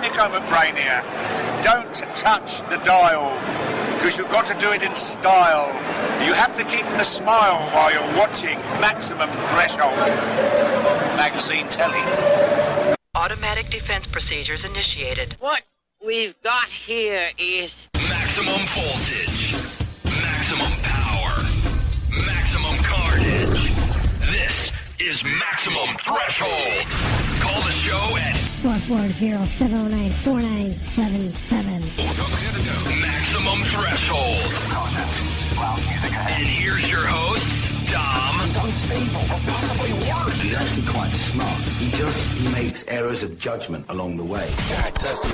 Nico McBrain here. Don't touch the dial, because you've got to do it in style. You have to keep the smile while you're watching Maximum Threshold. Magazine telly. Automatic defense procedures initiated. What we've got here is maximum voltage, maximum power, maximum carnage. This is Maximum Threshold. Call the show at 440-709-4977. Maximum Threshold. And here's your hosts, Dom. He's unstable, or possibly worse. He's actually quite smart. He just makes errors of judgment along the way. Test it.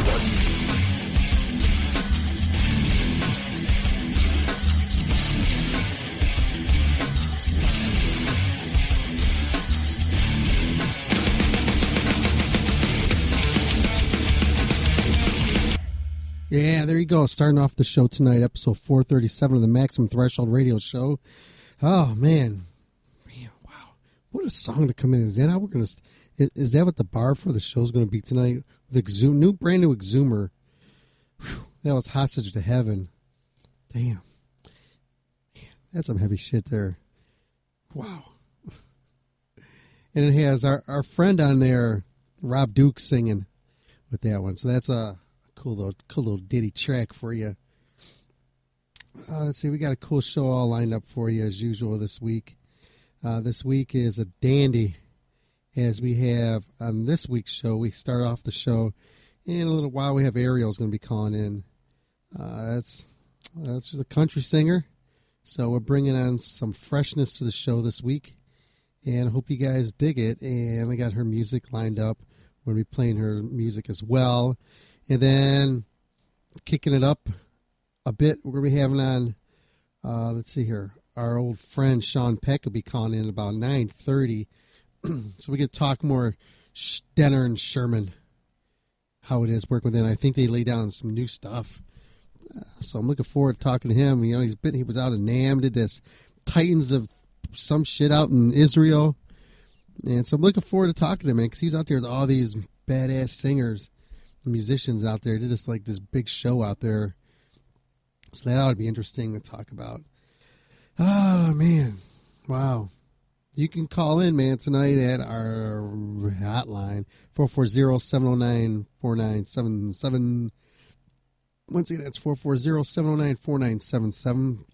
Yeah, there you go. Starting off the show tonight, episode 437 of the Maximum Threshold Radio Show. Oh, man. Wow. What a song to come in. Is that how we're going to... Is that what the bar for the show is going to be tonight? The brand new Exhumer. Whew, that was Hostage to Heaven. Damn. Man, that's some heavy shit there. Wow. And it has our friend on there, Rob Duke, singing with that one. So that's a... Cool little ditty track for you. Let's see, we got a cool show all lined up for you as usual this week. This week is a dandy, as we have on this week's show. We start off the show in a little while. We have Ariel's going to be calling in. That's just a country singer, so we're bringing on some freshness to the show this week, and I hope you guys dig it. And I got her music lined up. We're going to be playing her music as well. And then kicking it up a bit, we're going to be having on, let's see here, our old friend Sean Peck will be calling in about 9:30. So we can talk more Denner and Sherman, how it is working with them. I think they lay down some new stuff. So I'm looking forward to talking to him. You know, he was out in NAMM, did this Titans of some shit out in Israel. And so I'm looking forward to talking to him, man, because he's out there with all these badass singers. Musicians out there. Did just like this big show out there, so that ought to be interesting to talk about. Oh man, wow. You can call in, man, tonight at our hotline 440-709-4977. Once again, that's 440-709-4977.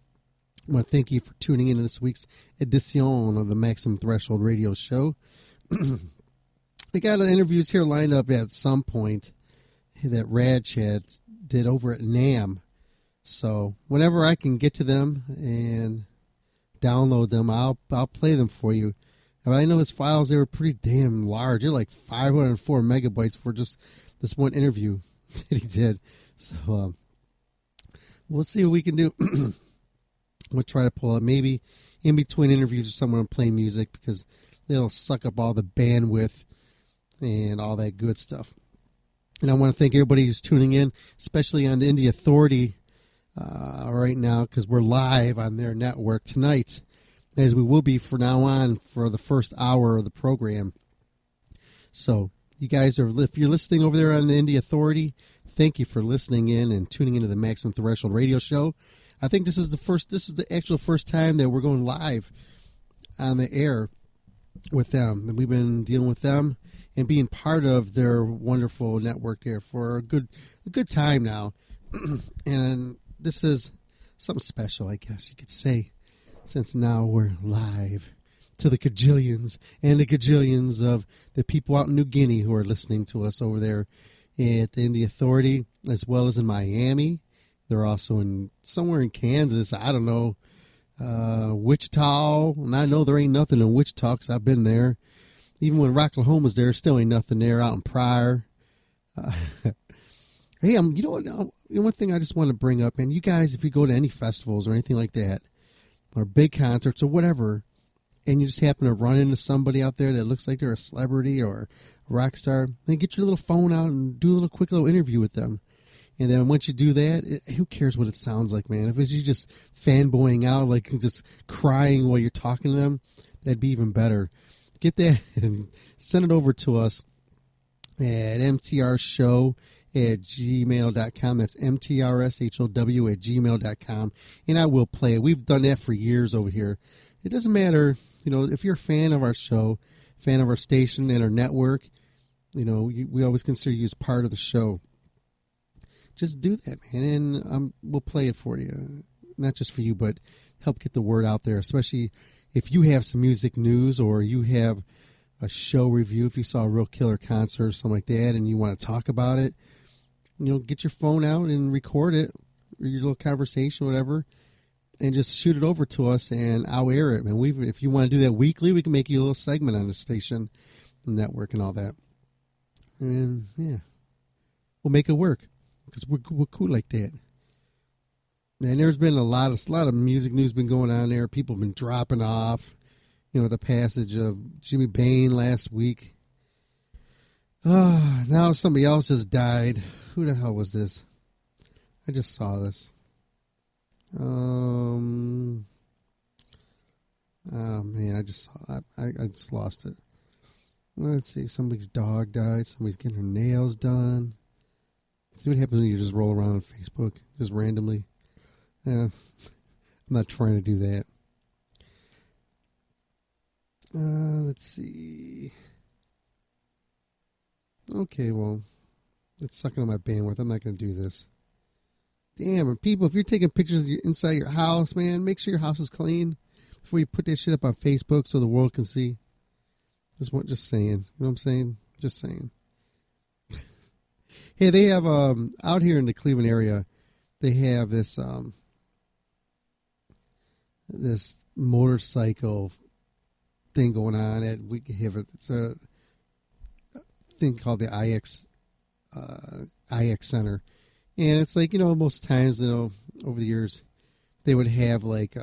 I want to thank you for tuning into this week's edition of the Maximum Threshold Radio Show. We got interviews here lined up at some point that Rad Chad did over at NAMM. So whenever I can get to them and download them, I'll play them for you. But I know his files, they were pretty damn large. They're like 504 megabytes for just this one interview that he did. So we'll see what we can do. We'll try to pull up maybe in between interviews or somewhere and play music, because it'll suck up all the bandwidth and all that good stuff. And I want to thank everybody who's tuning in, especially on the Indie Authority right now, because we're live on their network tonight, as we will be from now on for the first hour of the program. So you guys if you're listening over there on the Indie Authority, thank you for listening in and tuning into the Maximum Threshold Radio Show. I think this is the actual first time that we're going live on the air with them. And we've been dealing with them and being part of their wonderful network there for a good time now. And this is something special, I guess you could say, since now we're live to the cajillions and the gajillions of the people out in New Guinea who are listening to us over there at the Indie Authority, as well as in Miami. They're also somewhere in Kansas. I don't know, Wichita. And I know there ain't nothing in Wichita because I've been there. Even when Rocklahoma was there, still ain't nothing there out in Pryor. Hey, you know what? One thing I just want to bring up, and you guys, if you go to any festivals or anything like that, or big concerts or whatever, and you just happen to run into somebody out there that looks like they're a celebrity or a rock star, then get your little phone out and do a quick little interview with them. And then once you do that, who cares what it sounds like, man? If it's you just fanboying out, like just crying while you're talking to them, that'd be even better. Get that and send it over to us at mtrshow@gmail.com. That's mtrshow@gmail.com. And I will play it. We've done that for years over here. It doesn't matter, if you're a fan of our show, fan of our station and our network, we always consider you as part of the show. Just do that, man, and we'll play it for you. Not just for you, but help get the word out there, especially if you have some music news or you have a show review, if you saw a real killer concert or something like that and you want to talk about it, get your phone out and record it, or your little conversation, whatever, and just shoot it over to us and I'll air it, man. If you want to do that weekly, we can make you a little segment on the station, the network and all that. And, yeah, we'll make it work because we're cool like that. And there's been a lot of music news been going on there. People have been dropping off. The passage of Jimmy Bain last week. Now somebody else just died. Who the hell was this? I just saw this. Oh man, I just lost it. Let's see. Somebody's dog died. Somebody's getting her nails done. See what happens when you just roll around on Facebook just randomly. I'm not trying to do that. Let's see. Okay, well, it's sucking on my bandwidth. I'm not going to do this. Damn, and people, if you're taking pictures of inside your house, man, make sure your house is clean before you put that shit up on Facebook so the world can see. Just saying. You know what I'm saying? Just saying. Hey, they have, out here in the Cleveland area, they have this, this motorcycle thing going on it's a thing called the IX Center. And it's like, most times, over the years, they would have like,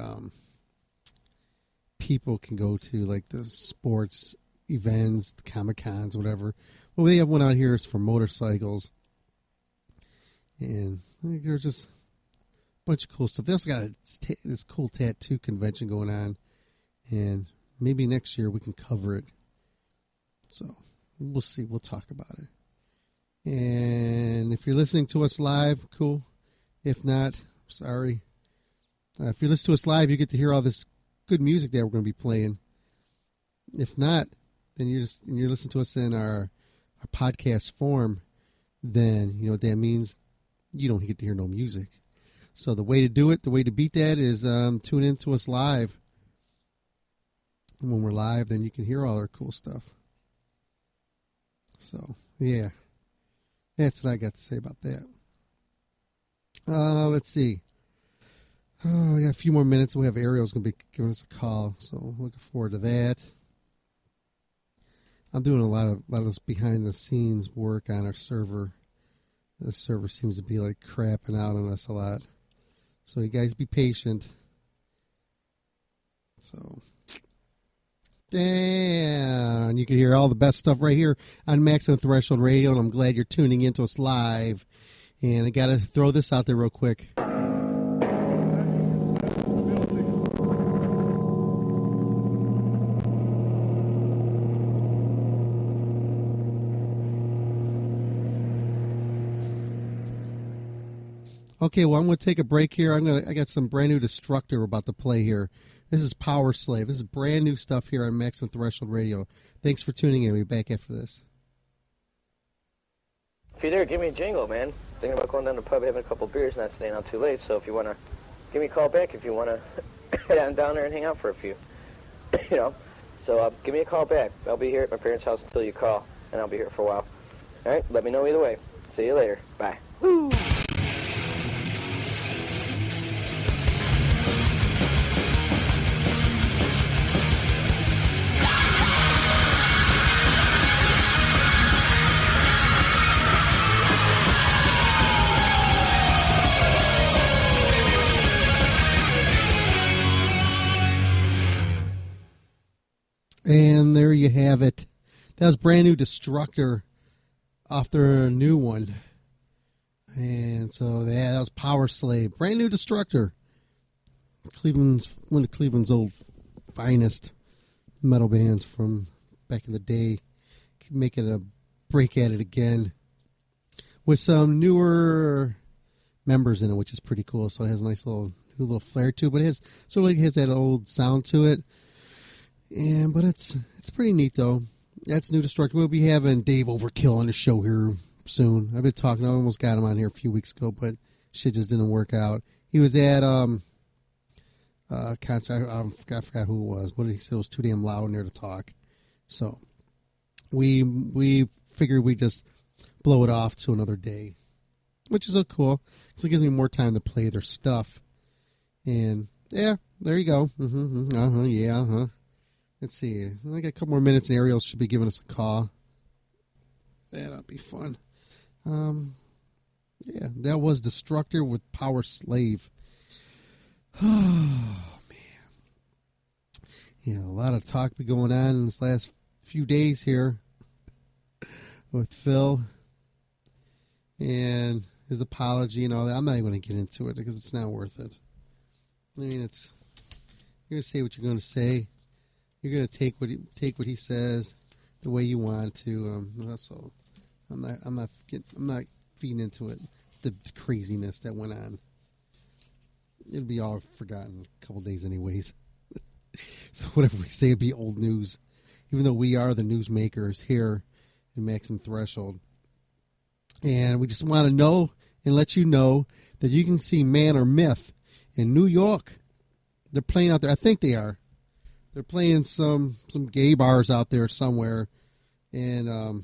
people can go to like the sports events, the Comic-Cons, whatever. Well, they have one out here for motorcycles. And there's just a bunch of cool stuff. They also got this cool tattoo convention going on. And maybe next year we can cover it. So we'll see. We'll talk about it. And if you're listening to us live, cool. If not, sorry. If you listen to us live, you get to hear all this good music that we're going to be playing. If not, then you're listening to us in our podcast form. Then you know what that means. You don't get to hear no music. So the way to do it, the way to beat that is tune in to us live. And when we're live, then you can hear all our cool stuff. So, yeah. That's what I got to say about that. Let's see. Oh, we got a few more minutes. We have Ariel's going to be giving us a call. So, looking forward to that. I'm doing a lot of this behind-the-scenes work on our server. The server seems to be like crapping out on us a lot. So you guys be patient. So, damn. You can hear all the best stuff right here on Maximum Threshold Radio, and I'm glad you're tuning in to us live. And I got to throw this out there real quick. Okay, well, I'm going to take a break here. I got some brand new Destructor we're about to play here. This is Power Slave. This is brand new stuff here on Maximum Threshold Radio. Thanks for tuning in. We'll be back after this. If you're there, give me a jingle, man. Thinking about going down to the pub, having a couple beers, not staying out too late. So if you want to, give me a call back if you want to head on down there and hang out for a few. So give me a call back. I'll be here at my parents' house until you call, and I'll be here for a while. All right, let me know either way. See you later. Bye. Woo! And there you have it. That was brand new Destructor off their new one. And so that was Power Slave. Brand new Destructor. One of Cleveland's old finest metal bands from back in the day. Making a break at it again with some newer members in it, which is pretty cool. So it has a nice new little flair to it, but it has sort of like has that old sound to it. But it's pretty neat though. That's New Destructor. We'll be having Dave Overkill on the show here soon. I've been talking. I almost got him on here a few weeks ago, but shit just didn't work out. He was at concert. I forgot who it was, but he said it was too damn loud in there to talk. So we figured we'd just blow it off to another day, which is so cool because it gives me more time to play their stuff. And yeah, there you go. Let's see. I got a couple more minutes, and Ariel should be giving us a call. That'll be fun. Yeah, that was Destructor with Power Slave. Oh, man. Yeah, a lot of talk be going on in this last few days here with Phil and his apology and all that. I'm not even going to get into it because it's not worth it. I mean, you're going to say what you're going to say. You're going to take what he says the way you want to. So I'm not feeding into it. The craziness that went on. It'll be all forgotten in a couple days anyways. So whatever we say, it'll be old news. Even though we are the news makers here in Maximum Threshold. And we just want to know and let you know that you can see Man or Myth in New York. They're playing out there. I think they are. They're playing some gay bars out there somewhere. And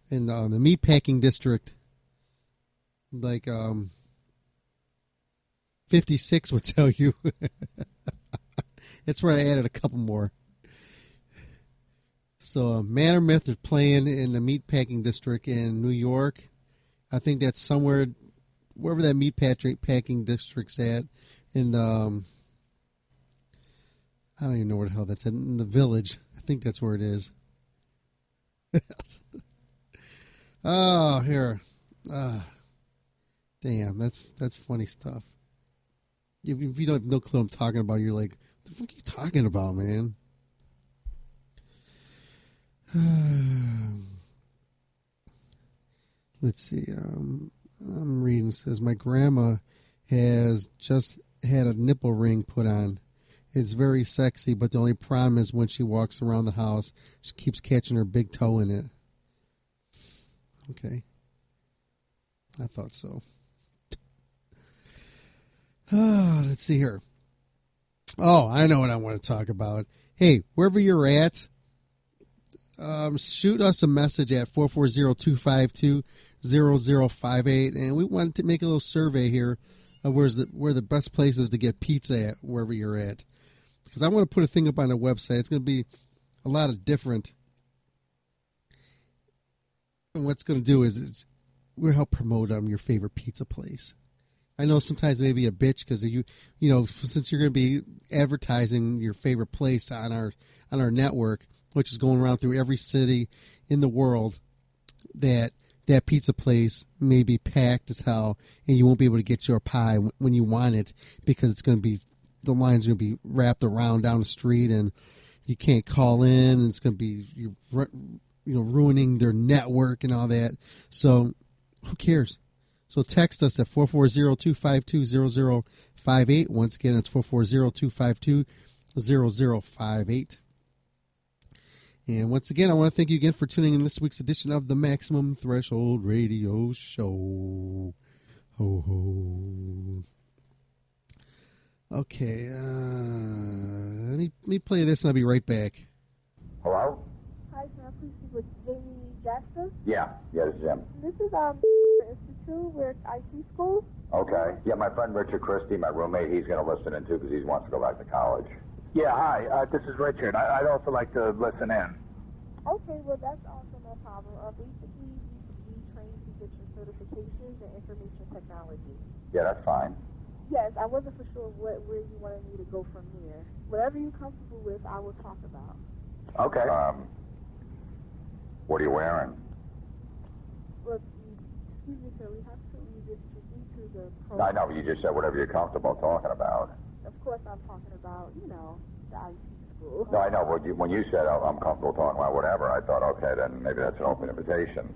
in the meatpacking district, like 56 would tell you. That's where I added a couple more. So Man or Myth is playing in the meatpacking district in New York. I think that's somewhere, wherever that meatpacking district's at. In I don't even know where the hell that's at. In the Village. I think that's where it is. Oh, here. Damn, that's funny stuff. If you don't have no clue what I'm talking about, you're like, what the fuck are you talking about, man? Let's see. I'm reading. It says, my grandma has just had a nipple ring put on. It's very sexy, but the only problem is when she walks around the house, she keeps catching her big toe in it. Okay. I thought so. Let's see here. Oh, I know what I want to talk about. Hey, wherever you're at, shoot us a message at 440-252-0058, and we wanted to make a little survey here of where the best places to get pizza at wherever you're at. Because I want to put a thing up on the website. It's going to be a lot of different. And what's going to do is we'll help promote your favorite pizza place. I know sometimes maybe a bitch because you know, since you're going to be advertising your favorite place on our network, which is going around through every city in the world, that pizza place may be packed as hell, and you won't be able to get your pie when you want it because it's going to be, the line's going to be wrapped around down the street, and you can't call in, and it's going to be ruining their network and all that. So who cares? So text us at 440-252-0058. Once again, it's 440-252-0058. And once again, I want to thank you again for tuning in this week's edition of the Maximum Threshold Radio Show. Ho, ho. Okay, let me play this and I'll be right back. Hello? Hi, can I please speak with Jamie Jackson? Yeah, this is him. This is Institute, we're IT school. Okay. Yeah, my friend Richard Christie, my roommate, he's going to listen in too because he wants to go back to college. Yeah, hi, this is Richard. I'd also like to listen in. Okay, well, that's also no problem. Basically, we train to get your certifications in information technology. Yeah, that's fine. Yes, I wasn't for sure where you wanted me to go from here. Whatever you're comfortable with, I will talk about. Okay. What are you wearing? Well, excuse me, sir, we have to read this into the program. I know, you just said whatever you're comfortable talking about. Of course, I'm talking about, the IT uncomfortable. No, I know. But when you said I'm comfortable talking about whatever, I thought, okay, then maybe that's an open invitation.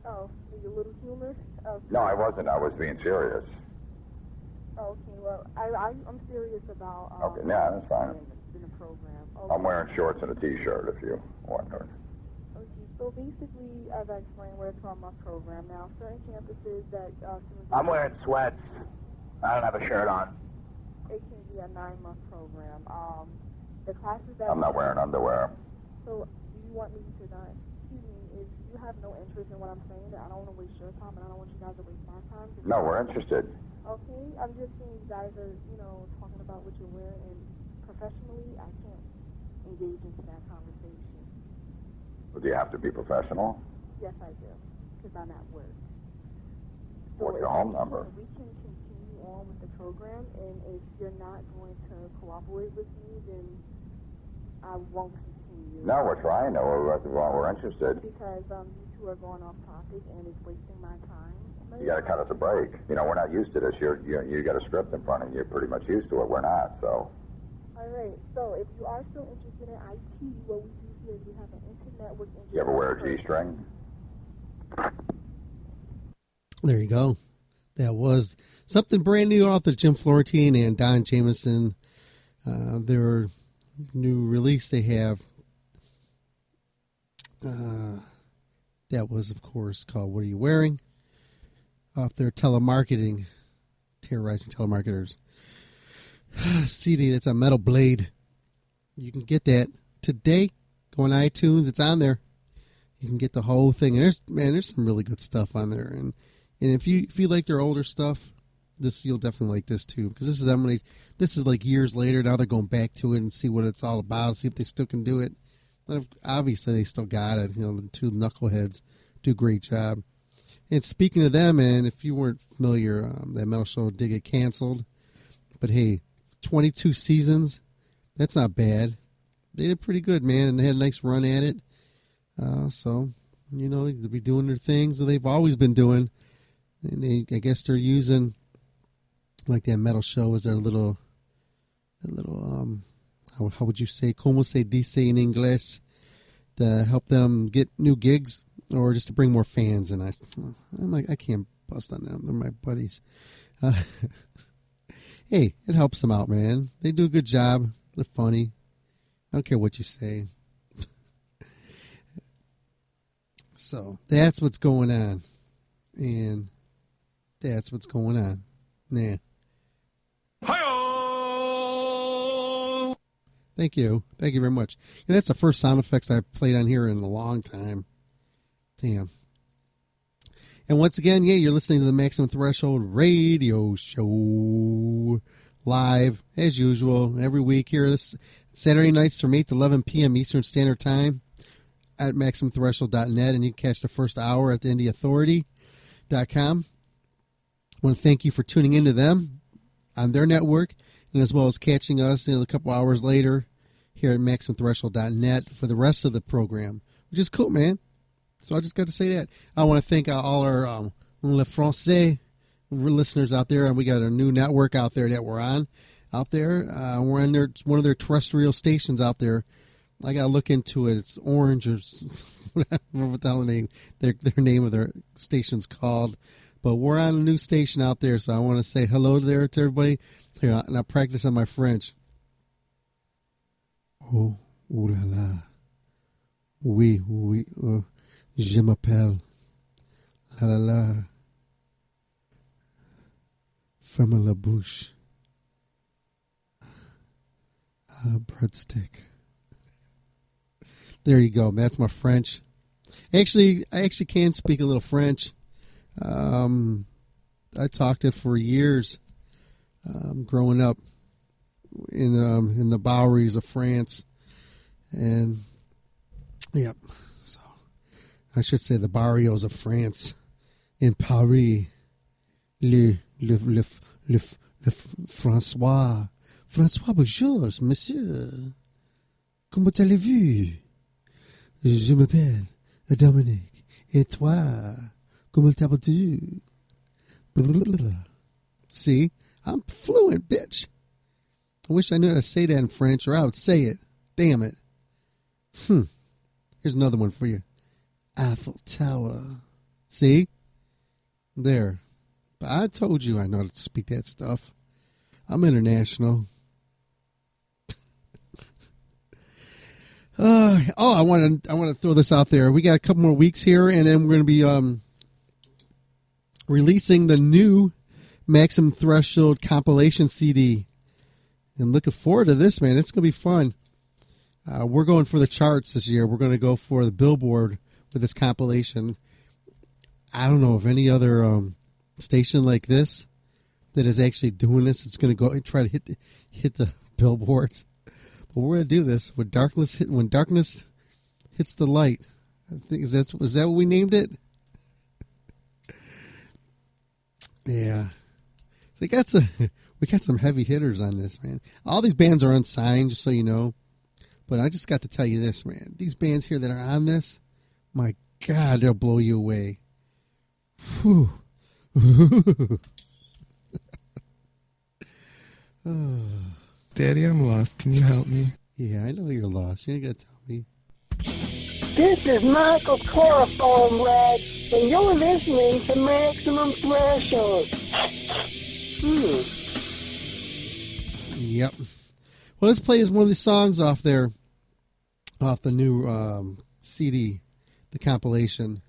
Oh, are you a little humorous? Oh, No, I wasn't. I was being serious. oh, okay, well, I'm serious about Okay, yeah, that's fine. in the program. Okay. I'm wearing shorts and a T-shirt, if you wondered. Okay, so basically, as I explained, we're a 12-month program. Now, certain campuses that I'm wearing sweats. I don't have a shirt on. it can be a 9-month program. The classes that I'm not wearing underwear. So, do you want me to not? Excuse me, if you have no interest in what I'm saying, I don't want to waste your time, and I don't want you guys to waste my time. No, we're interested. Okay, I'm just saying you guys are, talking about what you're wearing, and professionally, I can't engage into that conversation. Do you have to be professional? Yes, I do, because I'm at work. What's your home number? We can continue on with the program, and if you're not going to cooperate with me, then I won't continue. No, we're trying. No, we're interested. Because you two are going off topic, and it's wasting my time. You got to cut us a break. We're not used to this. You got a script in front of you. You're pretty much used to it. We're not. So. All right. So if you are still interested in IT, what we do here is we have an internet engineer. You ever wear a G-string? There you go. That was something brand new off of Jim Florentine and Don Jameson. Their new release they have. That was, of course, called What Are You Wearing? Off their telemarketing, terrorizing telemarketers. CD, that's a Metal Blade. You can get that today. Go on iTunes, it's on there. You can get the whole thing. And there's some really good stuff on there. And if you like their older stuff, you'll definitely like this too. Because this is like years later. Now they're going back to it and see what it's all about, see if they still can do it. Obviously, they still got it. The two knuckleheads do a great job. And speaking of them, and if you weren't familiar, that metal show did get canceled. But hey, 22 seasons, that's not bad. They did pretty good, man, and they had a nice run at it. So, they'll be doing their things that they've always been doing. And I guess they're using, like that metal show as their little how would you say, como se dice in English, to help them get new gigs or just to bring more fans. And I'm like, I can't bust on them. They're my buddies. Hey, it helps them out, man. They do a good job. They're funny. I don't care what you say. So that's what's going on. And that's what's going on. Nah. Thank you. Thank you very much. And that's the first sound effects I've played on here in a long time. Damn. And once again, you're listening to the Maximum Threshold radio show live, as usual, every week here this Saturday nights from 8 to 11 p.m. Eastern Standard Time at MaximumThreshold.net, and you can catch the first hour at the IndieAuthority.com. I want to thank you for tuning into them on their network, and as well as catching us a couple hours later here at MaximumThreshold.net for the rest of the program, which is cool, man. So I just got to say that. I want to thank all our Le Francais listeners out there, and we got a new network out there that we're on out there. We're on one of their terrestrial stations out there. I got to look into it. It's Orange or whatever the hell their name of their station's called. But we're on a new station out there, so I want to say hello there to everybody. Here, and I'll practice on my French. Oh, ooh la la. Oui, oui, je m'appelle. La la la. Ferme la bouche. Breadstick. There you go. That's my French. I actually can speak a little French. I talked it for years, growing up in the Boweries of France, and yep. So I should say the barrios of France in Paris. Le François, bonjour, monsieur. Comment allez-vous? Je m'appelle Dominique. Et toi? Comment t'appelles-tu? See, I'm fluent, bitch. I wish I knew how to say that in French, or I would say it. Damn it. Here's another one for you. Eiffel Tower. See? There. But I told you I know how to speak that stuff. I'm international. I want to throw this out there. We got a couple more weeks here, and then we're going to be releasing the new Maximum Threshold compilation CD. And looking forward to this, man. It's going to be fun. We're going for the charts this year. We're going to go for the Billboard with this compilation. I don't know of any other station like this that is actually doing this. It's going to go and try to hit the billboards. But we're going to do this when darkness hits the light. I think was that what we named it? Yeah. So we got some heavy hitters on this, man. All these bands are unsigned, just so you know. But I just got to tell you this, man. These bands here that are on this, my God, they'll blow you away. Whew. Daddy, I'm lost. Can you help me? Yeah, I know you're lost. You ain't got to tell me. This is Michael Chloroform Rag, and you're listening to Maximum Threshold. Yep. Well, let's play one of the songs off there, off the new CD, the compilation.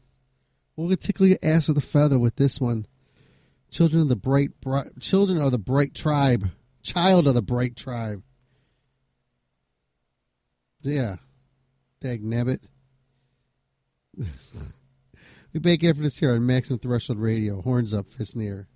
We're gonna tickle your ass with a feather with this one. Children of the Bright Tribe. Child of the Bright Tribe. Yeah. Dagnabbit. We back after this here on Maximum Threshold Radio. Horns up, fist in the air.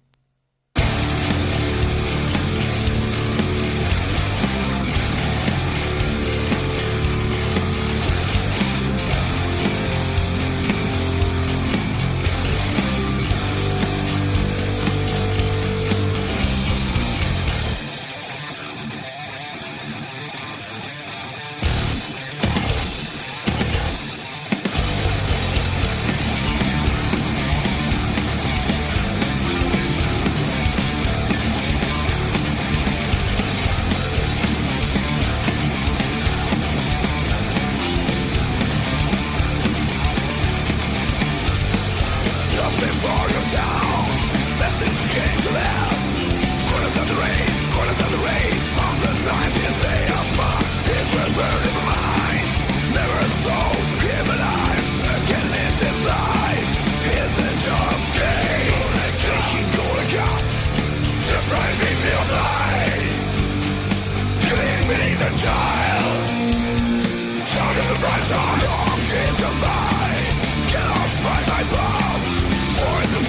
Cannot find my love or to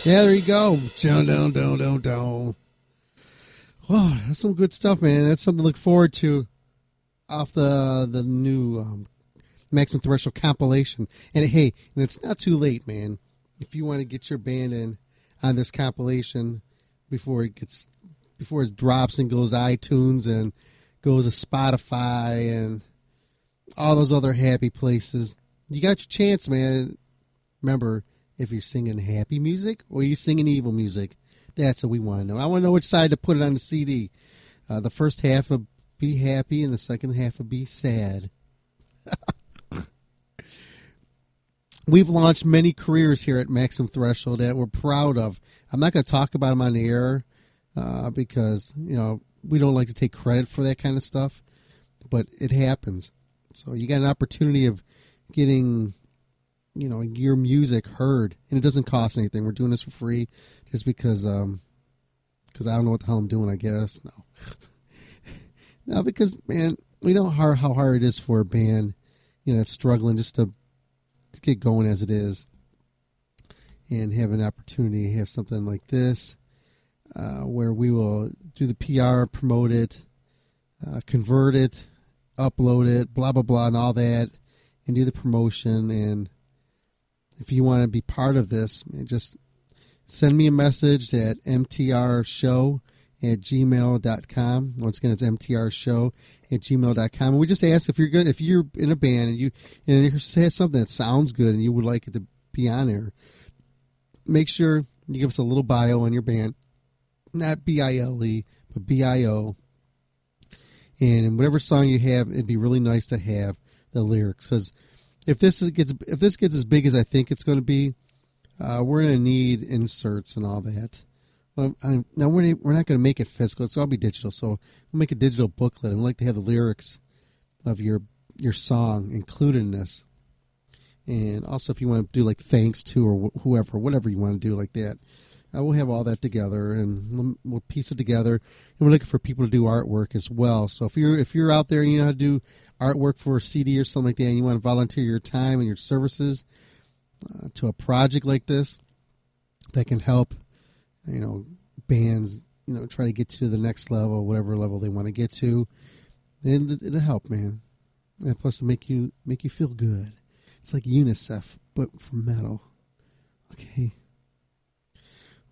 Yeah, there you go. Down. Oh, that's some good stuff, man. That's something to look forward to off the new Maximum Threshold compilation. And hey, and it's not too late, man. If you want to get your band in on this compilation before it drops and goes to iTunes and goes to Spotify and all those other happy places, you got your chance, man. Remember, if you're singing happy music or you're singing evil music, that's what we want to know. I want to know which side to put it on the CD. The first half of be happy and the second half of be sad. We've launched many careers here at Maximum Threshold that we're proud of. I'm not going to talk about them on the air because, we don't like to take credit for that kind of stuff, but it happens. So you got an opportunity of getting, your music heard, and it doesn't cost anything. We're doing this for free just because I don't know what the hell I'm doing, I guess. No. No, because, man, we know how hard it is for a band, that's struggling just to get going as it is, and have an opportunity to have something like this where we will do the PR, promote it, convert it, upload it, blah, blah, blah, and all that, and do the promotion. And if you want to be part of this, just send me a message at mtrshow@gmail.com. Once again, it's mtrshow@gmail.com. And we just ask if you're in a band and you say something that sounds good and you would like it to be on there, make sure you give us a little bio on your band, not BILE, but BIO. And in whatever song you have, it'd be really nice to have the lyrics, because if this gets as big as I think it's going to be, we're going to need inserts and all that. Now we're not going to make it physical; it's all be digital. So we'll make a digital booklet, and we'd like to have the lyrics of your song included in this. And also, if you want to do like thanks to or whatever you want to do like that, we'll have all that together, and we'll piece it together. And we're looking for people to do artwork as well. So if you're out there and you know how to do artwork for a CD or something like that, and you want to volunteer your time and your services to a project like this that can help, bands, try to get to the next level, whatever level they want to get to, and it'll help, man. And plus, to make you feel good. It's like UNICEF, but for metal. Okay.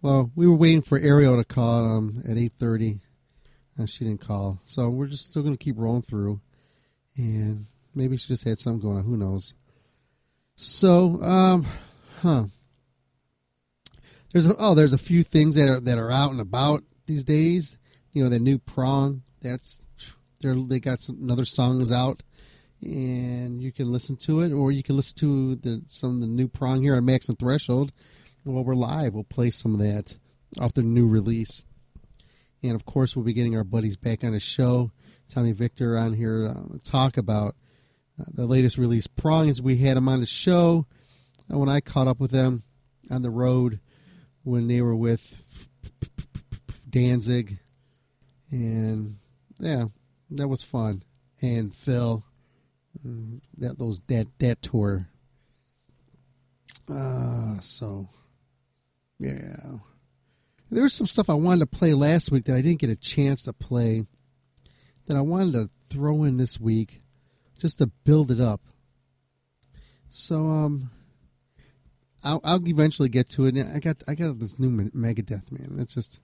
Well, we were waiting for Ariel to call at 8:30, and she didn't call. So we're just still going to keep rolling through, and maybe she just had something going on. Who knows? So, There's a few things that are out and about these days. The new Prong. They got another song is out, and you can listen to it, or you can listen to some of the new Prong here on Maximum Threshold. While we're live, we'll play some of that off their new release. And of course, we'll be getting our buddies back on the show, Tommy Victor on here to talk about the latest release, Prong, as we had them on the show when I caught up with them on the road when they were with Danzig. And yeah, that was fun. And Phil, that tour. So yeah, there was some stuff I wanted to play last week that I didn't get a chance to play that I wanted to throw in this week just to build it up. So I'll eventually get to it. I got this new Megadeth, man. It's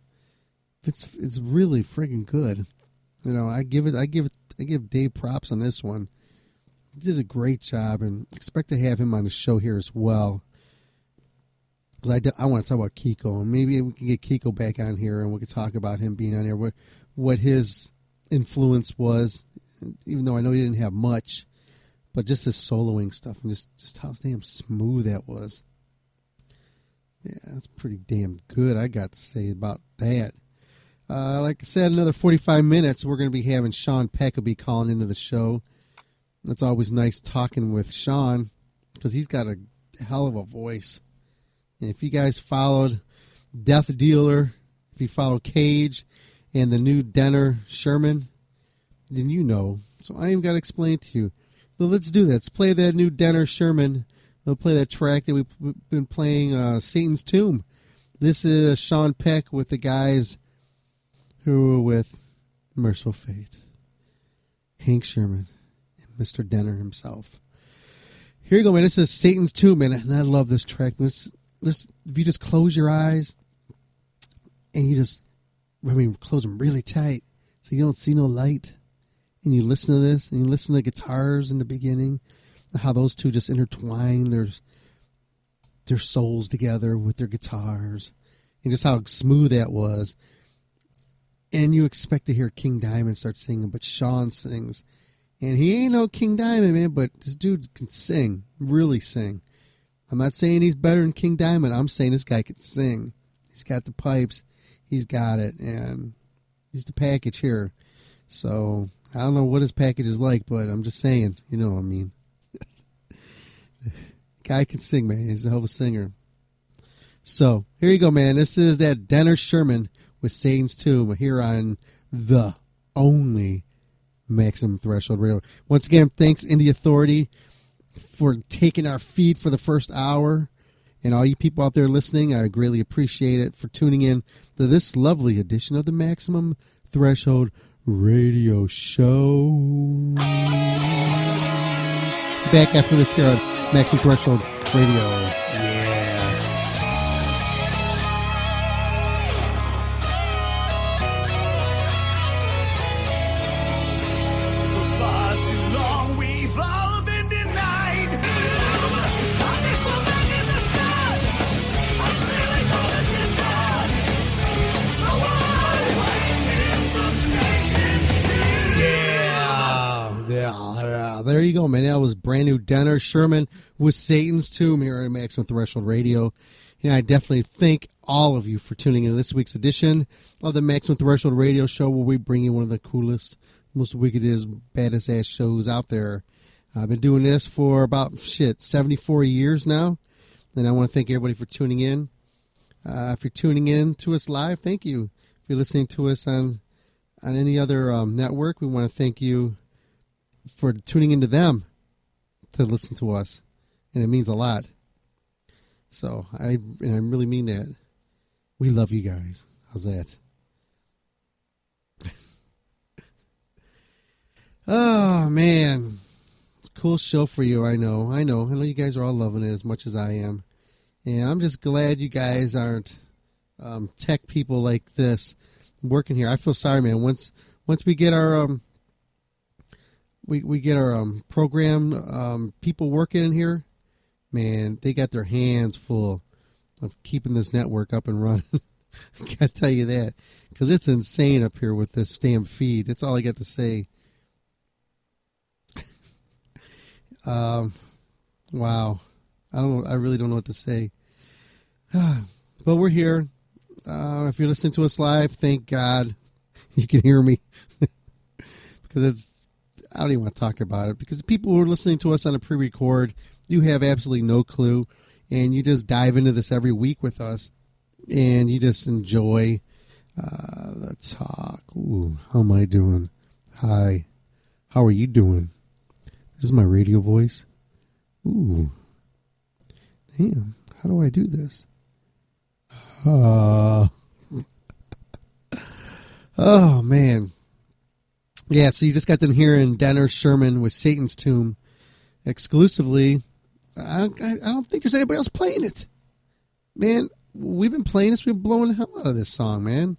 really friggin' good. I give Dave props on this one. He did a great job, and expect to have him on the show here as well. Because I want to talk about Kiko, and maybe we can get Kiko back on here, and we can talk about him being on here, what his influence was, even though I know he didn't have much, but just his soloing stuff, and just how damn smooth that was. Yeah, that's pretty damn good, I got to say about that. Like I said, another 45 minutes, we're going to be having Sean Peck will be calling into the show. It's always nice talking with Sean, because he's got a hell of a voice. And if you guys followed Death Dealer, if you followed Cage and the new Denner Sherman, then you know. So I ain't even got to explain it to you. So let's do that. Let's play that new Denner Sherman. We'll play that track that we've been playing, Satan's Tomb. This is Sean Peck with the guys who were with Merciful Fate, Hank Sherman, and Mr. Denner himself. Here you go, man. This is Satan's Tomb, man, and I love this track. If you just close your eyes and you just, close them really tight so you don't see no light, and you listen to this, and you listen to the guitars in the beginning, how those two just intertwine their souls together with their guitars, and just how smooth that was. And you expect to hear King Diamond start singing, but Sean sings. And he ain't no King Diamond, man, but this dude can sing, really sing. I'm not saying he's better than King Diamond. I'm saying this guy can sing. He's got the pipes. He's got it. And he's the package here. So I don't know what his package is like, but I'm just saying, you know what I mean. Guy can sing, man. He's a hell of a singer. So here you go, man. This is that Denner Sherman with Satan's Tomb here on the only Maximum Threshold Radio. Once again, thanks Indie Authority for taking our feed for the first hour. And all you people out there listening, I greatly appreciate it for tuning in to this lovely edition of the Maximum Threshold Radio Show. Back after this here on Maximum Threshold Radio. Yeah. There you go, man. That was brand new Denner Sherman with Satan's Tomb here on Maximum Threshold Radio. And I definitely thank all of you for tuning in to this week's edition of the Maximum Threshold Radio Show, where we bring you one of the coolest, most wickedest, baddest ass shows out there. I've been doing this for about 74 years now, and I want to thank everybody for tuning in. If you're tuning in to us live, thank you. If you're listening to us on any other network, we want to thank you for tuning into them to listen to us, and it means a lot. So I really mean that. We love you guys. How's that? Oh man, cool show for you. I know you guys are all loving it as much as I am, and I'm just glad you guys aren't tech people like this working here. I feel sorry, man. Once we get our we get our program people working in here, man, they got their hands full of keeping this network up and running. I gotta tell you that, because it's insane up here with this damn feed. That's all I got to say. Wow, I really don't know what to say. But we're here. If you're listening to us live, thank God you can hear me, because I don't even want to talk about it, because the people who are listening to us on a pre-record, you have absolutely no clue, and you just dive into this every week with us, and you just enjoy the talk. Ooh, how am I doing? Hi. How are you doing? This is my radio voice. Ooh. Damn. How do I do this? Oh, man. Yeah, so you just got them hearing Denner Sherman with Satan's Tomb exclusively. I don't think there's anybody else playing it. Man, we've been playing this. We've been blowing the hell out of this song, man.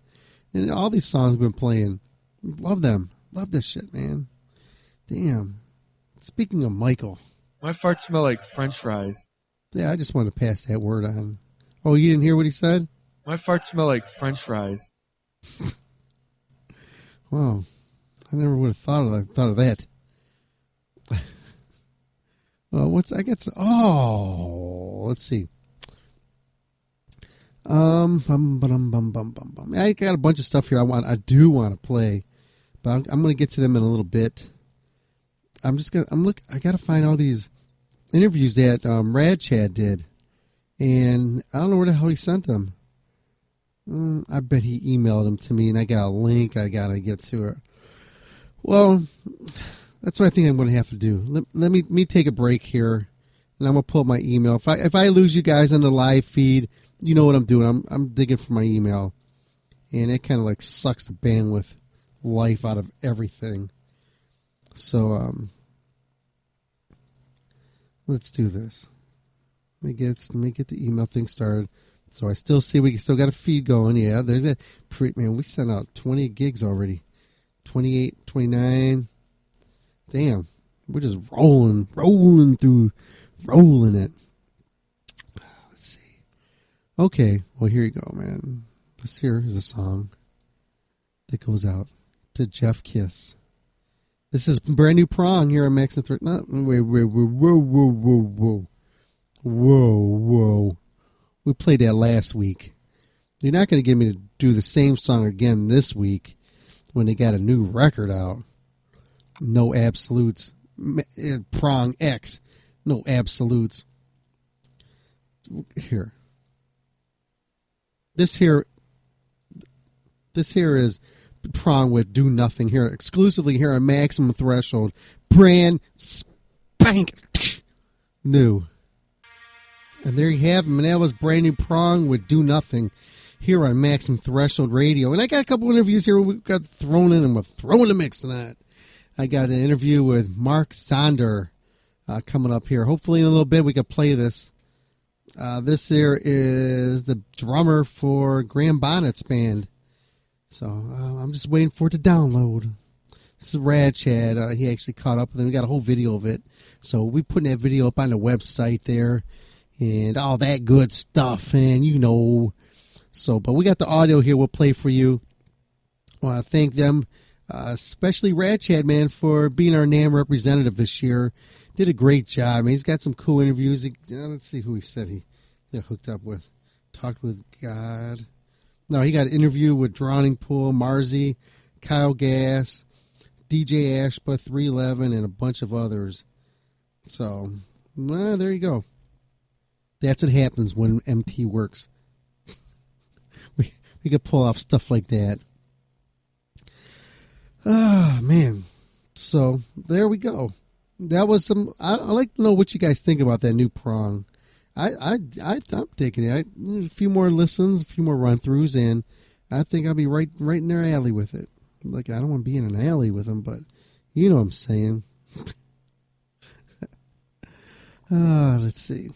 And all these songs we've been playing. Love them. Love this shit, man. Damn. Speaking of Michael. My farts smell like French fries. Yeah, I just wanted to pass that word on. Oh, you didn't hear what he said? My farts smell like French fries. Wow. I never would have thought of that. Well, let's see. I got a bunch of stuff here I do want to play, but I'm going to get to them in a little bit. I got to find all these interviews that Rad Chad did, and I don't know where the hell he sent them. I bet he emailed them to me, and I got a link. I got to get to it. Well, that's what I think I'm going to have to do. Let me take a break here, and I'm gonna pull up my email. If I lose you guys on the live feed, you know what I'm doing. I'm digging for my email, and it kind of like sucks the bandwidth life out of everything. So let's do this. Let me get the email thing started. So I still see we still got a feed going. Yeah, there's man. We sent out 20 gigs already, 28, 29. Damn, we're just rolling it. Let's see. Okay, well here you go, man. This here is a song that goes out to Jeff Kiss. This is brand new prong here on Max and Threat. No, whoa. We played that last week. You're not going to get me to do the same song again this week when they got a new record out. No absolutes. Prong X. No absolutes. Here. This here is prong with Do Nothing here. Exclusively here on Maximum Threshold. Brand spank new. And there you have them. And that was brand new prong with Do Nothing here on Maximum Threshold Radio. And I got a couple interviews here we got thrown in, and we're throwing the mix tonight. I got an interview with Mark Zonder coming up here. Hopefully in a little bit we can play this. This here is the drummer for Graham Bonnet's band. So I'm just waiting for it to download. This is Rad Chad. He actually caught up with him. We got a whole video of it. So we're putting that video up on the website there. And all that good stuff, and you know. So, but we got the audio here we'll play for you. I want to thank them, especially Rad Chad, man, for being our NAMM representative this year. Did a great job. I mean, he's got some cool interviews. Let's see who he said he hooked up with. Talked with God. No, he got an interview with Drowning Pool, Marzi, Kyle Gass, DJ Ashba, 311, and a bunch of others. So, well, there you go. That's what happens when MT works. we could pull off stuff like that. Oh, man. So, there we go. That was some... I'd like to know what you guys think about that new prong. I'm taking it. A few more listens, a few more run-throughs, and I think I'll be right in their alley with it. Like, I don't want to be in an alley with them, but you know what I'm saying. Let's see.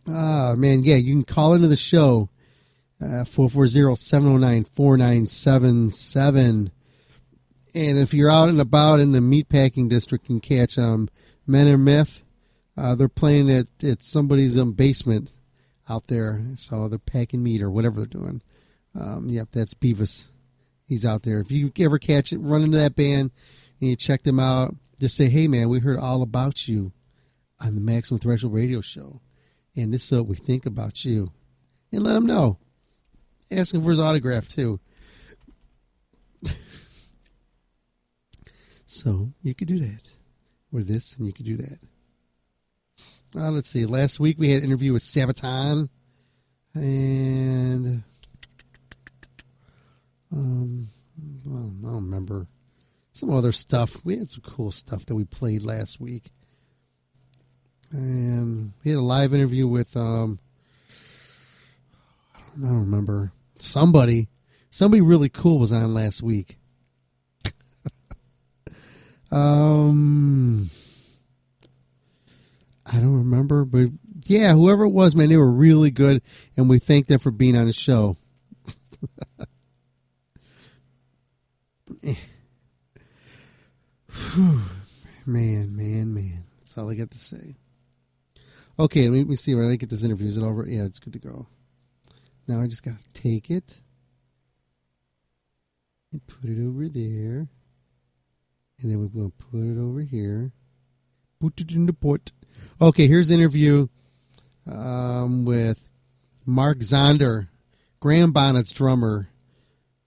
Man, yeah, you can call into the show, 440-709-4977. And if you're out and about in the meatpacking district, you can catch Men and Myth. They're playing at somebody's basement out there, so they're packing meat or whatever they're doing. Yep, that's Beavis. He's out there. If you ever catch it, run into that band, and you check them out, just say, hey, man, we heard all about you on the Maximum Threshold Radio Show. And this is what we think about you. And let him know. Ask him for his autograph, too. So, you could do that. Or this, and you could do that. Let's see. Last week, we had an interview with Sabaton. And... I don't remember. Some other stuff. We had some cool stuff that we played last week. And we had a live interview with, I don't remember. Somebody really cool was on last week. I don't remember, but yeah, whoever it was, man, they were really good, and we thank them for being on the show. Man. That's all I got to say. Okay, let me see. When I get this interview, is it over? Yeah, it's good to go. Now I just got to take it and put it over there. And then we're going to put it over here. Put it in the pot. Okay, here's the interview with Mark Zonder, Graham Bonnet's drummer.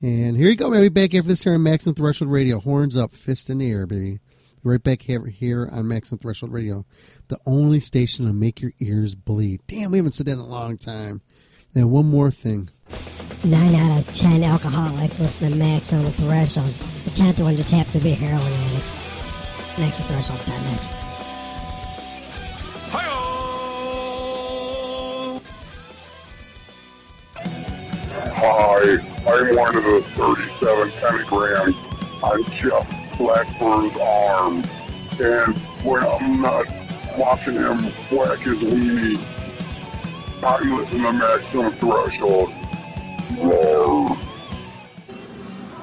And here you go, man. We'll be back after this here on Maximum Threshold Radio. Horns up, fist in the air, baby. Right back here on Maximum Threshold Radio, the only station to make your ears bleed. Damn, we haven't said that in a long time. And one more thing. 9 out of 10 alcoholics listen to Maximum Threshold. The 10th one just happened to be a heroin addict. MaximumThreshold.net. Hi-yo! Hi, I'm one of the 37 pentagrams on Jeff Blackbird's arm. And when I'm not watching him whack his weenie, I listen to Maximum Threshold. Roar.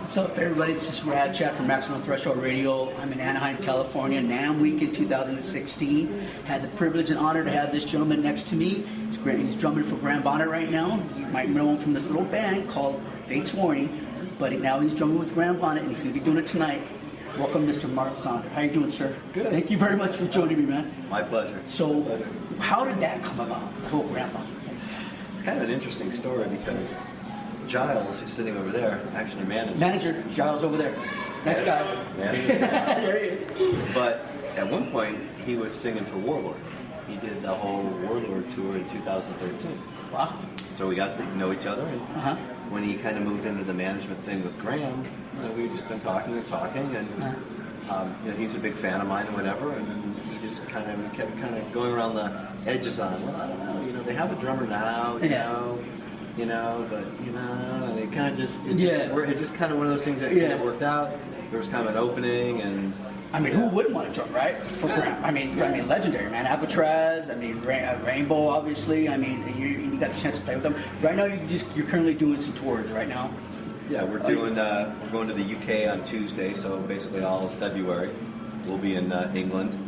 What's up, everybody? This is Rad Chat from Maximum Threshold Radio. I'm in Anaheim, California, NAMM Week in 2016. Had the privilege and honor to have this gentleman next to me. He's drumming for Grand Bonnet right now. You might know him from this little band called Fate's Warning, but now he's drumming with Grand Bonnet, and he's going to be doing it tonight. Welcome, Mr. Mark Zonder. How you doing, sir? Good. Thank you very much for joining me, man. My pleasure. So, how did that come about, the whole Grand Bonnet? It's kind of an interesting story because Giles, who's sitting over there, actually managed. Manager, Giles over there. Nice guy. There he is. But at one point, he was singing for Warlord. He did the whole Warlord tour in 2013. Wow. So we got to know each other. And when he kind of moved into the management thing with Graham, we've just been talking and talking. And he's a big fan of mine and whatever. And he just kind of kept kind of going around the edges on, well, I don't know, they have a drummer now, but and it kind of just, it's just kind of one of those things that kind of worked out. There was kind of an opening, and I mean, who wouldn't want to drum, right? For Graham. I mean, legendary, man. Alcatraz. I mean, Rainbow, obviously. I mean, you got a chance to play with them. Right now, you're currently doing some tours right now. Yeah, we're doing. We're going to the UK on Tuesday, so basically all of February, we'll be in England.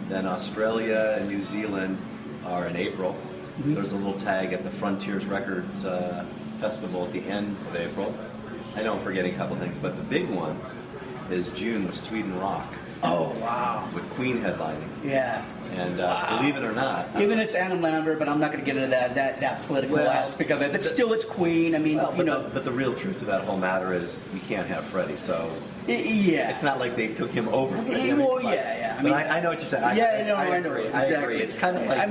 Then Australia and New Zealand are in April. Mm-hmm. There's a little tag at the Frontiers Records Festival at the end of April. I know I'm forgetting a couple things, but the big one is June with Sweden Rock. Oh, wow. With Queen headlining. Yeah. And believe it or not. Even it's Adam Lambert, but I'm not going to get into that political aspect of it. But still, it's Queen. I mean, But the real truth of that whole matter is you can't have Freddie, so. Yeah. It's not like they took him over. Well, yeah. I know what you're saying. I know. Exactly. I agree. It's kind of like,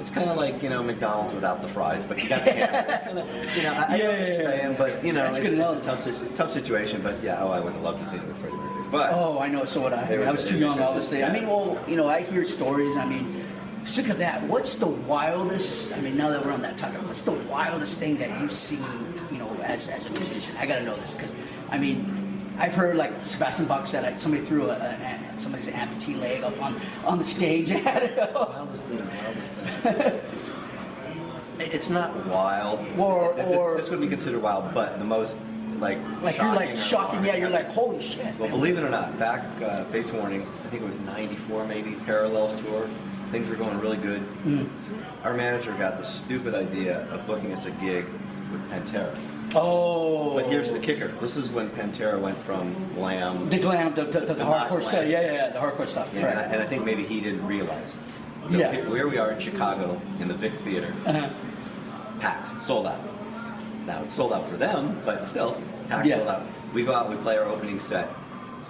it's kind of like, McDonald's without the fries, but you got the hamburger. I know what you're saying, but, it's a tough situation, but I would have loved to see it with Freddie Mercury. But I know, so would I. I was too young, obviously. Yeah. I mean, I hear stories. I mean, speak of that, what's the wildest, now that we're on that topic, what's the wildest thing that you've seen, as a musician? I got to know this, because, I've heard, like, Sebastian Bach said somebody threw somebody's amputee leg up on the stage. Wildest thing. It's not wild. Or this would be considered wild, but the most, shocking. Yeah, you're like, holy shit. Well, believe it or not, back Fate's Warning, I think it was '94 maybe, Parallels tour. Things were going really good. Our manager got the stupid idea of booking us a gig with Pantera. Oh. But here's the kicker. This is when Pantera went from glam. The glam to the hardcore stuff. Yeah, the hardcore stuff. Yeah, and I think maybe he didn't realize it. So here we are in Chicago in the Vic Theater. Packed, sold out. Now it's sold out for them, but still, packed, sold out. We go out, we play our opening set,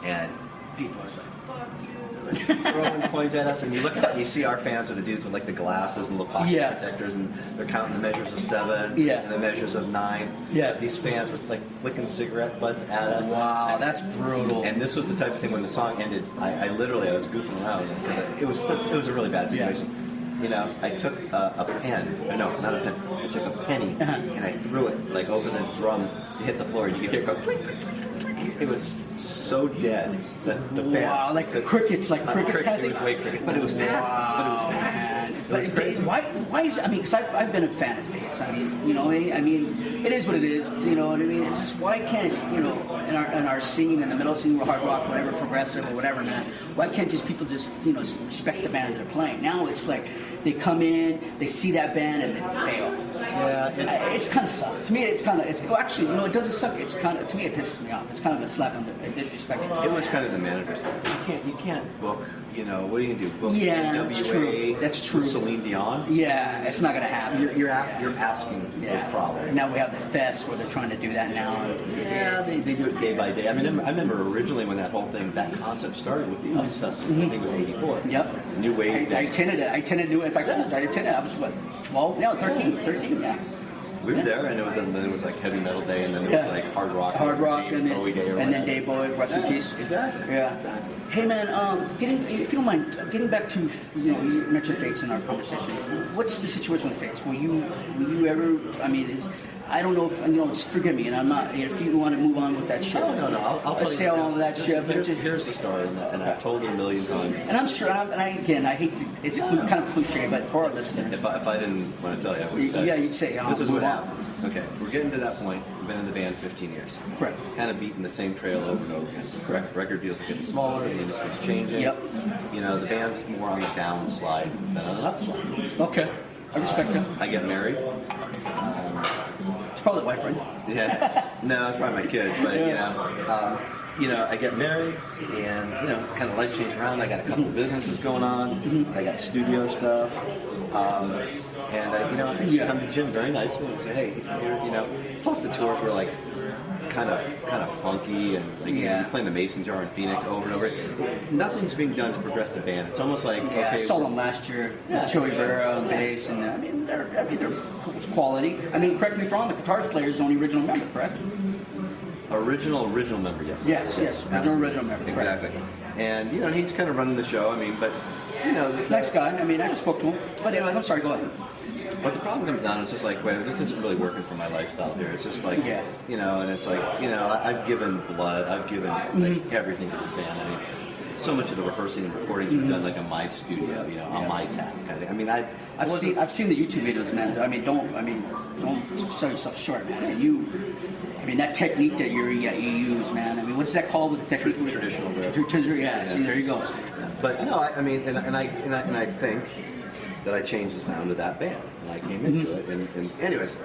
and people are like, fuck you, throwing coins at us, and you look at it and you see our fans are the dudes with like the glasses and little pocket protectors, and they're counting the measures of 7 and the measures of 9. Yeah. These fans were like flicking cigarette butts at us. Wow, that's brutal. And this was the type of thing when the song ended, I literally was goofing around because it was a really bad situation. I took a pen. No, not a pen. I took a penny and I threw it like over the drums. It hit the floor. You could hear it go clink, clink, clink, clink. It was so dead that the band. Wow, like crickets kind of thing. It was way cricket, but it was packed. Wow. But it was packed. Why is? Because I've been a fan of Fates. It is what it is. You know what I mean? It's just why can't in our scene, in the middle scene, hard rock, whatever, progressive or whatever, man. Why can't just people just respect the bands that are playing? Now it's like they come in, they see that band, and they bail. Yeah, it's kind of sucks. To me, it doesn't suck. It's kind of, to me, it pisses me off. It's kind of a slap on the disrespect. It was kind of the manager's thing. You can't book. What are you gonna do? Book that's true. That's true. Celine Dion. Yeah, it's not gonna happen. You're asking for a problem. And now we have the fest where they're trying to do that now. Yeah, they do it day by day. I remember originally when that whole thing, that concept started with the US Festival. I think it was '84. Yep. New Wave. I attended it. In fact, I attended. I was 12? No, 13. Yeah. We were there, and it was like Heavy Metal Day, and then it was like Hard Rock, and then Dave Bowie, rest in peace. Exactly. Yeah. Exactly. Hey man, if you don't mind, getting back to you mentioned Fates in our conversation. What's the situation with Fates? Will you ever? I don't know if, just forgive me, and I'm not, if you want to move on with that shit. No, I'll tell you. Say all of that shit. Here's the story, and I've told it a million times. And I'm sure, again, I hate to, it's kind of cliche, but for our listeners. If I didn't want to tell you, I would say. Yeah, you'd say, this is what happens. Okay, we're getting to that point. We've been in the band 15 years. Correct. Kind of beating the same trail over and over again. Correct. Record deals are getting smaller, the industry's changing. Yep. The band's more on the downslide than on an upslide. Okay. I respect that. I get married. It's probably the wife, right? Yeah. No, it's probably my kids, but I get married, and kind of life's changed around. I got a couple of businesses going on. I got studio stuff, and I just come to Jim very nicely and say, hey, Plus the tours were like kind of funky, and you're playing the Mason Jar in Phoenix over and over. Nothing's being done to progress the band. It's almost like I saw them last year. Joey Vera on bass, and they're quality. Correct me if I'm wrong. The guitar player is the only original member, correct? Original member, yes. Yes. Original member. Exactly. Correct. And he's kind of running the show. But nice guy. I spoke to him. But anyways, I'm sorry. Go ahead. But the problem comes down, it's just like, wait, this isn't really working for my lifestyle here. It's just like, and it's like, I've given blood, I've given everything to this band. So much of the rehearsing and recording is done like in my studio, on my tab kind of thing. I've seen the YouTube videos, man. Don't sell yourself short, man. That technique that you use, man. What's that called with the technique? Traditional. Yeah. See, there you go. But no, I think that I changed the sound of that band, and I came into it. And anyways,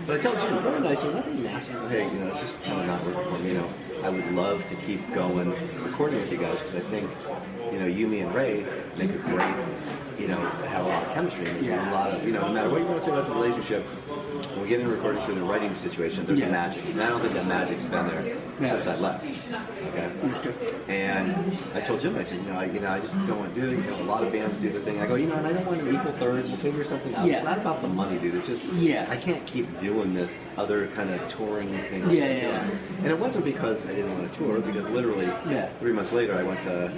but I tell Jim very nicely, nothing massive. Hey, it's just kind of not working for me. I would love to keep going, recording with you guys, because I think, you, me, and Ray make a great, have a lot of chemistry. And there's a lot of, no matter what you want to say about the relationship, when we get in a recording studio, in a writing situation, there's a magic. And I don't think that magic's been there since I left. Okay? Understood. And I told Jim, I said, I just don't want to do it. A lot of bands do the thing. I go, and I don't want an equal third. We'll figure something out. It's not about the money, dude. It's just, I can't keep doing this other kind of touring thing. And it wasn't because I didn't want to tour, because literally 3 months later I went to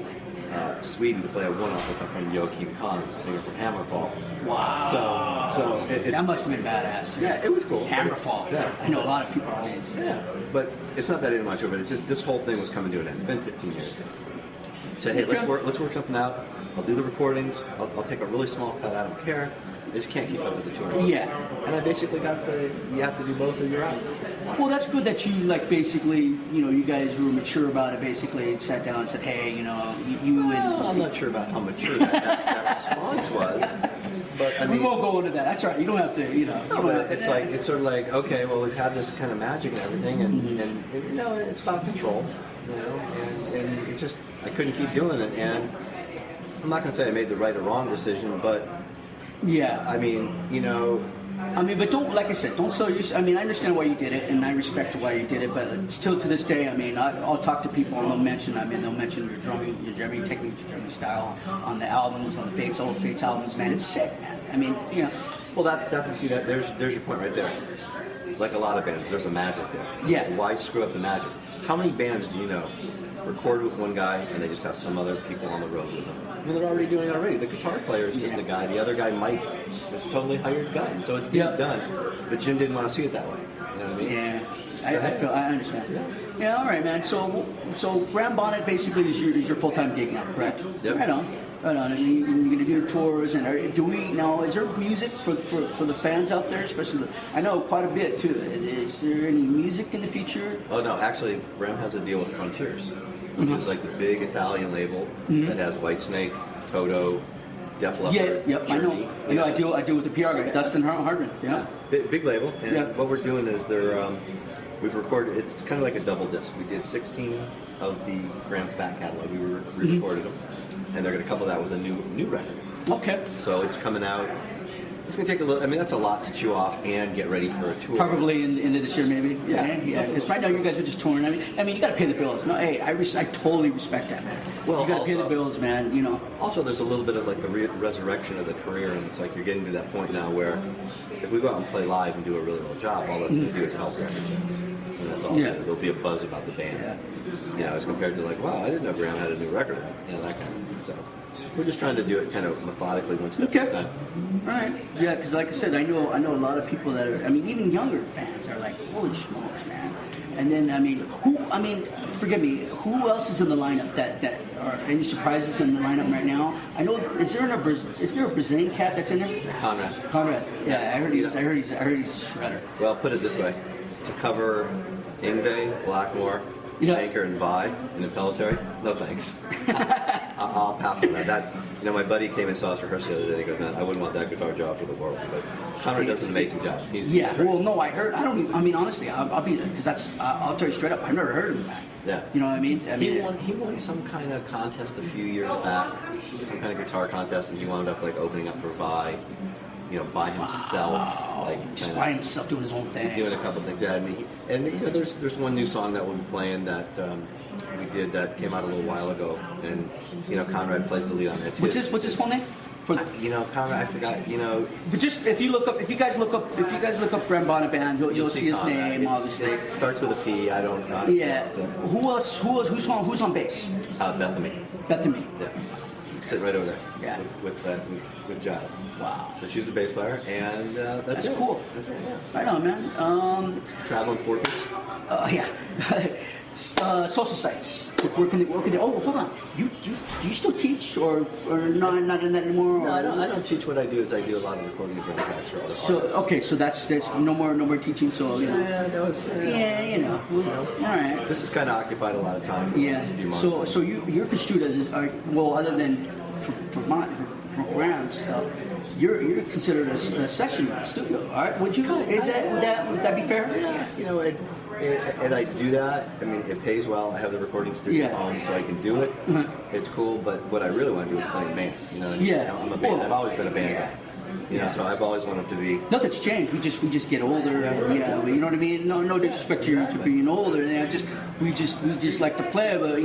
Sweden to play a one-off with my friend Joachim Kahn, the singer from Hammerfall. Wow. So that must have been badass too. Yeah, it was cool. Hammerfall. Yeah. I know a lot of people are in. Yeah. But it's not that I didn't want to, but it's just this whole thing was coming to an end. It's been 15 years. Said, hey, let's work something out. I'll do the recordings. I'll take a really small cut. I don't care. I just can't keep up with the touring. Yeah. And I basically got you have to do both or you're out. Well, that's good that you, you guys were mature about it, basically, and sat down and said, hey, you and... I'm not sure about how mature that response was. But we won't go into that. That's all right. You don't have to, It's sort of like, okay, well, we've had this kind of magic and everything, and it's about control, and it's just, I couldn't keep doing it, and I'm not going to say I made the right or wrong decision, but but don't, like I said, don't sell your... I understand why you did it, and I respect why you did it, but still to this day, I'll talk to people and they'll mention your drumming technique, your drumming style on the albums, on the old Fates albums, man. It's sick, man. Well, there's your point right there. Like a lot of bands, there's a magic there. Yeah. Why screw up the magic? How many bands do you know record with one guy and they just have some other people on the road with them? They're already doing it already. The guitar player is just a guy. The other guy, Mike, is a totally hired gun. So it's being done. But Jim didn't want to see it that way. You know what I mean? Yeah. I understand. Yeah, all right, man. So Graham Bonnet basically is your full-time gig now, correct? Yep. Right on. And you're going to do tours, and is there music for the fans out there, especially? I know quite a bit too. Is there any music in the future? Oh no, actually, Graham has a deal with Frontiers, which is like the big Italian label that has Whitesnake, Toto, Def Leppard, Journey. I know. I deal with the PR guy, Dustin Hardman. Yeah. Big label. And what we're doing is we've recorded. It's kind of like a double disc. We did 16 of the Graham's back catalog. We re-recorded them. And they're going to couple that with a new record. Okay. So it's coming out. It's going to take a little. That's a lot to chew off and get ready for a tour. Probably in the end of this year, maybe. Yeah. Because right now you guys are just touring. You got to pay the bills. No, hey, I totally respect that, man. Well, you got to pay the bills, man. Also, there's a little bit of like the resurrection of the career, and it's like you're getting to that point now where if we go out and play live and do a really well job, all that's going to do is help record sales. And that's all. Yeah. There'll be a buzz about the band. Yeah. As compared to like, wow, I didn't know Graham had a new record. That kind of thing. So. We're just trying to do it kind of methodically one step at a time. All right. Yeah, because like I said, I know a lot of people that are. I mean, even younger fans are like, "Holy smokes, man!" And then forgive me. Who else is in the lineup that are any surprises in the lineup right now? I know. Is there a Brazilian cat that's in there? Conrad. Yeah, I heard he's a shredder. Well, put it this way: to cover Ingve, Blackmore, Shanker, and Vi in the military, no thanks. I'll pass on that. That's, my buddy came and saw us rehearse the other day. And he goes, "Man, I wouldn't want that guitar job for the world," because Conrad does an amazing job. He's well, no, I heard. Honestly, I'll be because I'll tell you straight up. I've never heard of him back. Yeah. You know what I mean? He won some kind of contest a few years back, some kind of guitar contest, and he wound up like opening up for Vi. By himself, just by himself doing his own thing, doing a couple things. Yeah, and there's one new song that we'll be playing that we did that came out a little while ago, and Conrad plays the lead on it. What's his full name? Conrad, I forgot. But just if you guys look up Grand Bonnet Band, you'll see his name. Obviously, it starts with a P. I don't know. Yeah. Who else? Who's on bass? Bethany. Yeah. Sitting right over there. Yeah. With Giles. Wow. So she's the bass player, and that's cool. Right on, man. Traveling Fortress. Yeah. Social sites. Working. Oh, hold on. Do you still teach or not in that anymore? No, I don't teach. What I do is I do a lot of recording of drum tracks for other artists. Okay, so that's no more teaching. So Yeah, all right. This has kind of occupied a lot of time. For a few months. So you're construed as other than for program stuff. You're considered a session studio, all right? Would that be fair? Yeah, and I do that. I mean, it pays well. I have the recording studio at home, so I can do it. It's cool, but what I really want to do is play in bands. I'm a band. I've always been a band guy. So I've always wanted to be. Nothing's changed. We just get older. And, you know what I mean. No disrespect to being older. We just like to play. But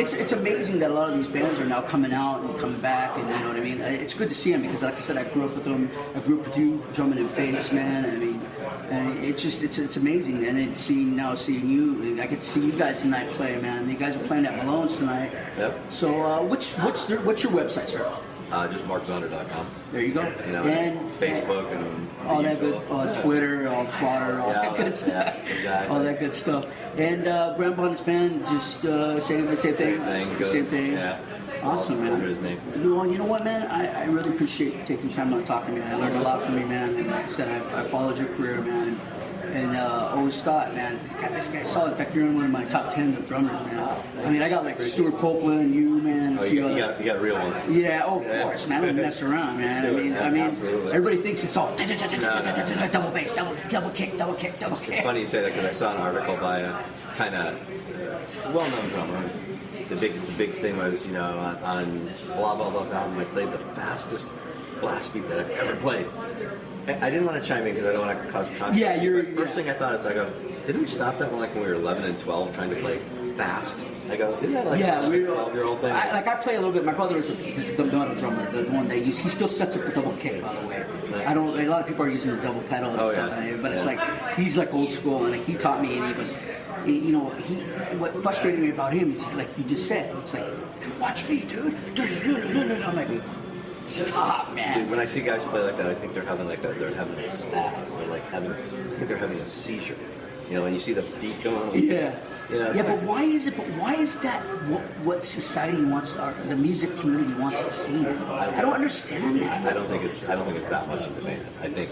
it's amazing that a lot of these bands are now coming out and coming back. And you know what I mean. It's good to see them because, like I said, I grew up with them. I grew up with you, drumming in Face, man. I mean, it's amazing. And then seeing you, I get to see you guys tonight play, man. You guys are playing at Malone's tonight. Yep. So what's your website, sir? Just markzonder.com. There you go. And Facebook and all that good, Twitter, Twatter, all that good stuff. Yeah, exactly. All that good stuff. And Grand Bonnet Band, just same thing. Same thing. Yeah. Awesome, man. His name. Well, you know what, man? I really appreciate you taking time out talking to me. I learned a lot from you, man. And like I said, I followed your career, man. And always thought, man, God, this guy's solid. In fact, you're in one of my top 10 of drummers, man. I mean, I got like Stuart Copeland, you, man. You got a real one. Yeah, of course, man. I don't mess around, man. I mean, everybody thinks it's all double bass, double kick. It's funny you say that because I saw an article by a kind of well-known drummer. The big thing was, on blah blah blah's album, I played the fastest blast beat that I've ever played. I didn't want to chime in because I don't want to cause controversy. Yeah, First thing I thought is, didn't we stop that when we were 11 and 12 trying to play fast? I go, isn't that like a 12-year-old thing? I play a little bit. My brother is a drummer, the one they use. He still sets up the double kick, by the way. A lot of people are using the double pedal and stuff, but it's like he's like old school, and like he taught me, and he goes, what frustrated me about him is like you just said, it's like, watch me, dude. I'm like, stop, man. Dude, when I see guys play like that, I think they're having a spaz. I think they're having a seizure. When you see the beat going on. Yeah. But why is that what society wants, the music community wants to see? I don't understand that. I don't think it's that much in demand. I think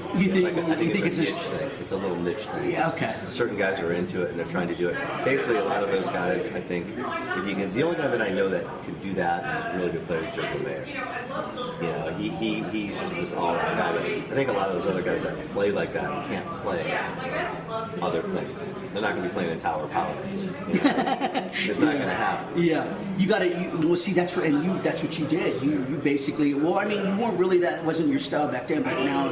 it's a niche thing. It's a little niche thing. Yeah, okay. Certain guys are into it and they're trying to do it. Basically, a lot of those guys, I think, the only guy that I know that can do that and is a really good player is Joe Gobert. He's just this all-around guy. But I think a lot of those other guys that play like that can't play other things. They're not going to be playing in Tower of Power. It's not going to happen. Yeah, you got to. See, that's what you did. You basically. Well, I mean, you weren't really that. Wasn't your style back then, but now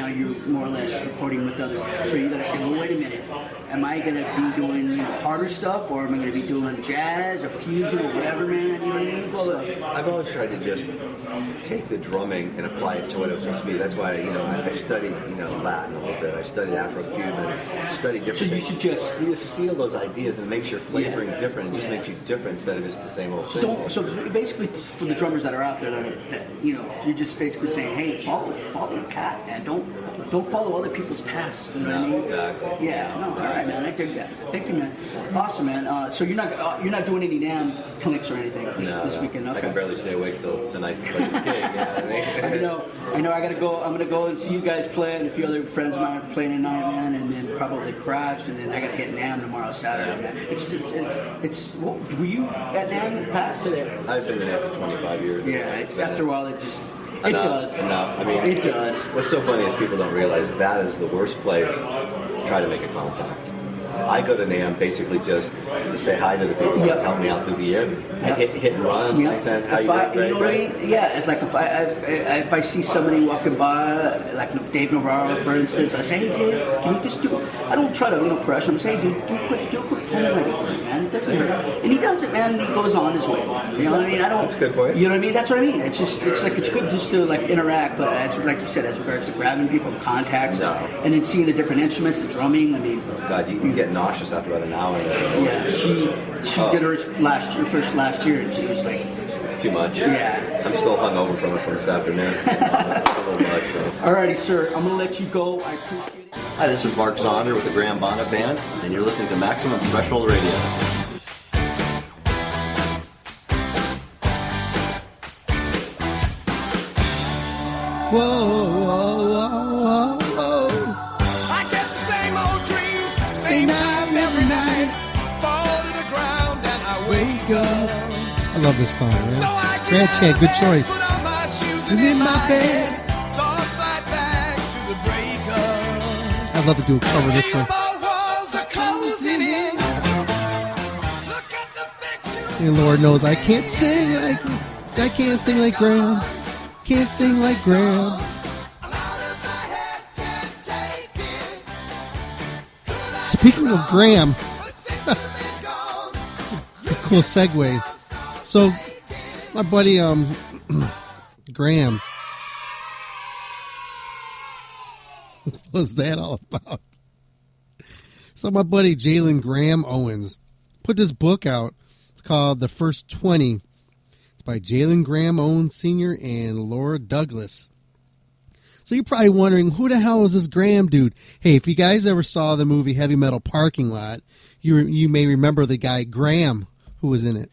you're more or less recording with others. So you got to say, well, wait a minute. am I going to be doing harder stuff, or am I going to be doing jazz or fusion or whatever, man? You know what I mean? Well, I've always tried to just take the drumming and apply it to what it was supposed to be. That's why, I studied, Latin a little bit. I studied Afro-Cuban, studied different things. So you just feel those ideas, and it makes your flavoring different. It just makes you different instead of just the same old thing. So basically, for the drummers that are out there, that, you're just basically saying, hey, follow the cat, man. Don't follow other people's paths. You know what I mean? Exactly. Yeah. No. All right, man. I dig that. Thank you, man. Awesome, man. So you're not doing any NAMM clinics or anything this weekend? Okay. I can barely stay awake till tonight to play this gig. You know what I mean? I know. I gotta go. I'm gonna go and see you guys play, and a few other friends of mine are playing tonight, man, and then probably crash, and then I gotta hit NAMM tomorrow, Saturday, man. It's. Were you at NAMM in the past? I've been in NAMM for 25 years. Yeah. It's after a while it just. It does. Enough. I mean, it does. What's so funny is people don't realize that is the worst place to try to make a contact. I go to NAMM basically just to say hi to the people that help me out through the year. I hit and run. Like that. How you doing? You know what I mean? Yeah, it's like if I see somebody walking by, like Dave Navarro, for instance, I say, hey, Dave, can you just do it? I don't try to pressure him. I say, hey, dude, do a quick tone ready for me, man. It doesn't hurt. And he does it, man, and he goes on his way. You know what I mean? That's good for you. You know what I mean? That's what I mean. It's good just to interact, but as like you said, as regards to grabbing people, contacts, and then seeing the different instruments, the drumming. I mean, God, you can get nauseous after about an hour. Yeah, she did hers first last year, and she was like, it's too much. Yeah, I'm still hungover from this afternoon. It's a little much. Alrighty, sir, I'm gonna let you go. I appreciate it. Hi, this is Mark Zonder with the Graham Bonnet Band, and you're listening to Maximum Threshold Radio. Whoa, whoa, whoa, whoa. I get the same old dreams, Same night every night. fall to the ground and I Wake up. I love this song, man. Brad Chad, good choice. I'm in my bed. thoughts right back to the break of. I'd love to do a cover of this song. Walls are closing in. And Lord knows I can't sing like Graham. Can't sing like Graham. Speaking of Graham, it's a cool segue. So, my buddy Graham, what was that all about? So, my buddy Jalen Graham Owens put this book out. It's called The First 20. By Jalen Graham Owens Sr. and Laura Douglas. So you're probably wondering, who the hell is this Graham dude? Hey, if you guys ever saw the movie Heavy Metal Parking Lot, you may remember the guy Graham who was in it.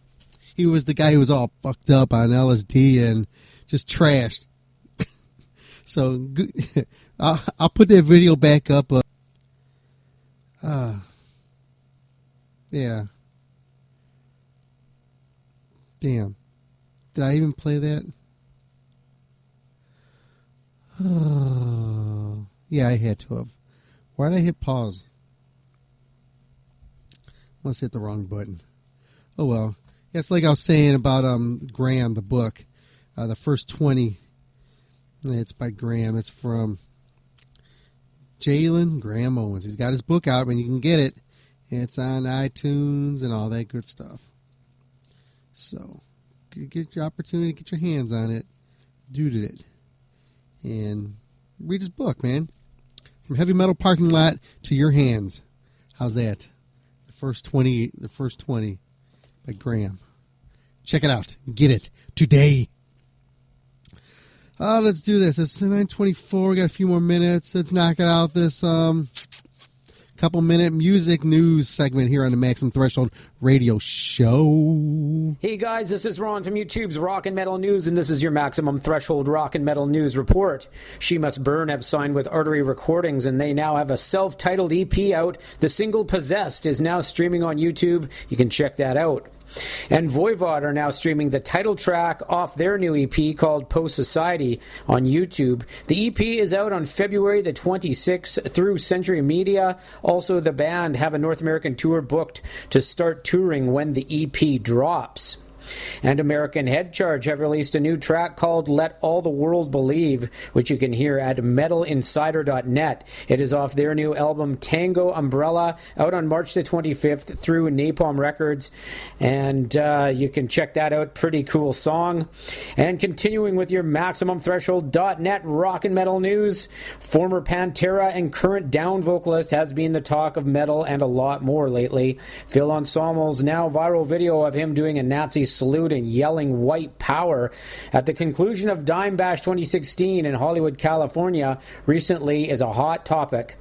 He was the guy who was all fucked up on LSD and just trashed. So I'll put that video back up. Yeah. Damn. Did I even play that? Oh, yeah, I had to have. Why did I hit pause? Must hit the wrong button. Oh well. Yeah, it's like I was saying about Graham, the book, The First 20. It's by Graham. It's from Jalen Graham Owens. He's got his book out, and you can get it. It's on iTunes and all that good stuff. So, get your opportunity to get your hands on it. Do it. And read his book, man. From Heavy Metal Parking Lot to your hands. How's that? The first 20 by Graham. Check it out. Get it today. Let's do this. It's 9:24. We got a few more minutes. Let's knock it out. This couple minute music news segment here on the Maximum Threshold Radio Show. Hey guys, this is Ron from YouTube's Rock and Metal News, and this is your Maximum Threshold Rock and Metal News report. She Must Burn have signed with Artery Recordings, and they now have a self-titled EP out. The single Possessed is now streaming on YouTube. You can check that out. And Voivod are now streaming the title track off their new EP called Post Society on YouTube. The EP is out on February the 26th through Century Media. Also, the band have a North American tour booked to start touring when the EP drops. And American Head Charge have released a new track called Let All the World Believe, which you can hear at metalinsider.net. It is off their new album Tango Umbrella, out on March the 25th through Napalm Records. And you can check that out. Pretty cool song. And continuing with your MaximumThreshold.net rock and metal news, former Pantera and current Down vocalist has been the talk of metal and a lot more lately. Phil Anselmo's now viral video of him doing a Nazi salute and yelling white power at the conclusion of Dime Bash 2016 in Hollywood, California recently is a hot topic.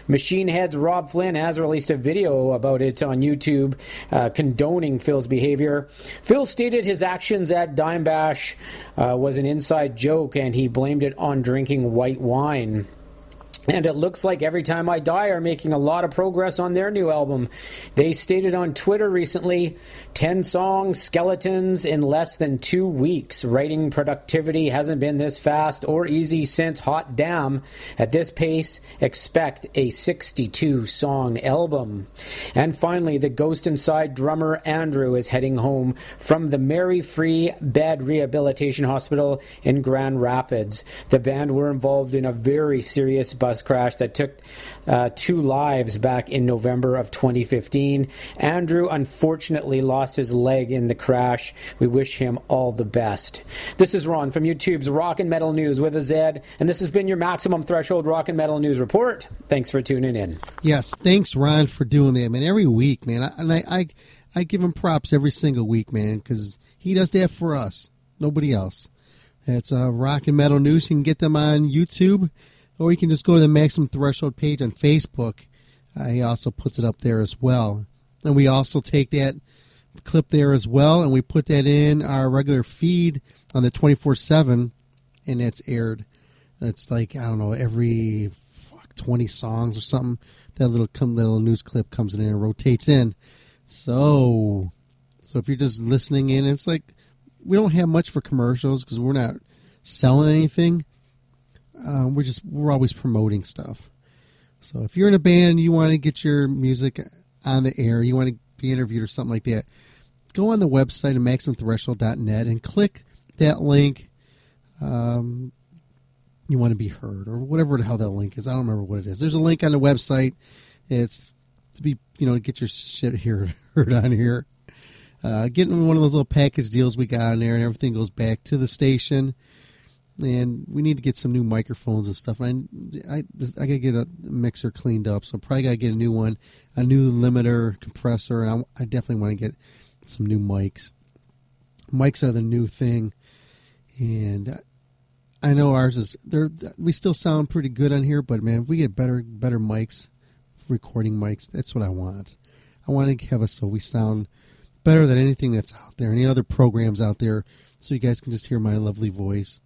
Machine Head's Rob Flynn has released a video about it on YouTube condoning Phil's behavior. Phil stated his actions at Dime Bash was an inside joke and he blamed it on drinking white wine. And it looks like Every Time I Die are making a lot of progress on their new album. They stated on Twitter recently, 10 songs, skeletons in less than 2 weeks. Writing productivity hasn't been this fast or easy since Hot Damn. At this pace, expect a 62-song album. And finally, the Ghost Inside drummer Andrew is heading home from the Mary Free Bed Rehabilitation Hospital in Grand Rapids. The band were involved in a very serious bus crash that took 2 lives back in November of 2015. Andrew unfortunately lost his leg in the crash. We wish him all the best. This is Ron from YouTube's Rock and Metal News with a Z, and this has been your Maximum Threshold Rock and Metal News Report. Thanks for tuning in. Yes, thanks, Ron, for doing that, man. Every week, man. I give him props every single week, man, because he does that for us. Nobody else. That's Rock and Metal News. You can get them on YouTube, or you can just go to the Maximum Threshold page on Facebook. He also puts it up there as well. And we also take that clip there as well, and we put that in our regular feed on the 24/7, and that's aired. It's like, I don't know, every 20 songs or something. That little news clip comes in and rotates in. So if you're just listening in, it's like we don't have much for commercials because we're not selling anything. We're always promoting stuff. So if you're in a band, you want to get your music on the air, you want to be interviewed or something like that, go on the website at MaximumThreshold.net and click that link. You want to be heard, or whatever the hell that link is. I don't remember what it is. There's a link on the website. It's to be, to get your shit heard on here. Getting one of those little package deals we got on there, and everything goes back to the station. And we need to get some new microphones and stuff. I got to get a mixer cleaned up, so I probably got to get a new one, a new limiter, compressor, and I definitely want to get some new mics. Mics are the new thing, and I know ours is. We still sound pretty good on here, but man, if we get better mics, recording mics, that's what I want. I want to have us so we sound better than anything that's out there, any other programs out there, so you guys can just hear my lovely voice.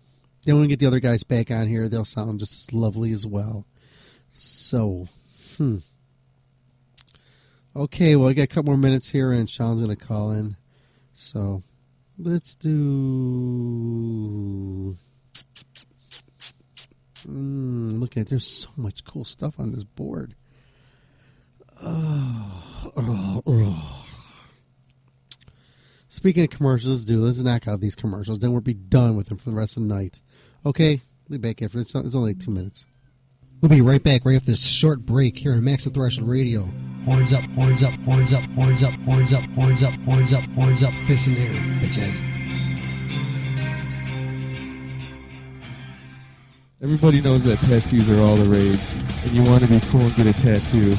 Then when we get the other guys back on here, they'll sound just as lovely as well. So, okay, well, I got a couple more minutes here, and Sean's going to call in. So, let's do... look at it. There's so much cool stuff on this board. Speaking of commercials, let's knock out these commercials. Then we'll be done with them for the rest of the night. Okay? We'll be back after. It's only 2 minutes. We'll be right back right after this short break here on Maximum Threshold Radio. Horns up, horns up, horns up, horns up, horns up, horns up, horns up, horns up, fists in the air, bitches. Everybody knows that tattoos are all the rage, and you want to be cool and get a tattoo.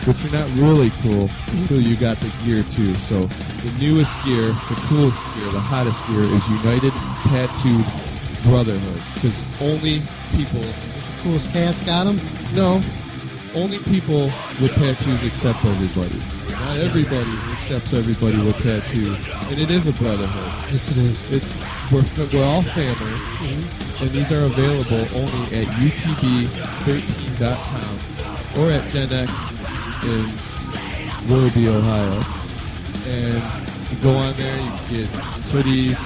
But you're not really cool until you got the gear too. So the newest gear, the coolest gear, the hottest gear is United Tattooed Brotherhood. Because only people... The coolest tats got them? No. Only people with tattoos accept everybody. Not everybody accepts everybody with tattoos. And it is a brotherhood. Yes, it is. We're all family. And these are available only at utb13.com or at Gen X in Willoughby, Ohio. And you go on there, you can get hoodies,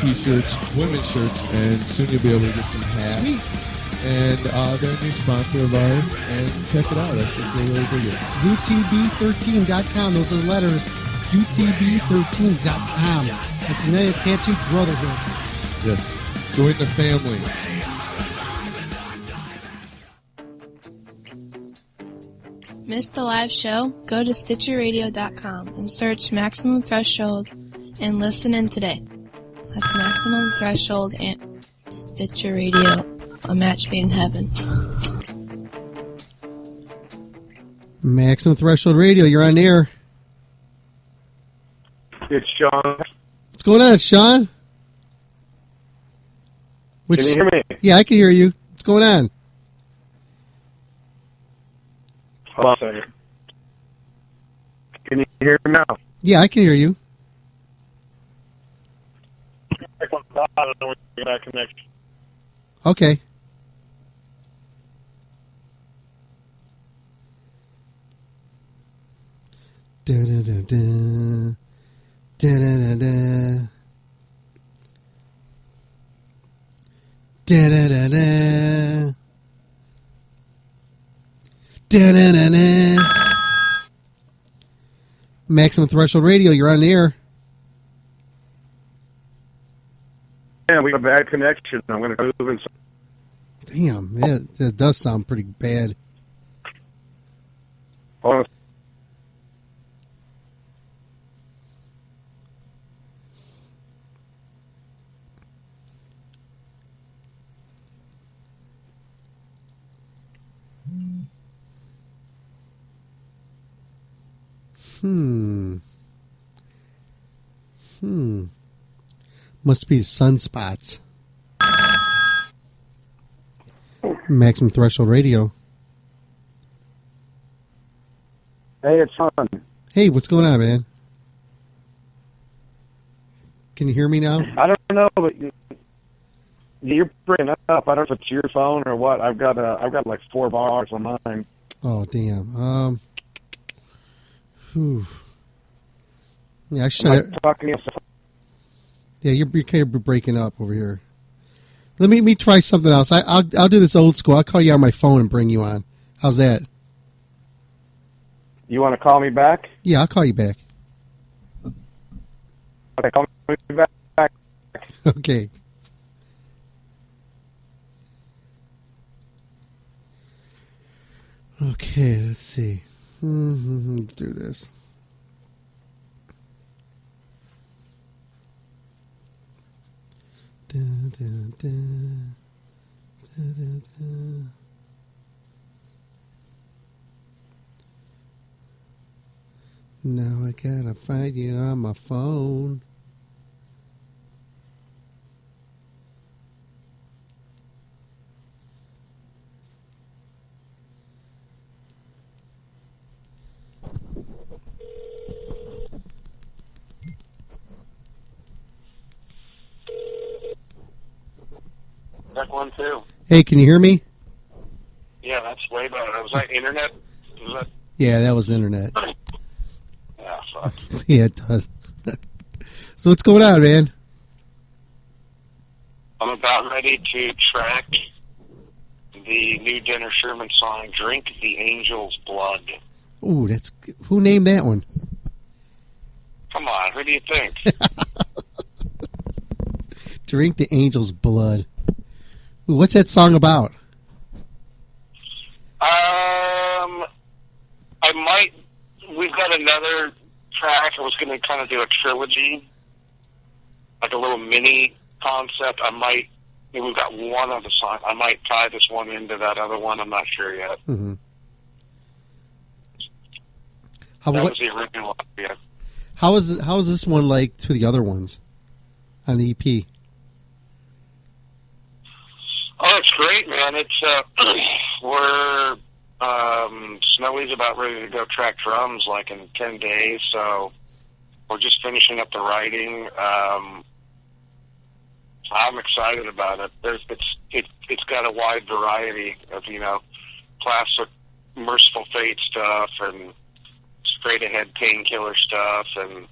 t-shirts, women's shirts, and soon you'll be able to get some hats. Sweet. And they're a new sponsor of ours, and check it out. I think they're really good. utb13.com, those are the letters. utb13.com. That's United Tattoo Brotherhood. Yes. Join the family. Missed the live show? Go to StitcherRadio.com and search Maximum Threshold and listen in today. That's Maximum Threshold and Stitcher Radio, a match made in heaven. Maximum Threshold Radio, you're on air. It's Sean. What's going on, Sean? Can you hear me? Yeah, I can hear you. What's going on? Hold on a second. Can you hear me now? Yeah, I can hear you. I don't know that connection. Okay. Da-da-da-da. Da-da-da-da. Da-da-da-da. Da-da-da-da. Maximum Threshold Radio, you're on the air. Yeah, we have a bad connection. I'm going to move inside. Damn, that does sound pretty bad. Hold on. Must be sunspots. Maximum Threshold Radio. Hey, it's Sean. Hey, what's going on, man? Can you hear me now? I don't know, but you're breaking up. I don't know if it's your phone or what. I've got like 4 bars on mine. Oh, damn. Whew. Yeah, I shut it. Yeah, you're kind of breaking up over here. Let me try something else. I'll do this old school. I'll call you on my phone and bring you on. How's that? You want to call me back? Yeah, I'll call you back. Okay, call me back. Okay. Okay, let's see. Let's do this. Da, da, da, da, da, da. Now I gotta find you on my phone. Check 1 2. Hey, can you hear me? Yeah, that's way better. Was that internet? Was that? Yeah, that was internet. Yeah, fuck. Yeah, it does. So what's going on, man? I'm about ready to track the new Denner Sherman song, "Drink the Angel's Blood." Ooh, that's who named that one? Come on, who do you think? Drink the Angel's Blood. Ooh, what's that song about? I might. We've got another track. I was going to kind of do a trilogy, like a little mini concept. I might. We've got one of the songs. I might tie this one into that other one. I'm not sure yet. Mm-hmm. That was the original idea. How is this one like to the other ones on the EP? Oh, it's great, man. It's we're Snowy's about ready to go track drums like in 10 days, so we're just finishing up the writing. I'm excited about it. It's got a wide variety of classic Merciful Fate stuff and straight ahead Painkiller stuff, and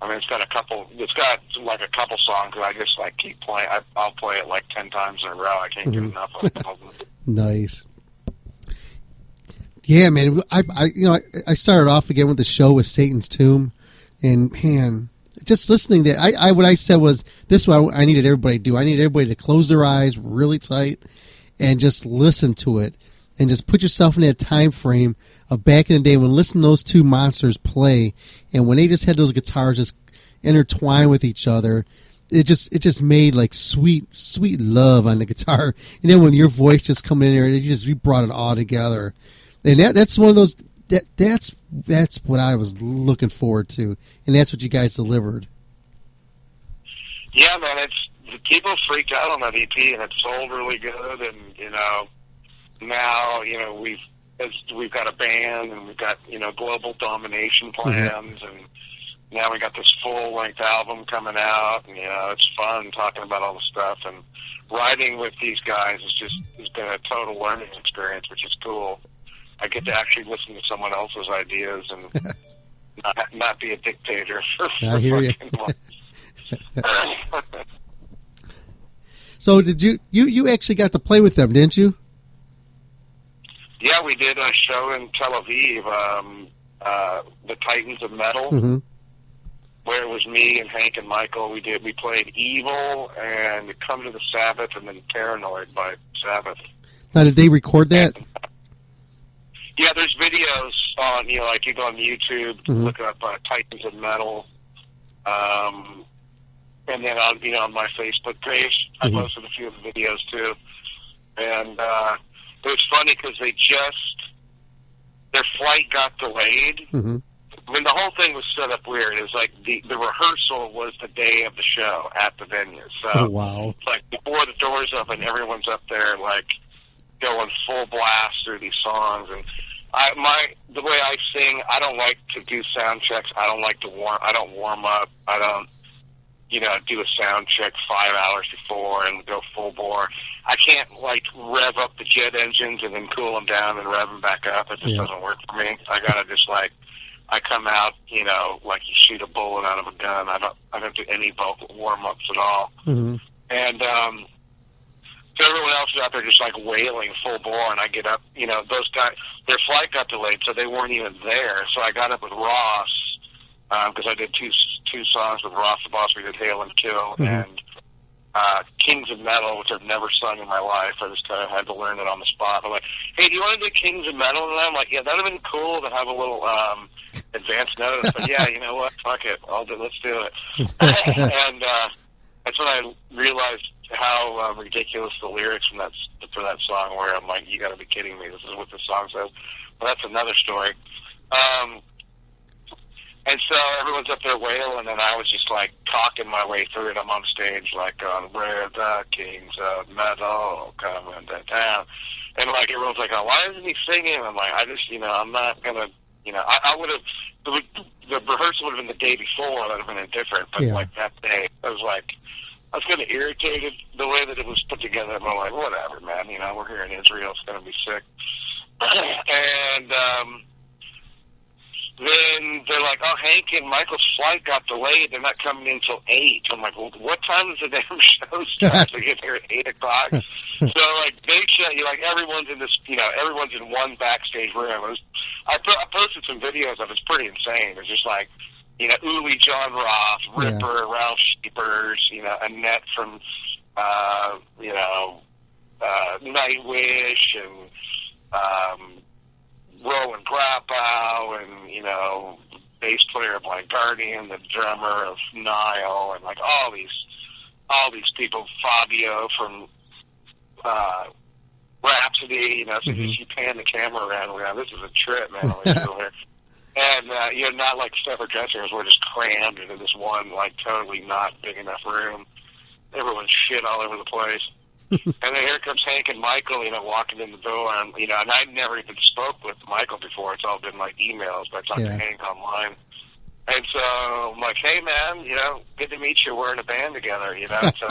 I mean it's got like a couple songs that I just like keep playing. I'll play it like 10 times in a row. I can't get enough of it. Nice. Yeah, man. I started off again with the show with Satan's Tomb, and man, just listening that what I said was this is what I needed everybody to do. I needed everybody to close their eyes really tight and just listen to it and just put yourself in that time frame of back in the day when listening to those two monsters play, and when they just had those guitars just intertwine with each other, it just made like sweet love on the guitar. And then when your voice just coming in there, you brought it all together. And that's one of those that's what I was looking forward to, and that's what you guys delivered. Yeah, man, people freaked out on that EP, and it sold really good. And now we've got a band, and we've got global domination plans, and now we got this full-length album coming out, and it's fun talking about all the stuff. And writing with these guys has been a total learning experience, which is cool. I get to actually listen to someone else's ideas and not be a dictator. I hear you. So did you actually got to play with them, didn't you? Yeah, we did a show in Tel Aviv, the Titans of Metal, where it was me and Hank and Michael. We played Evil and Come to the Sabbath, and then Paranoid by Sabbath. Now, did they record that? Yeah, there's videos on, like you go on YouTube, look up Titans of Metal, and then on my Facebook page, I posted a few of the videos too. And it was funny because their flight got delayed. I mean, the whole thing was set up weird. It was like the rehearsal was the day of the show at the venue. So, like before the doors open, everyone's up there like going full blast through these songs. And the way I sing, I don't like to do sound checks. I don't warm up. I don't, do a sound check 5 hours before and go full bore. I can't rev up the jet engines and then cool them down and rev them back up. It just doesn't work for me. I gotta just I come out, like you shoot a bullet out of a gun. I don't do any vocal warm ups at all. And so everyone else is out there just wailing full bore, and I get up. Those guys, their flight got delayed, so they weren't even there. So I got up with Ross because I did two songs with Ross the Boss. We did Hail and Kill and Kings of Metal, which I've never sung in my life. I just kind of had to learn it on the spot. I'm like, hey, do you want to do Kings of Metal? And I'm like, yeah, that would have been cool to have a little advance notice. But yeah, you know what? Fuck it. Let's do it. And that's when I realized how ridiculous the lyrics for that song were. I'm like, you got to be kidding me. This is what the song says. Well, that's another story. And so everyone's up there wailing, and I was just talking my way through it. I'm on stage where the Kings of Metal coming to town. And everyone's like, oh, why isn't he singing? I'm like, I'm not going to, I would have, the rehearsal would have been the day before, that would have been different. But that day, I was kind of irritated the way that it was put together. I'm like, whatever, man. We're here in Israel. It's going to be sick. And then they're like, oh, Hank and Michael's flight got delayed. They're not coming in until 8. I'm like, well, what time does the damn show start? To get here at 8 o'clock? So, they show you, everyone's in this, everyone's in one backstage room. I posted some videos of it. It's pretty insane. It's just Uli John Roth, Ripper, Ralph Sheepers, Annette from, Nightwish, and Rowan Grappow, and bass player of Blind Guardian, the drummer of Nile, and all these people. Fabio from Rhapsody. So you pan the camera around. This is a trip, man. And not like separate dressing rooms. We're just crammed into this one totally not big enough room. Everyone's shit all over the place. And then here comes Hank and Michael, walking in the door, and I'd never even spoke with Michael before. It's all been emails, but I talked to Hank online. And so I'm like, hey man, good to meet you. We're in a band together, So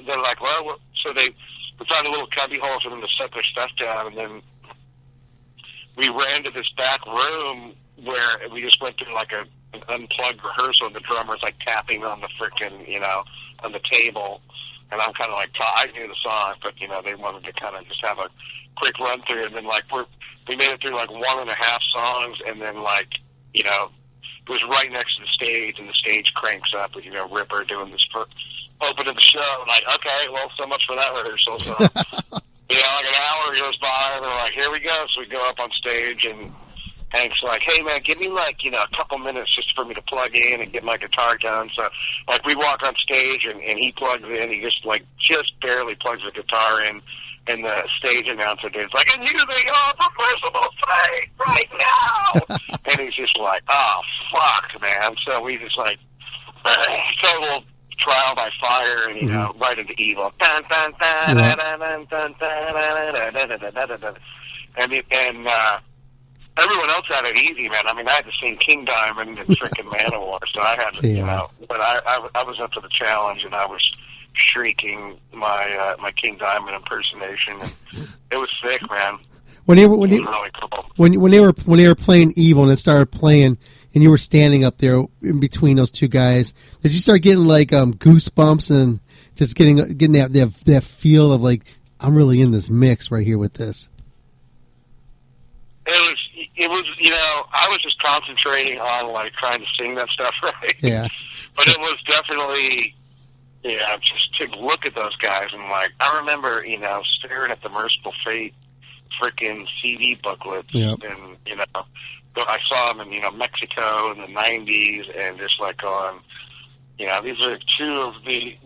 they're like, well, so we found a little cubby hole for them to set their stuff down, and then we ran to this back room where we just went through an unplugged rehearsal, and the drummer's tapping on the frickin', on the table. And I'm kind of I knew the song, but, they wanted to kind of just have a quick run through. And then, we made it through, 1.5 songs. And then, was right next to the stage, and the stage cranks up with, Ripper doing this open of the show. Like, okay, well, so much for that rehearsal. So, like an hour goes by, and they're like, here we go. So we go up on stage, and Hank's like, hey, man, give me, a couple minutes just for me to plug in and get my guitar done. So, we walk on stage, and he plugs in. He just barely plugs the guitar in, and the stage announcer is like, and using reversible strength right now. And he's just like, oh, fuck, man. So we just, total trial by fire, and, right into evil. Dun, dun, dun, dun, dun, dun, dun, dun, dun, dun, dun. And everyone else had it easy, man. I mean, I had to sing King Diamond and frickin' Manowar, so I had to, but I was up to the challenge, and I was shrieking my King Diamond impersonation, and it was sick, man. It was really cool. When they were playing Evil and it started playing, and you were standing up there in between those two guys, did you start getting goosebumps and just getting that feel of I'm really in this mix right here with this? It was, I was just concentrating on trying to sing that stuff right. Yeah. But it was definitely, just to look at those guys and I remember, staring at the Merciful Fate freaking CD booklets, and I saw them in Mexico in the '90s, and just going, these are two of the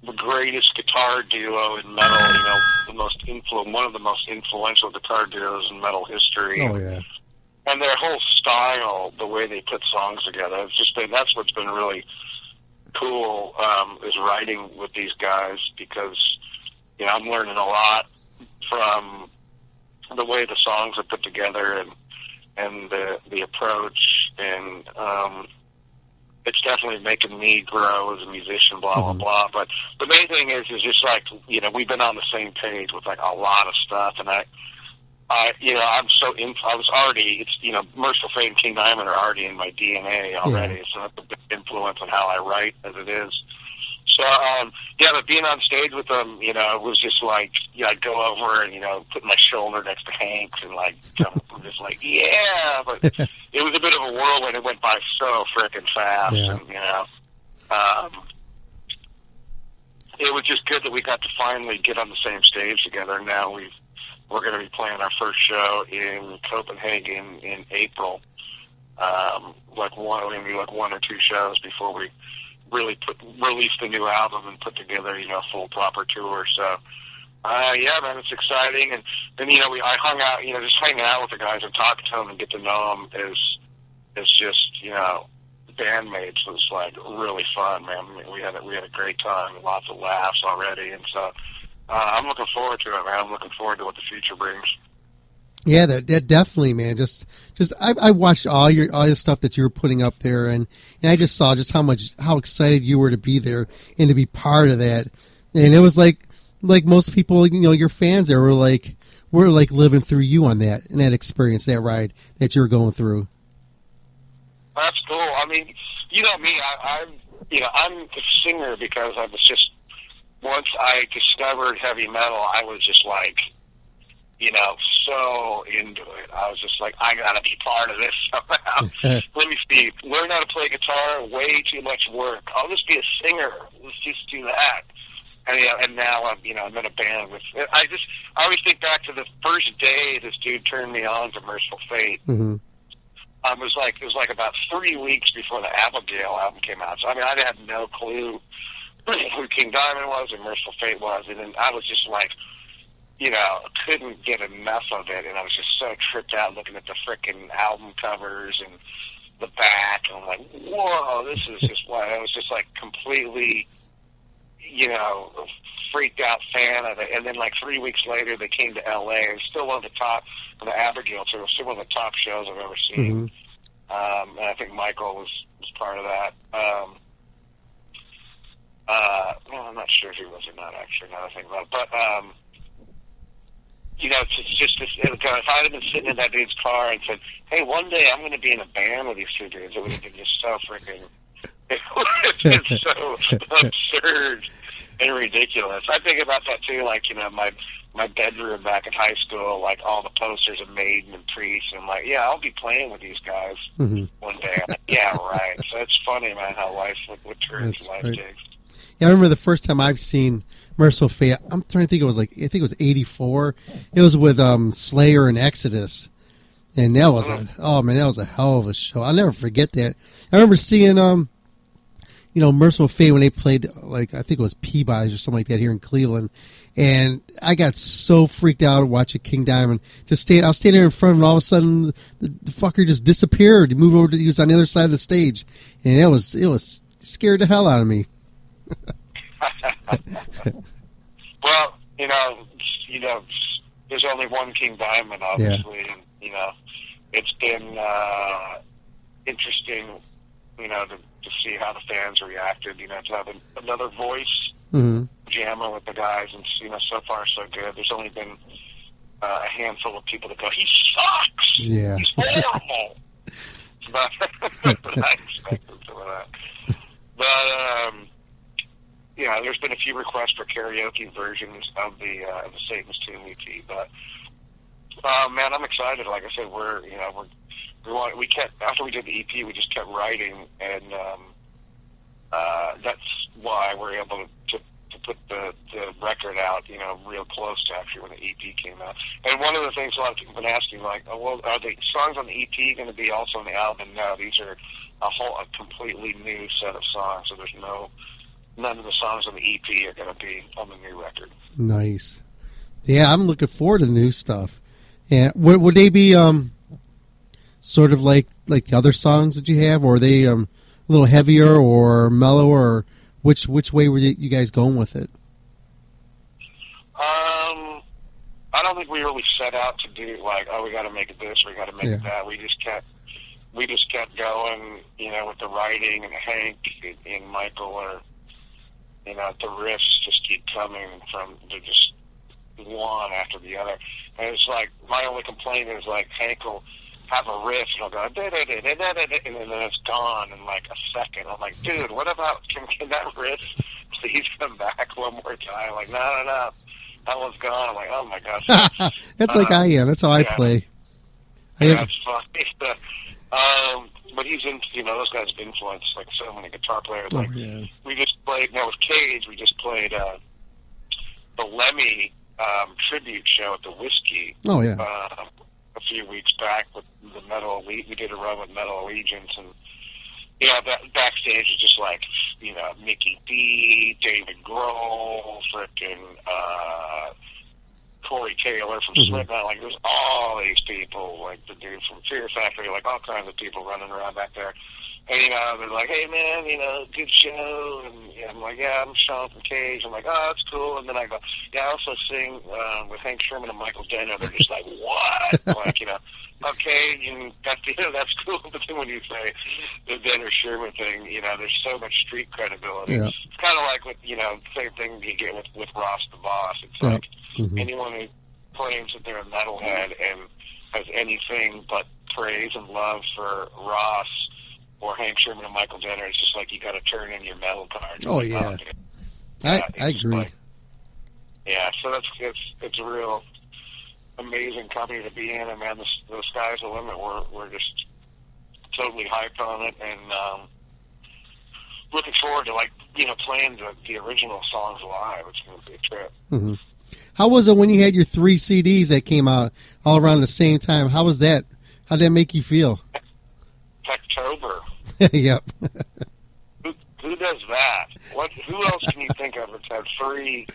the greatest guitar duo in metal, one of the most influential guitar duos in metal history. Oh yeah. And their whole style, the way they put songs together, that's what's been really cool, is writing with these guys, because I'm learning a lot from the way the songs are put together and the approach, and it's definitely making me grow as a musician, blah, blah, blah. But the main thing is just we've been on the same page with a lot of stuff, and I'm so I was already, Merciful Fate and King Diamond are already in my DNA already, so that's a big influence on how I write as it is. So, but being on stage with them, it was just I'd go over and, put my shoulder next to Hank's and just yeah, but it was a bit of a whirlwind. It went by so frickin' fast, and, it was just good that we got to finally get on the same stage together. And now we're going to be playing our first show in Copenhagen in April. One or two shows before we really release the new album and put together, a full proper tour. So, man, it's exciting. And then, I hung out, just hanging out with the guys and talking to them and get to know them is just, bandmates was really fun, man. I mean, we had a great time and lots of laughs already. And so, I'm looking forward to it, man. I'm looking forward to what the future brings. Yeah, that definitely, man. I watched all your stuff that you were putting up there, and I just saw just how excited you were to be there and to be part of that. And it was like most people, your fans there were living through you on that and that experience, that ride that you were going through. That's cool. I mean, you know me, I'm a singer because I was just, once I discovered heavy metal, I was just so into it. I was just I gotta be part of this somehow. Let me see, learn how to play guitar, way too much work. I'll just be a singer. Let's just do that. And now I'm in a band with, I always think back to the first day this dude turned me on to Merciful Fate. Mm-hmm. It was about 3 weeks before the Abigail album came out. So, I had had no clue who King Diamond was and Merciful Fate was. And then I was just couldn't get enough of it. And I was just so tripped out looking at the frickin' album covers and the back. And I'm like, whoa, this is just what, I was just completely, freaked out fan of it. And then 3 weeks later, they came to LA. It was still one of the top, the Abigail tour, still one of the top shows I've ever seen. Mm-hmm. And I think Michael was part of that. Well, I'm not sure if he was or not, actually, now that I think about it. But, it's just this, if I had been sitting in that dude's car and said, hey, one day I'm going to be in a band with these two dudes, it would have been just so freaking, it would have been so absurd and ridiculous. I think about that too, my my bedroom back in high school, like all the posters of Maiden and Priest, and I'm like, yeah, I'll be playing with these guys one day. I'm like, yeah, right. So it's funny, man, how life, what turns life right. takes. Yeah, I remember the first time I've seen Merciful Fate. I'm trying to think. I think it was '84. It was with Slayer and Exodus, and that was that was a hell of a show. I'll never forget that. I remember seeing Merciful Fate when they played, like, I think it was Peabody's or something like that here in Cleveland, and I got so freaked out watching King Diamond. I was standing there in front of him, and all of a sudden the fucker just disappeared. He moved over. He was on the other side of the stage, and it was scared the hell out of me. Well, there's only one King Diamond, obviously, and it's been interesting, to see how the fans reacted. To have another voice jamming with the guys, and so far so good. There's only been a handful of people that go, "He sucks. Yeah, he's horrible." But I expected some of that. But there's been a few requests for karaoke versions of the Satan's Tomb EP. But man, I'm excited. Like I said, we kept, after we did the EP, we just kept writing, and that's why we're able to put the record out, real close to actually when the EP came out. And one of the things a lot of people have been asking, like, well, are the songs on the EP going to be also on the album? No, these are a completely new set of songs, so there's none of the songs on the EP are going to be on the new record. Nice. Yeah, I'm looking forward to the new stuff. And would they be sort of like the other songs that you have, or are they a little heavier or mellower, or which way were you guys going with it? I don't think we really set out to do like, oh, we got to make it this, we got to make it that. We just kept going, with the writing, and Hank and Michael are, the riffs just keep coming they're just one after the other. And it's like, my only complaint is, like, Hank will have a riff and he'll go, and then it's gone in like a second. I'm like, dude, what about, can that riff please come back one more time? Like, no, that one's gone. I'm like, oh my gosh. That's like I am. That's how I play. That's funny. But he's those guys have influenced like so many guitar players. Like, we just played, with Cage, we just played the Lemmy tribute show at the Whiskey. Oh, yeah. A few weeks back with the Metal Elite. We did a run with Metal Allegiance, and that backstage is just like, Mickey D, David Grohl, frickin' Corey Taylor from Slipknot. Like, there's all these people, like the dude from Fear Factory, like all kinds of people running around back there. And, they're like, hey, man, good show. And I'm like, yeah, I'm Sean from Cage. I'm like, oh, that's cool. And then I go, yeah, I also sing with Hank Sherman and Michael Denner. They're just like, what? Like, okay, and that's cool. But then when you say the Denner-Sherman thing, there's so much street credibility. Yeah. It's kind of like same thing you get with Ross the Boss. It's like anyone who claims that they're a metalhead and has anything but praise and love for Ross or Hank Sherman and Michael Denner, it's just like you got to turn in your metal card. Oh, yeah. I agree. Like, so it's a real amazing company to be in, and man, the sky's the limit. We're just totally hyped on it, and looking forward to playing the original songs live. It's going to be a trip. Mm-hmm. How was it when you had your 3 CDs that came out all around the same time? How was that? How did that make you feel? October. Yep. Who does that? Who else can you think of that's had 3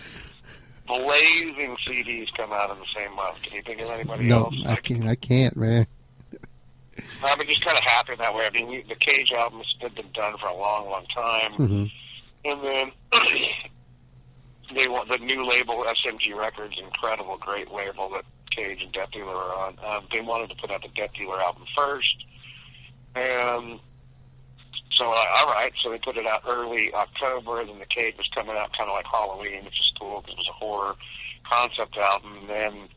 blazing CDs come out in the same month? Can you think of anybody else? No, I can't, man. I'm just kind of happy that way. I mean, the Cage album has been done for a long, long time. And then the new label, SMG Records, incredible, great label that Cage and Death Dealer are on. They wanted to put out the Death Dealer album first. And so, all right, so they put it out early October, and then the Cage was coming out kind of like Halloween, which is cool because it was a horror concept album. And then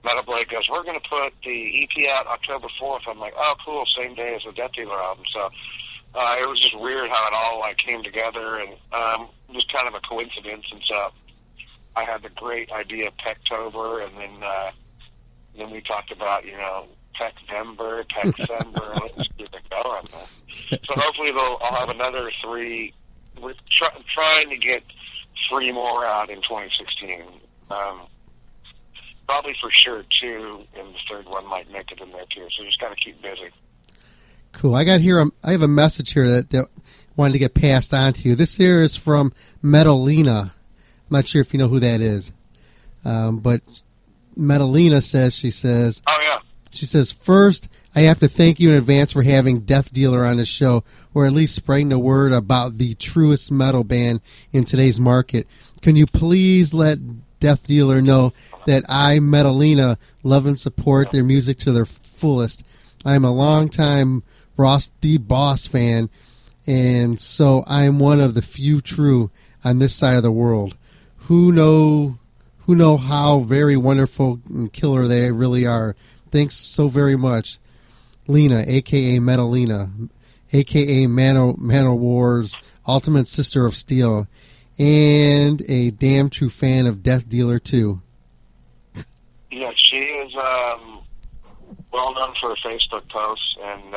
Metal Blade goes, we're going to put the EP out October 4th. I'm like, oh, cool, same day as the Death Dealer album. So it was just weird how it all came together, and it was kind of a coincidence. And so I had the great idea of Pecktober, and then we talked about, Peckvember, Pecksember. Let's keep it going. So hopefully I'll have another 3. We're trying to get 3 more out in 2016. Probably for sure 2, and the third one might make it in there too. So just got to keep busy. Cool. I have a message here that wanted to get passed on to you. This here is from Metalina. I'm not sure if you know who that is, but Metalina says, "Oh yeah." She says, "First, I have to thank you in advance for having Death Dealer on the show, or at least spreading the word about the truest metal band in today's market. Can you please let Death Dealer know that I, Metalina, love and support their music to their fullest. I am a longtime Ross the Boss fan, and so I am one of the few true on this side of the world who know how very wonderful and killer they really are. Thanks so very much, Lena, a.k.a. Metalina, a.k.a. Manowar's ultimate sister of steel, and a damn true fan of Death Dealer, too." Yeah, she is well known for her Facebook posts, and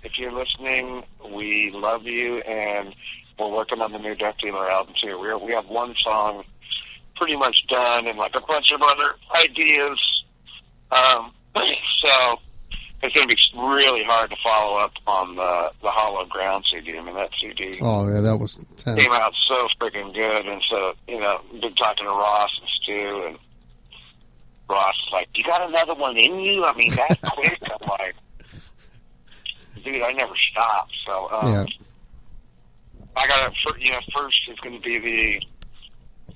if you're listening, we love you, and we're working on the new Death Dealer album, too. We have one song pretty much done and like a bunch of other ideas. So it's going to be really hard to follow up on the Hollow Ground CD. I mean, that CD Oh, yeah, that was intense. came out so freaking good. And so, been talking to Ross and Stu, and Ross is like, "You got another one in you? I mean, that quick?" I'm like, "Dude, I never stop." So, yeah. I got to, first it's going to be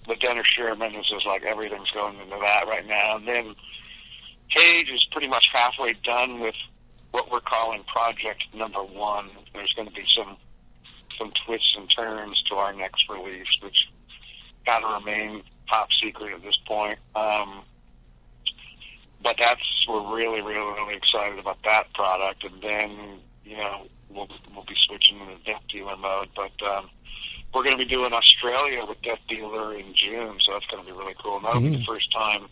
the Denner Sherman. It's just like everything's going into that right now. And then Cage is pretty much halfway done with what we're calling Project Number 1. There's going to be some twists and turns to our next release, which got to remain top secret at this point. But we're really, really, really excited about that product. And then, we'll be switching into Death Dealer mode. But we're going to be doing Australia with Death Dealer in June, so that's going to be really cool. That'll be the first time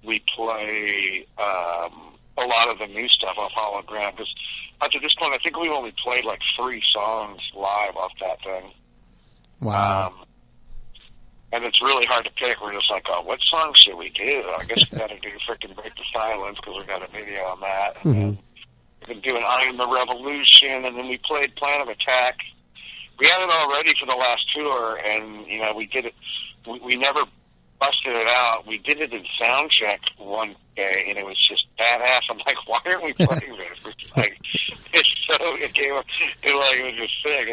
we play a lot of the new stuff off Hologram, because up to this point, I think we've only played like 3 songs live off that thing. Wow. And it's really hard to pick. We're just like, oh, what song should we do? I guess we got to do freaking Break the Silence, because we got a video on that. And then we've been doing I Am the Revolution, and then we played Plan of Attack. We had it all ready for the last tour, and, we did it. We never busted it out. We did it in sound check one day, and it was just badass. I'm like, why aren't we playing this? It was just sick. It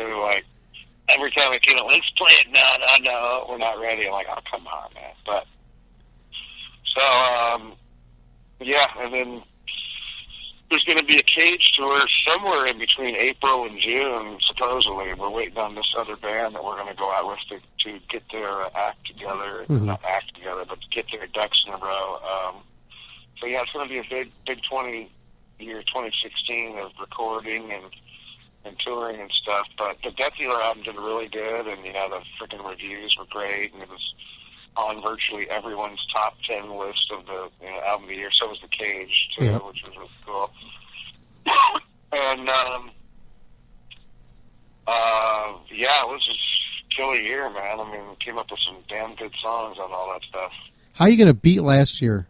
was like, every time it came out, let's play it. No, we're not ready. I'm like, oh, come on, man. But, so, yeah, and then there's going to be a Cage tour somewhere in between April and June, supposedly. We're waiting on this other band that we're going to go out with to get their act together. Not act together, but to get their ducks in a row. So, yeah, it's going to be a big 2016 of recording and touring and stuff. But the Death Dealer album did really good, and, the freaking reviews were great, and it was on virtually everyone's top 10 list of the album of the year. So was the Cage, too, which was really cool. And, it was just killer year, man. I mean, we came up with some damn good songs on all that stuff. How are you going to beat last year?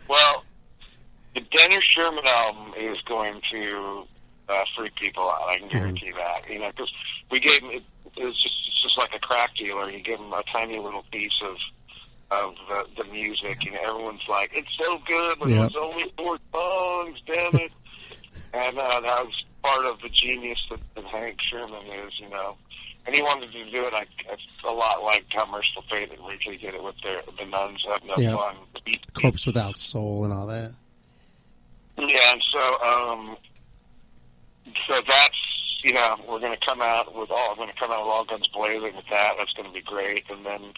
Well, the Denner Sherman album is going to freak people out. I can guarantee that. Because we gave him, it's just like a crack dealer. You give him a tiny little piece of the music, and everyone's like, "It's so good, but it's only 4 songs, damn it!" And that was part of the genius that Hank Sherman is, And he wanted to do it a lot like how Merciful Fate and Ricky did it with the Nuns Have No Fun. Corpse Without Soul and all that. Yeah, and so that's, we're going to come out with all guns blazing with that. That's going to be great. And then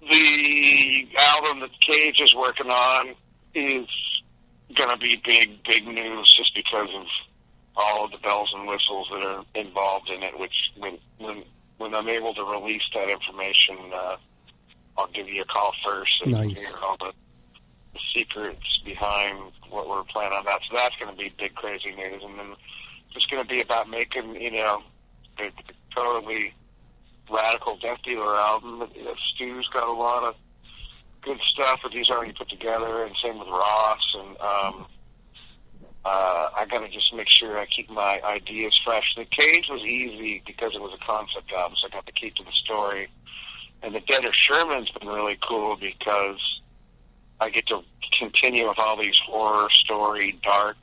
the album that Cage is working on is going to be big news, just because of all of the bells and whistles that are involved in it. Which when when I'm able to release that information, I'll give you a call first and Nice. hear all the secrets behind what we're planning on that. So that's going to be big, crazy news. And then it's going to be about making, the totally radical Death Dealer album. Stu's got a lot of good stuff that he's already put together, and same with Ross. And I got to just make sure I keep my ideas fresh. The Cage was easy because it was a concept album, so I got to keep to the story. And the Dead of Sherman's been really cool because I get to continue with all these horror story, dark,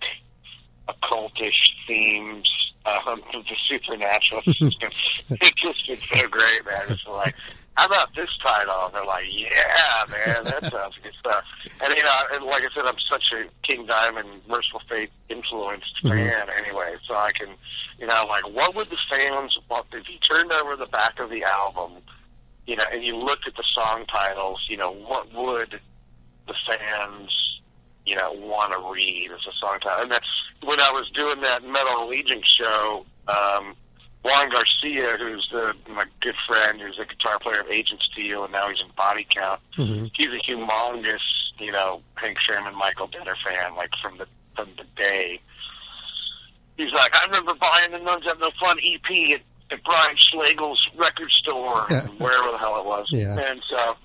occultish themes, the supernatural. It's just been so great, man. It's like, how about this title? And they're like, yeah, man, that sounds good stuff. And, and like I said, I'm such a King Diamond, Merciful Fate influenced fan anyway, so I can, what would the fans want if you turned over the back of the album, and you looked at the song titles, what would the fans, want to read as a song title? And that's when I was doing that Metal Legion show. Juan Garcia, who's my good friend, who's a guitar player of Agent Steel, and now he's in Body Count. He's a humongous, Hank Sherman, Michael Denner fan, like from the day. He's like, I remember buying the Nuns Have No Fun EP at Brian Schlegel's record store, wherever the hell it was. Yeah. And so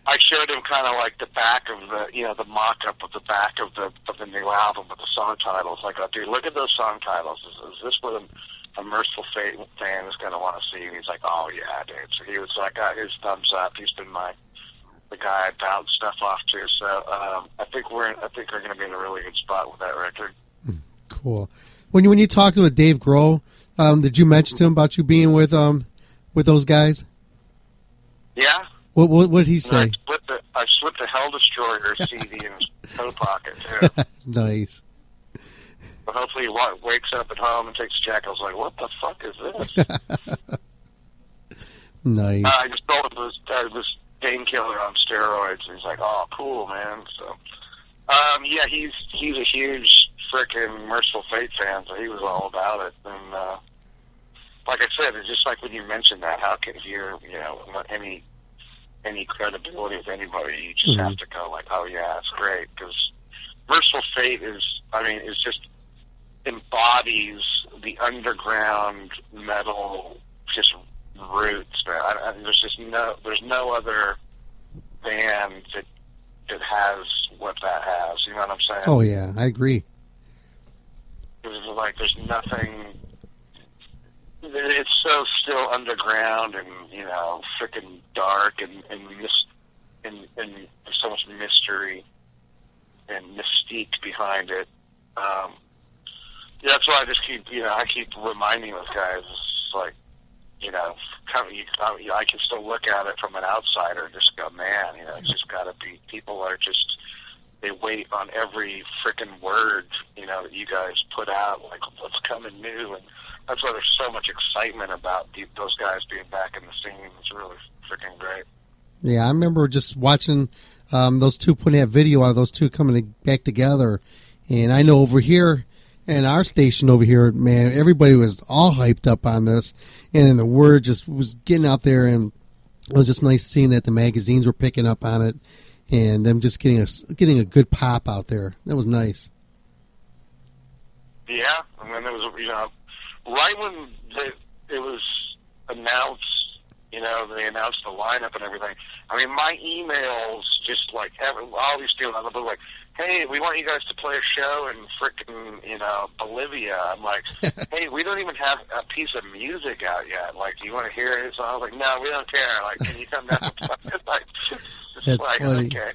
I showed him kind of like the back of the mock-up of the back of the new album with the song titles. Like, dude, look at those song titles. Is this what a Merciful Fate fan is going to want to see? And he's like, oh yeah, dude. So he was like, got his thumbs up. He's been the guy I bounce stuff off to. So I think we're going to be in a really good spot with that record. Cool. When you talked with Dave Grohl, did you mention to him about you being with those guys? Yeah. What did he say? I slipped the Hell Destroyer CD in his coat pocket too. Nice. But hopefully he wakes up at home and takes a check. I was like, what the fuck is this? Nice. I just told him it was Painkiller on steroids. And he's like, oh, cool, man. So, yeah, he's a huge frickin' Merciful Fate fan, so he was all about it. And like I said, it's just like when you mentioned that, how can you any credibility with anybody, you just have to go like, oh yeah, it's great, because Merciful Fate is just embodies the underground metal just roots, man. There's no other band that has what that has. You know what I'm saying? Oh yeah, I agree. There's nothing. It's so still underground and freaking dark and there's so much mystery and mystique behind it. That's why I just keep reminding those guys. It's like, I can still look at it from an outsider and just go, man, it's just got to be, people are just, they wait on every frickin' word, that you guys put out, like what's coming new, and that's why there's so much excitement about those guys being back in the scene. It's really freaking great. Yeah, I remember just watching those two putting that video out of those two coming back together, and I know over here in our station over here, man, everybody was all hyped up on this, and then the word just was getting out there, and it was just nice seeing that the magazines were picking up on it, and them just getting a good pop out there. That was nice. Yeah, and then it was right when it was announced, they announced the lineup and everything. My emails just like all these people on the book, like, hey, we want you guys to play a show in frickin', Bolivia. I'm like, hey, we don't even have a piece of music out yet. Like, do you want to hear it? So I was like, no, we don't care. Like, can you come down and play? That's funny. Okay,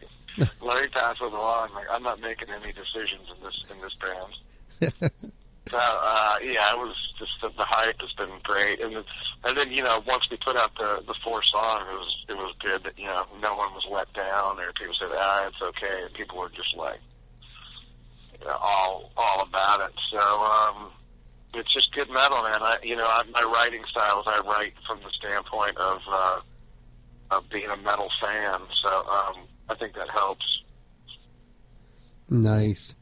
let me pass it along. Like, I'm not making any decisions in this band. So, yeah, it was just the hype has been great, and then once we put out the 4 songs, it was good that no one was let down, or people said it's okay, and people were just like all about it. So it's just good metal, man. My writing style is I write from the standpoint of being a metal fan, so I think that helps. Nice.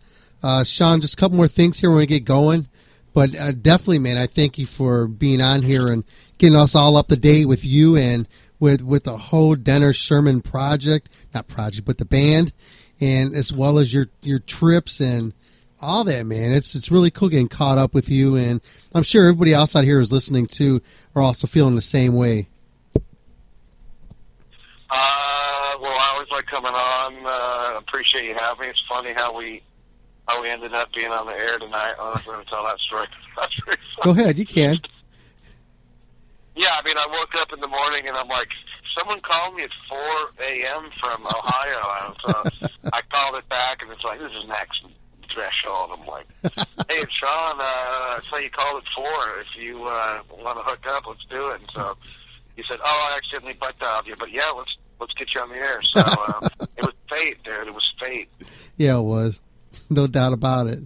Sean, just a couple more things here when we get going. But definitely, man, I thank you for being on here and getting us all up to date with you and with the whole Denner Sherman project, not project, but the band, and as well as your trips and all that, man. It's really cool getting caught up with you, and I'm sure everybody else out here who's listening too are also feeling the same way. Well, I always like coming on. Appreciate you having me. It's funny how we ended up being on the air tonight. I'm not going to tell that story. That's pretty funny. Go ahead, you can. Yeah, I mean, I woke up in the morning and I'm like, someone called me at 4 a.m. from Ohio. And so I called it back and it's like, this is Maximum Threshold. I'm like, hey, it's Sean. I saw you called at 4. If you want to hook up, let's do it. And so he said, oh, I accidentally butt dialed you. But yeah, let's get you on the air. So it was fate, dude. It was fate. Yeah, it was. No doubt about it.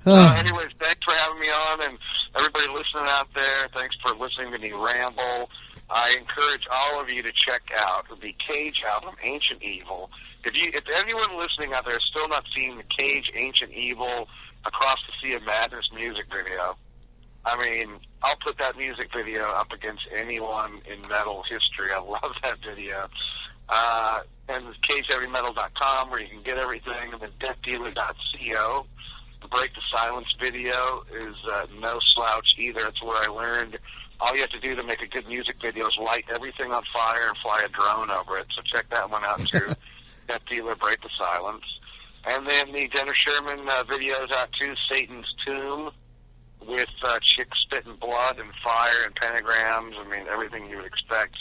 Anyways, thanks for having me on, and everybody listening out there, thanks for listening to me ramble. I encourage all of you to check out the Cage album, Ancient Evil. If anyone listening out there has still not seen the Cage, Ancient Evil, Across the Sea of Madness music video, I mean, I'll put that music video up against anyone in metal history. I love that video. And cageheavymetal.com, where you can get everything, and then deathdealer.co. The Break the Silence video is no slouch either. It's where I learned all you have to do to make a good music video is light everything on fire and fly a drone over it. So check that one out too. Death Dealer, Break the Silence. And then the Denner Sherman videos out too, Satan's Tomb, with chicks spitting blood and fire and pentagrams. I mean, everything you would expect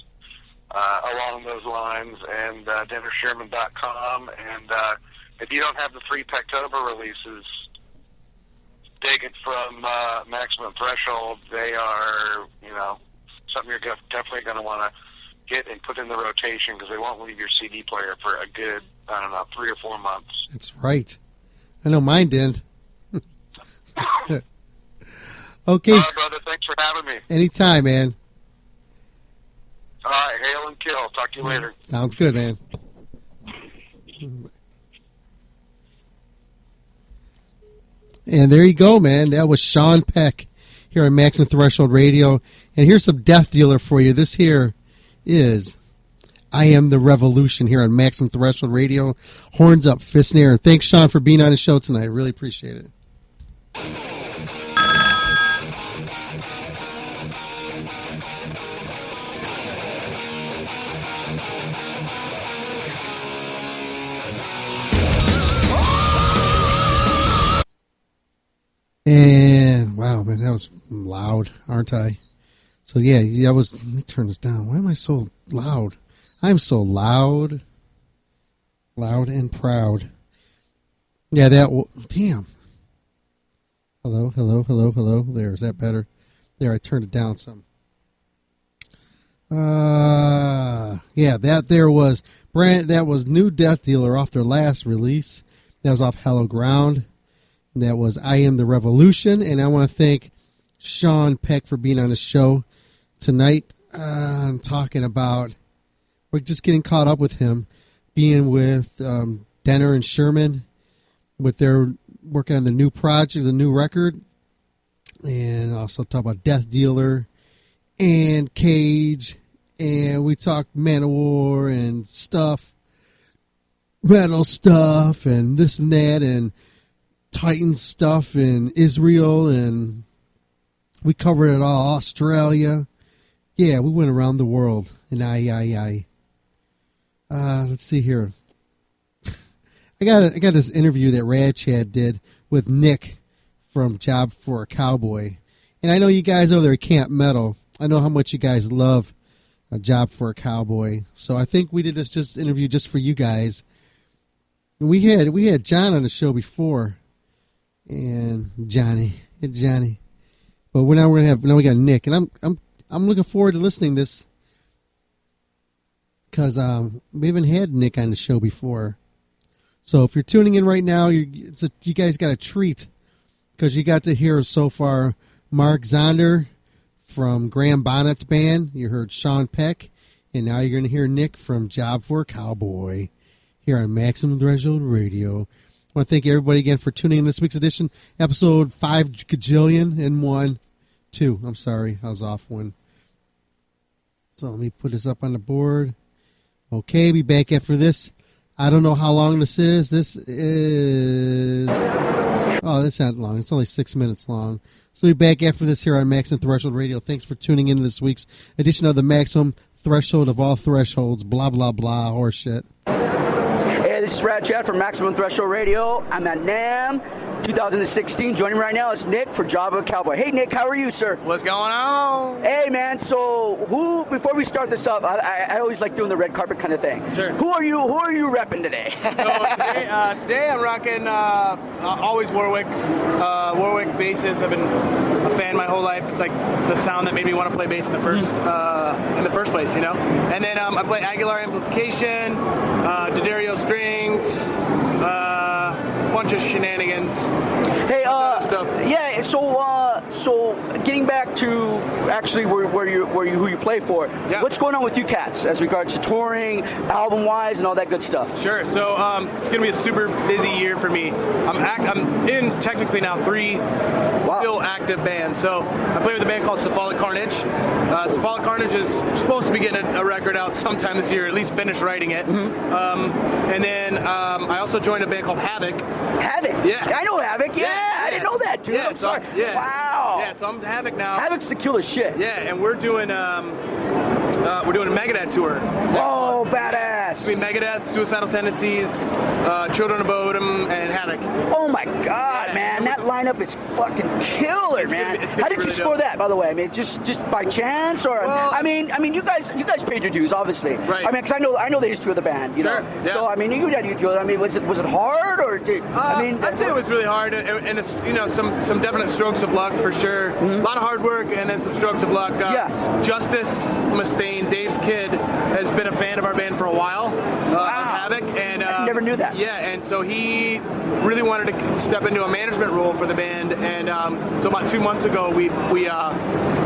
along those lines. And DennerSherman.com. And if you don't have the 3 Pecktober releases, take it from Maximum Threshold. They are, something you're definitely going to want to get and put in the rotation because they won't leave your CD player for a good, 3 or 4 months. That's right. I know mine didn't. Okay. All right, brother. Thanks for having me. Anytime, man. All right. Hail and kill. Talk to you later. Sounds good, man. And there you go, man. That was Sean Peck here on Maximum Threshold Radio. And here's some Death Dealer for you. This here is I Am the Revolution here on Maximum Threshold Radio. Horns up, fist in air. And thanks, Sean, for being on the show tonight. Really appreciate it. And wow, man, that was loud, aren't I? So yeah, that was. Let me turn this down. Why am I so loud? I'm so loud and proud. Yeah, damn. Hello. There, is that better? There, I turned it down some. Yeah, that was new Death Dealer off their last release. That was off Hello Ground. That was I Am the Revolution, and I want to thank Sean Peck for being on the show tonight. I'm talking about, we're just getting caught up with him, being with Denner and Sherman, with their working on the new project, the new record, and also talk about Death Dealer and Cage, and we talked Manowar and stuff, metal stuff, and this and that, and Titan stuff in Israel, and we covered it all. Australia. Yeah, we went around the world. And let's see here. I got this interview that Rad Chad did with Nick from Job for a Cowboy. And I know you guys over there at Camp Metal, I know how much you guys love A Job for a Cowboy. So I think we did this interview just for you guys. And we had John on the show before. And Johnny, but now we got Nick, and I'm looking forward to listening to this because we haven't had Nick on the show before. So if you're tuning in right now, you guys got a treat because you got to hear so far Mark Zonder from Graham Bonnet's band. You heard Sean Peck, and now you're going to hear Nick from Job for a Cowboy here on Maximum Threshold Radio. want to thank everybody again for tuning in this week's edition, episode 5 gajillion and 1. 2. I'm sorry, I was off one. So let me put this up on the board. Okay, be back after this. I don't know how long this is. This not long. It's only 6 minutes long. So we'll be back after this here on Maximum Threshold Radio. Thanks for tuning in to this week's edition of the Maximum Threshold of all thresholds. Blah, blah, blah, horseshit. Hey, this is Rad Chad from Maximum Threshold Radio. I'm at NAMM 2016. Joining me right now is Nick for Job of Cowboy. Hey, Nick, how are you, sir? What's going on? Hey, man. So, before we start this up, I always like doing the red carpet kind of thing. Sure. Who are you repping today? So today I'm rocking always Warwick. Warwick basses. I've been a fan my whole life. It's like the sound that made me want to play bass in the first place, you know. And then I play Aguilar amplification, D'Addario strings, bunch of shenanigans. Hey, yeah. So getting back to actually who you play for. Yeah. What's going on with you cats as regards to touring, album wise, and all that good stuff? Sure. So it's gonna be a super busy year for me. I'm in technically now 3 still active bands. So I play with a band called Cephalic Carnage. Cephalic Carnage is supposed to be getting a record out sometime this year, at least finish writing it. And then I also joined a band called Havoc. Havoc? Yeah. I know Havoc. Yeah, I didn't know that, dude. Yeah, I'm sorry. Yeah. Wow. Yeah, so I'm Havoc now. Havoc's the killer shit. Yeah, and we're doing a Megadeth tour. Oh, badass. Between Megadeth, Suicidal Tendencies, Children of Bodom, and Havoc. Oh my God, man, that lineup is fucking killer, man. How did you score that, by the way? I mean, just by chance, or I mean, you guys paid your dues, obviously. Right. I mean, because I know the history of the band, you know. Yeah. So I mean, was it hard, or I'd say it was really hard, and it's, you know, some definite strokes of luck for sure. A lot of hard work, and then some strokes of luck. Justice Mustaine, Dave's kid, has been a fan of our band for a while. Havoc, and I never knew that. Yeah, and so he really wanted to step into a management role for the band, and so about 2 months ago we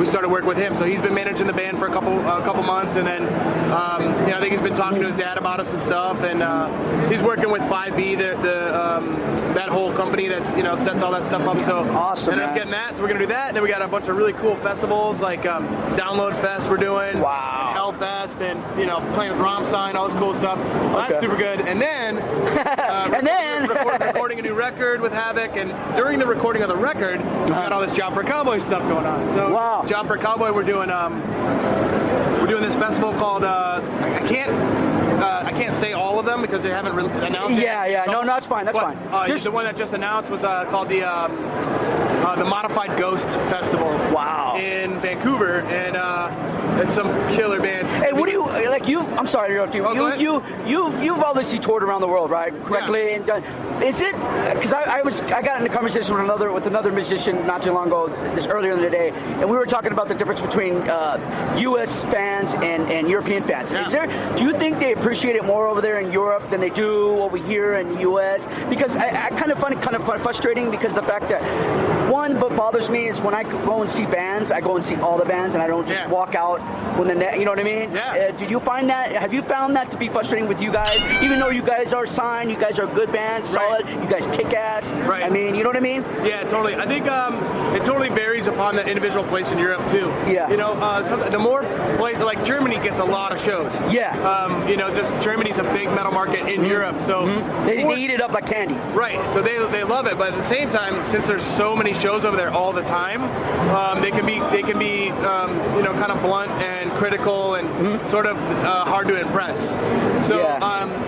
started working with him. So he's been managing the band for a couple months, and then you know, I think he's been talking to his dad about us and stuff, and he's working with 5B, that whole company that's, you know, sets all that stuff up. So awesome. Ended up getting that, so we're gonna do that. And then we got a bunch of really cool festivals like Download Fest we're doing. Wow. And Hellfest, and, you know, playing with Rammstein, all this cool stuff. So that's super good. And then recording a new record with Havoc, and during the recording of the record, we got all this Job for Cowboy stuff going on. So Job for Cowboy, we're doing this festival called I can't say all of them because they haven't really announced it. Yeah. No, it's fine. That's fine. The one that just announced was called the Modified Ghost Festival. Wow. In Vancouver, and it's some killer bands. Hey, what do you like? I'm sorry to interrupt you. You've obviously toured around the world, right? Correctly. Yeah. And done. Is it because I got in a conversation with another musician not too long ago, earlier in the day, and we were talking about the difference between U.S. fans and European fans. Yeah. Do you think they appreciate it more over there in Europe than they do over here in the U.S.? Because I kind of find it kind of frustrating, because the fact that what bothers me is when I go and see bands, I go and see all the bands, and I don't just walk out when you know what I mean? Yeah. Do you find that? Have you found that to be frustrating with you guys? Even though you guys are signed, you guys are a good band, solid, you guys kick ass. Right. I mean, you know what I mean? Yeah, totally. I think it totally varies upon the individual place in Europe too. Yeah. You know, the more places, like Germany gets a lot of shows. Yeah. You know, just Germany's a big metal market in Europe, so they eat it up like candy. Right. So they love it, but at the same time, since there's so many shows over there all the time, they can be you know, kind of blunt and critical and sort of hard to impress. So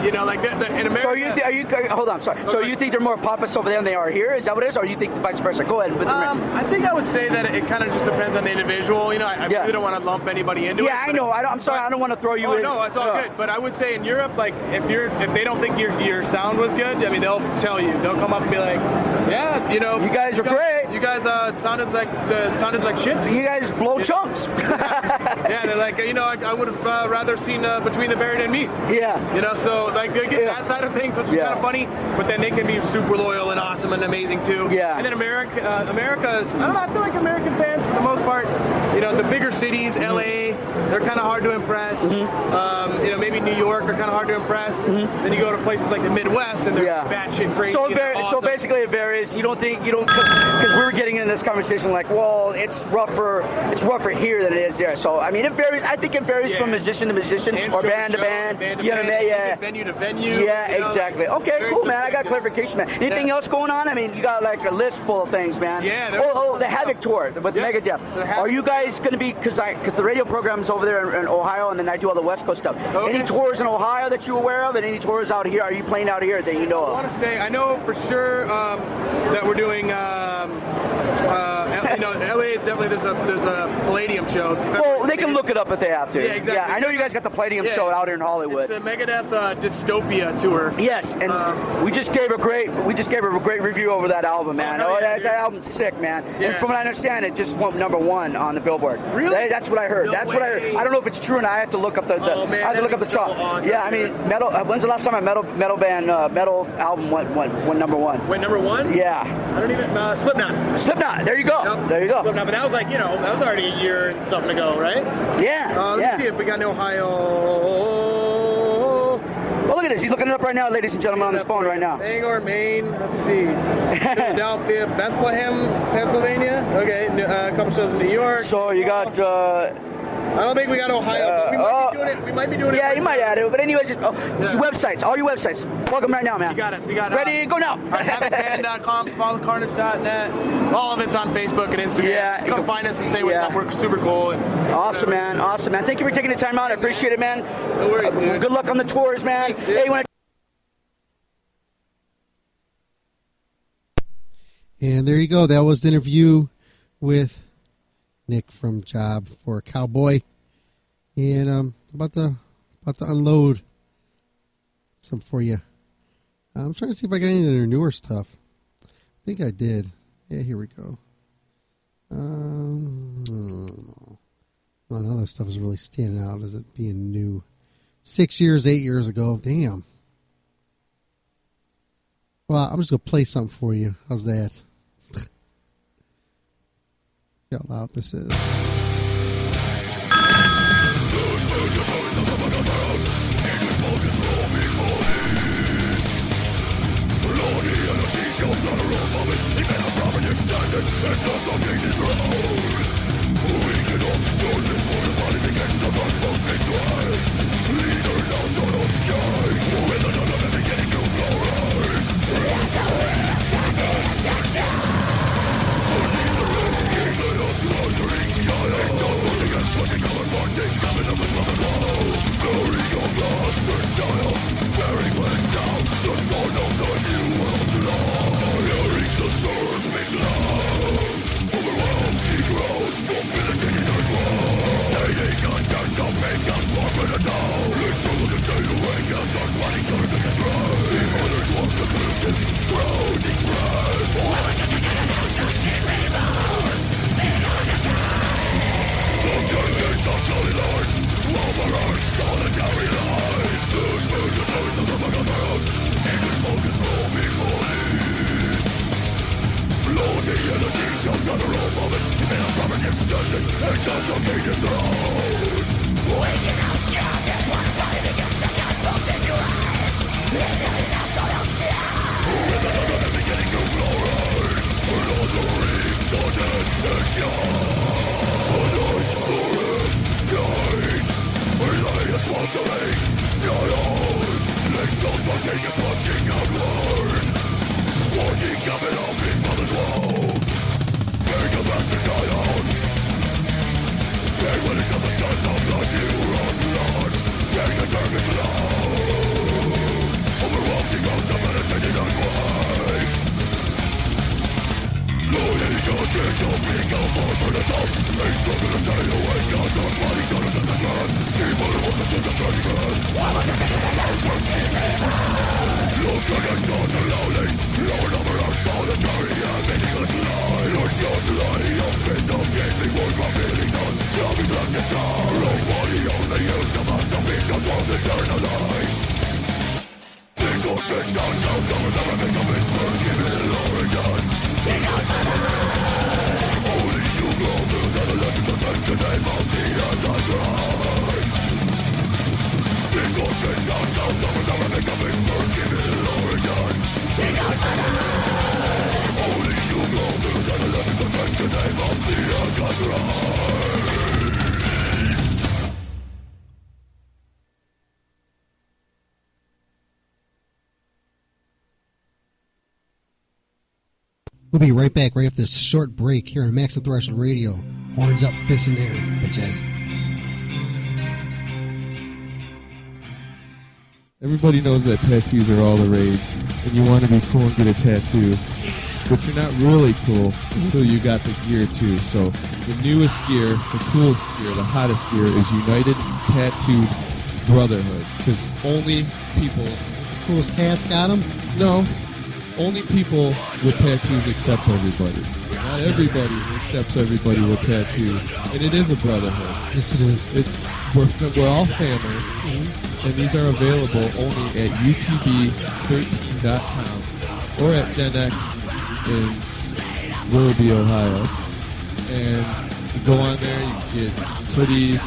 you know, like in America. So hold on, sorry. So you think they're more pompous over there than they are here? Is that what it is, or you think the vice versa? Go ahead. I think I would say that it kind of just depends on the individual. You know, I really don't want to lump anybody into it. Yeah, I know. I'm sorry. I don't want to throw you in. No, it's all good. But I would say in Europe, like if they don't think your sound was good, I mean, they'll tell you. They'll come up and be like, yeah, you know, you guys are great. You guys sounded like shit. You guys blow chunks. Yeah, they're like, you know, I would have rather seen Between the Buried and Me. Yeah. You know, so like they get that side of things, which is kind of funny. But then they can be super loyal and awesome and amazing too. Yeah. And then America's, I don't know, I feel like American fans for the most part, you know, the bigger bigger cities, LA, they're kind of hard to impress. Maybe New York are kind of hard to impress. Then you go to places like the Midwest, and they're batshit crazy. So awesome. basically it varies. You don't think because we were getting in this conversation like, well, it's rougher here than it is there. So I mean, it varies. I think it varies from musician to musician or band to band. You know what I mean? Yeah. Venue to venue. Yeah, exactly. Okay, cool, man. I got clarification, man. Anything else going on? I mean, you got like a list full of things, man. Yeah. The Havoc tour with Megadeth. So are you guys going to be, because the radio program's over there in Ohio, and then I do all the West Coast stuff. Okay. Any tours in Ohio that you're aware of, and any tours out here? Are you playing out here that you know of? I want to say, I know for sure that we're doing, LA, definitely there's a Palladium show. Well, they can look it up if they have to. Yeah, exactly. Yeah, I know you guys got the Palladium show out here in Hollywood. It's the Megadeth Dystopia tour. Yes, and we just gave a great review over that album, man. That album's sick, man. Yeah. And from what I understand, it just went #1 on the Billboard. Really? That's what I heard. That's what I heard. I don't know if it's true, and I have to look up the chart. Awesome, yeah, I mean, metal. When's the last time a metal album went #1? Went #1? Yeah. I don't even. Slipknot. Slipknot. There you go. Yep. There you go. Slipknot, but that was like that was already a year and something ago, right? Yeah. Let's see if we got in Ohio. Well, look at this. He's looking it up right now, ladies and gentlemen, on his phone right now. Bangor, Maine. Let's see. Philadelphia, Bethlehem, Pennsylvania. Okay, a couple shows in New York. So you got. I don't think we got Ohio, but we might be doing it. Yeah, you might add it. But anyways, your websites, all your websites. Plug them right now, man. You got it. So you got ready, go now. HavoCband.com, SmallTheCarnage.net. All of it's on Facebook and Instagram. Yeah, so come find us and say what's up. We're super cool. Awesome, man. Awesome, man. Thank you for taking the time out. I appreciate it, man. No worries, dude. Good luck on the tours, man. Thanks, hey, when And there you go. That was the interview with Nick from Job for Cowboy, and about to unload some for you. I'm trying to see if I got any of their newer stuff. I think I did. Yeah, here we go. None of this stuff is really standing out as it being new. 6 years, 8 years ago. Damn. Well, I'm just gonna play something for you. How's that? See how loud this is. Only you grow through the lessons of the name of We'll be right back right after this short break here on Maximum Threshold Radio. Horns up, fists in the air, bitches. Everybody knows that tattoos are all the rage, and you want to be cool and get a tattoo, but you're not really cool until you got the gear too. So the newest gear, the coolest gear, the hottest gear is United Tattoo Brotherhood, because only people... Coolest tats got them? No, only people with tattoos accept everybody. Not everybody accepts everybody with tattoos, and it is a brotherhood. Yes, it is. We're all family, and these are available only at utb13.com or at Gen X in Willoughby, Ohio. And you go on there, you can get hoodies,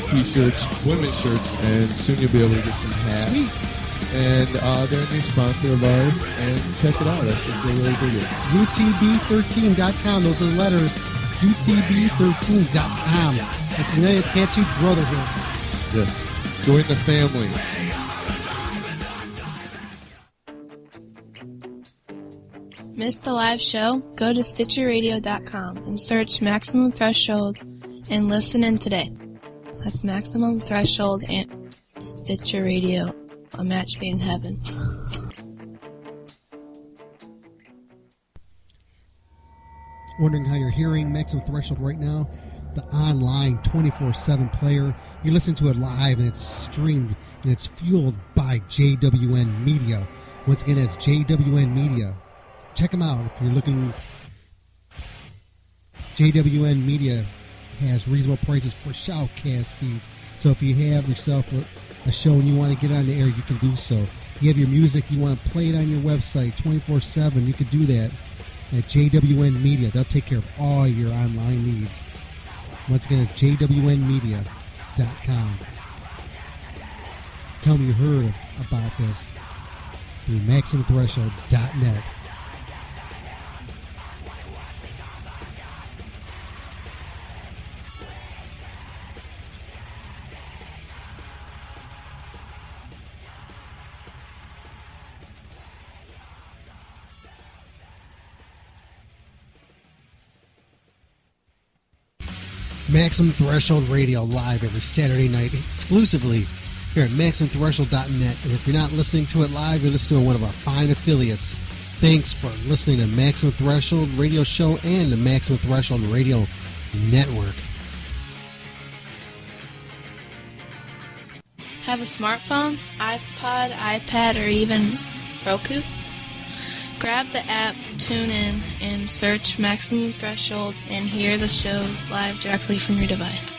t-shirts, women's shirts, and soon you'll be able to get some hats. Sweet. And they're a new sponsor of ours, and check it out. I think they really dig it. utb13.com. Those are the letters. utb13.com. That's United Tattoo Brotherhood. Yes. Join the family. Missed the live show? Go to StitcherRadio.com and search Maximum Threshold and listen in today. That's Maximum Threshold and Stitcher Radio. A match made in heaven. Wondering how you're hearing Maximum Threshold right now? The online 24/7 player. You listen to it live and it's streamed and it's fueled by JWN Media. Once again, it's JWN Media. Check them out if you're looking. JWN Media has reasonable prices for shoutcast feeds. So if you have yourself a show and you want to get on the air, you can do so. You have your music, you want to play it on your website 24/7, you can do that at JWN Media. They'll take care of all your online needs. Once again, it's jwnmedia.com. Tell me you heard about this through MaximumThreshold.net. Maximum Threshold Radio live every Saturday night exclusively here at MaximumThreshold.net. And if you're not listening to it live, you're listening to one of our fine affiliates. Thanks for listening to Maximum Threshold Radio Show and the Maximum Threshold Radio Network. Have a smartphone, iPod, iPad, or even Roku? Grab the app, tune in, and search Maximum Threshold and hear the show live directly from your device.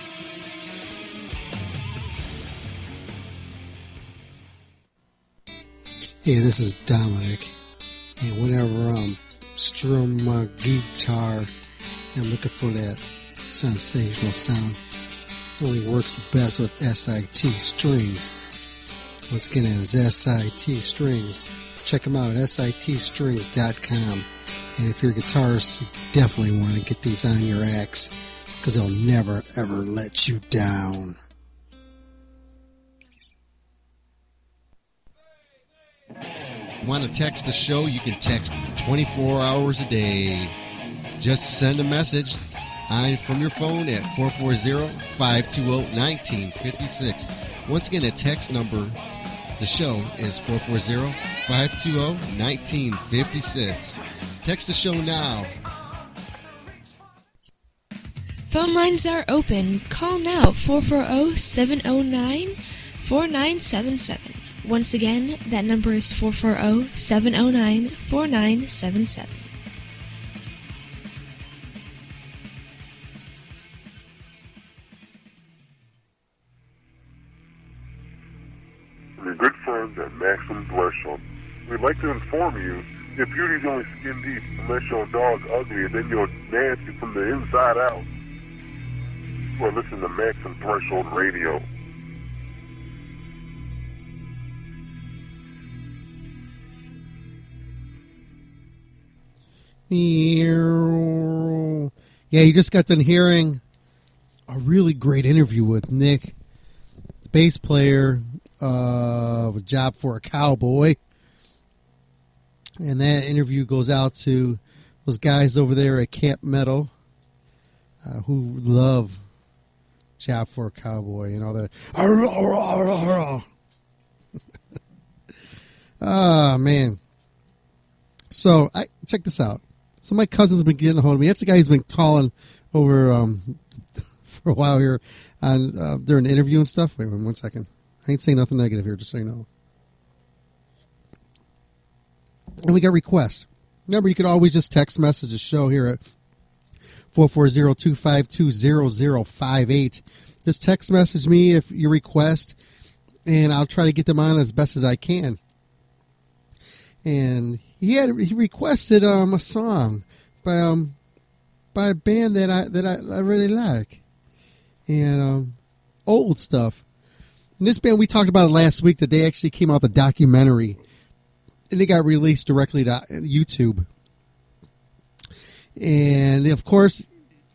Hey, this is Dominic. And whenever I'm strumming my guitar, I'm looking for that sensational sound. It only works the best with SIT strings. Once again, that is SIT strings. Check them out at sitstrings.com. And if you're a guitarist, you definitely want to get these on your axe because they'll never, ever let you down. Want to text the show? You can text 24 hours a day. Just send a message from your phone at 440-520-1956. Once again, a text number. The show is 440-520-1956. Text the show now. Phone lines are open. Call now, 440-709-4977. Once again, that number is 440-709-4977. Your good friends at Maximum Threshold. We'd like to inform you that beauty's only skin deep unless your dog's ugly and then you're nasty from the inside out. Well, listen to Maximum Threshold Radio. Yeah, you just got done hearing a really great interview with Nick, the bass player of A Job for a Cowboy. And that interview goes out to those guys over there at Camp Metal who love Job for a Cowboy and all that. Oh, man. So, check this out. So, my cousin's been getting a hold of me. That's the guy who's been calling over for a while here on during the interview and stuff. Wait 1 second. I ain't saying nothing negative here, just so you know. And we got requests. Remember, you could always just text message the show here at 440-252-0058. Just text message me if you request, and I'll try to get them on as best as I can. And he requested a song by a band that I really like, and old stuff. And this band, we talked about it last week, that they actually came out with a documentary, and it got released directly to YouTube. And of course,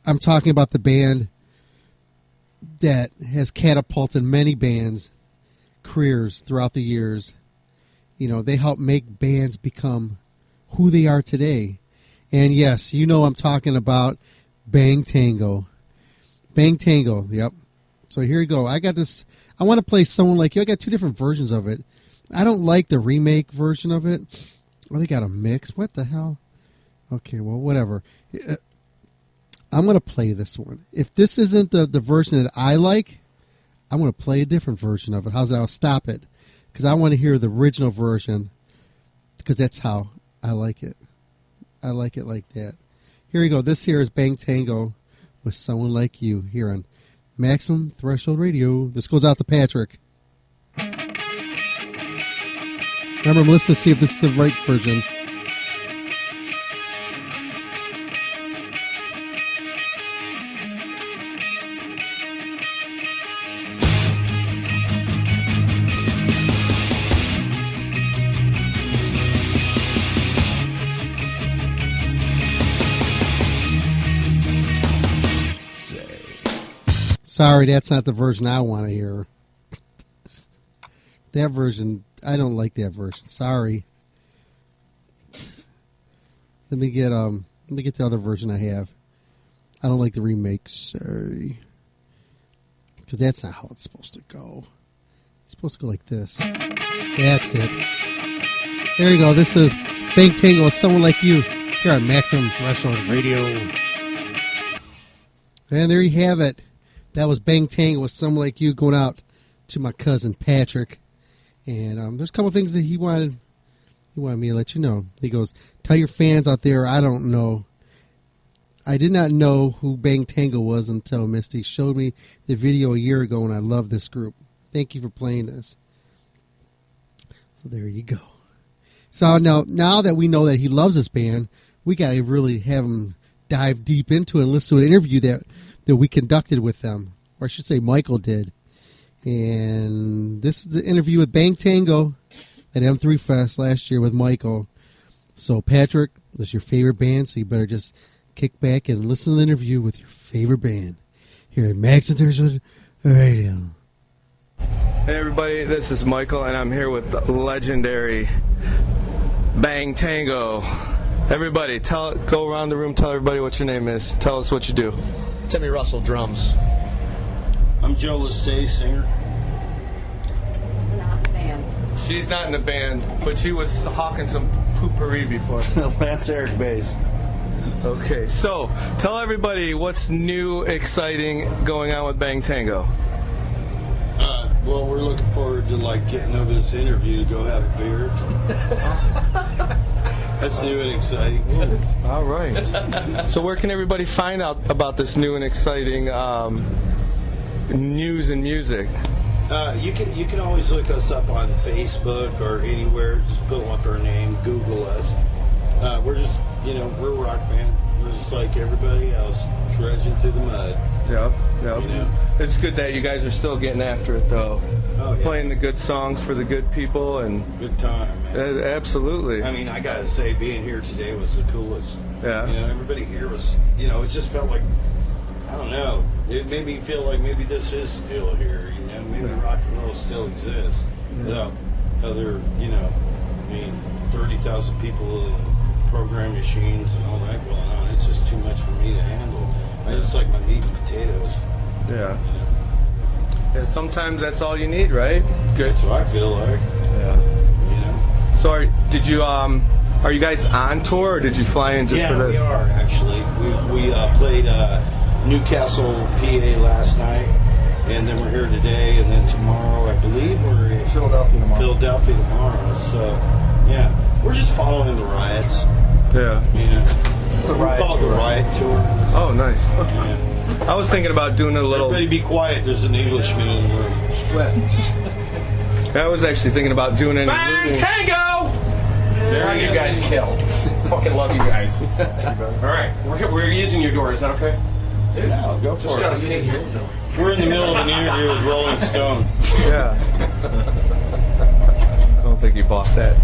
I'm talking about the band that has catapulted many bands' careers throughout the years. You know, they help make bands become who they are today. And yes, you know I'm talking about BangTango. BangTango, yep. So here you go. I got this. I want to play Someone Like You. I got two different versions of it. I don't like the remake version of it. Oh, they got a mix. What the hell? Okay, well, whatever. I'm going to play this one. If this isn't the version that I like, I'm going to play a different version of it. How's that? I'll stop it. Because I want to hear the original version, because that's how I like it. I like it like that. Here we go. This here is BangTango with Someone Like You here on Maximum Threshold Radio. This goes out to Patrick. Remember, I'm listening to see if this is the right version. Sorry, that's not the version I want to hear. That version, I don't like that version. Sorry. Let me get the other version I have. I don't like the remake. Sorry. Because that's not how it's supposed to go. It's supposed to go like this. That's it. There you go. This is BangTango with Someone Like You here on Maximum Threshold Radio. And there you have it. That was BangTango with Someone Like You, going out to my cousin Patrick. And there's a couple things that he wanted me to let you know. He goes, tell your fans out there, I don't know. I did not know who BangTango was until Misty showed me the video a year ago, and I love this group. Thank you for playing this. So there you go. So now that we know that he loves this band, we got to really have him dive deep into it and listen to an interview that we conducted with them, or I should say Michael did. And this is the interview with BangTango at M3 Fest last year with Michael. So Patrick, this is your favorite band, so you better just kick back and listen to the interview with your favorite band here at Maximum Threshold Radio. Hey everybody, this is Michael, and I'm here with the legendary BangTango. Everybody, go around the room, tell everybody what your name is. Tell us what you do. Timmy Russell, drums. I'm Joe Lestay, singer. She's not in the band, but she was hawking some poopery before. Lance Eric, bass. Okay, so tell everybody what's new, exciting going on with BangTango. Well, we're looking forward to getting over this interview to go have a beer. That's new and exciting. Ooh, all right. So where can everybody find out about this new and exciting news and music? You can always look us up on Facebook or anywhere. Just pull up our name, Google us. We're just, we're a rock band. We're just like everybody else, trudging through the mud. Yep. It's good that you guys are still getting after it, though. Oh, yeah. Playing the good songs for the good people and good time, man. Absolutely. I mean, I gotta say, being here today was the coolest. Yeah. Everybody here was, it just felt like, I don't know. It made me feel like maybe this is still here. Maybe rock and roll still exists without other, 30,000 people program machines and all that going on. It's just too much for me to handle. I just like my meat and potatoes. Yeah. Yeah, sometimes that's all you need, right? Good. That's what I feel like. Yeah. You know. So are you guys on tour, or did you fly in just for this? Yeah, we are actually. We played Newcastle, PA last night, and then we're here today, and then tomorrow, I believe, we're in Philadelphia tomorrow. So, yeah, we're just following the riots. Yeah. It's the riot tour. The riot tour. Oh, nice. Yeah. I was thinking about doing a little. Everybody be quiet. There's an Englishman in the room. I was actually thinking about doing an. BangTango! There you guys killed. Fucking love you guys. All right, we're using your door. Is that okay? Yeah, go for it. We're in the middle of an interview with Rolling Stone. Yeah. I don't think he bought that.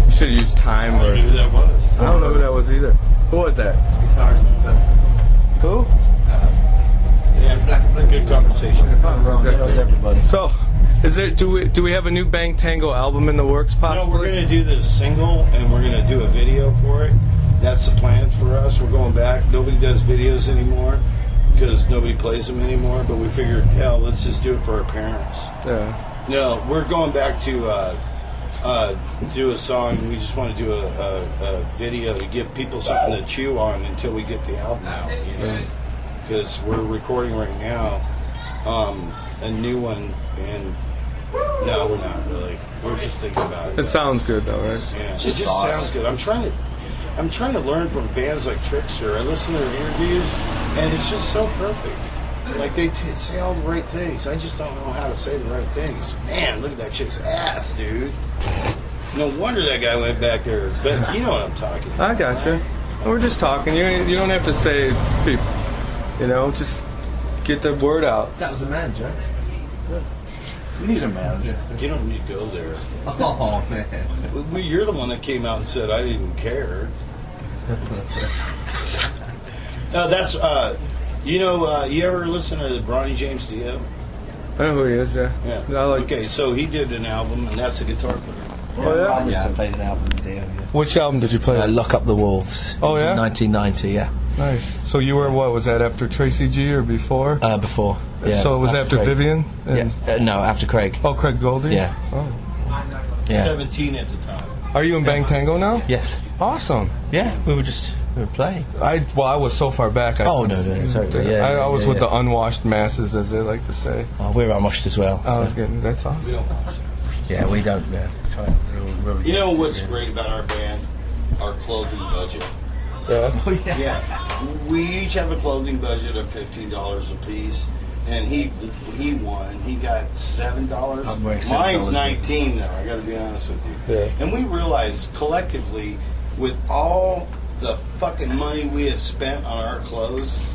Should have used time. I don't know who that was. I don't know who that was either. Who was that? Who? Yeah, good conversation. Exactly. So, do we have a new BangTango album in the works possibly? No, we're going to do this single, and we're going to do a video for it. That's the plan for us. We're going back. Nobody does videos anymore because nobody plays them anymore, but we figured, hell, let's just do it for our parents. Yeah. No, we're going back to do a song. We just want to do a video to give people something to chew on until we get the album out, you know? Because we're recording right now a new one, and no, we're not really. We're just thinking about it. It sounds good though, right? Yeah, it just sounds good. I'm trying to learn from bands like Trickster. I listen to their interviews, and it's just so perfect. Like they say all the right things. I just don't know how to say the right things. Man, look at that chick's ass, dude. No wonder that guy went back there. But you know what I'm talking about. I gotcha. We're just talking. You don't have to say people. You know, just get the word out. That was the manager. We need a manager. You don't need to go there. Oh, man. You're the one that came out and said I didn't care. No, that's, you ever listen to Bronny James Dio? I know who he is, yeah. Okay, so he did an album, and that's a guitar player. Oh, yeah? Yeah, I played an album with Dio. Which album did you play? Lock Up the Wolves. Oh, yeah? 1990, yeah. Nice. So you were, what, was that after Tracy G or before? Before, yeah. So it was after Craig. Vivian? No, after Craig. Oh, Craig Goldie? Yeah. Oh. Yeah. 17 at the time. Are you in BangTango now? Yes. Awesome. Yeah, we were playing. I was so far back. Totally. Yeah, I was with yeah. the unwashed masses, as they like to say. Oh, we're unwashed as well. That's awesome. Yeah, we don't. Really You know what's great about our band? Our clothing budget. Yeah. Yeah. We each have a clothing budget of $15 a piece, and he won. He got $7. Mine's $19 though. I got to be honest with you. Yeah. And we realized collectively, with all the fucking money we have spent on our clothes,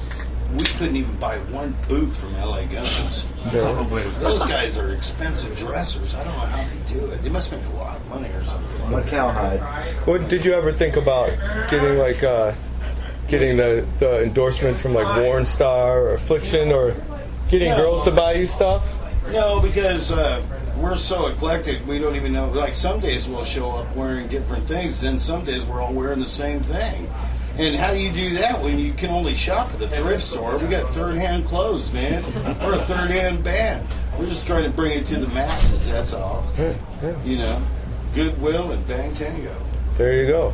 we couldn't even buy one boot from LA Guns. Yeah. Those guys are expensive dressers. I don't know how they do it. They must make a lot of money or something. Like cowhide. What did you ever think about getting the endorsement from like Warren Star or Affliction, or getting girls to buy you stuff? No, because we're so eclectic, we don't even know. Like some days we'll show up wearing different things, then some days we're all wearing the same thing. And how do you do that when you can only shop at a thrift store? We got third-hand clothes, man. We're a third-hand band. We're just trying to bring it to the masses, that's all. Yeah. You know, Goodwill and BangTango. There you go.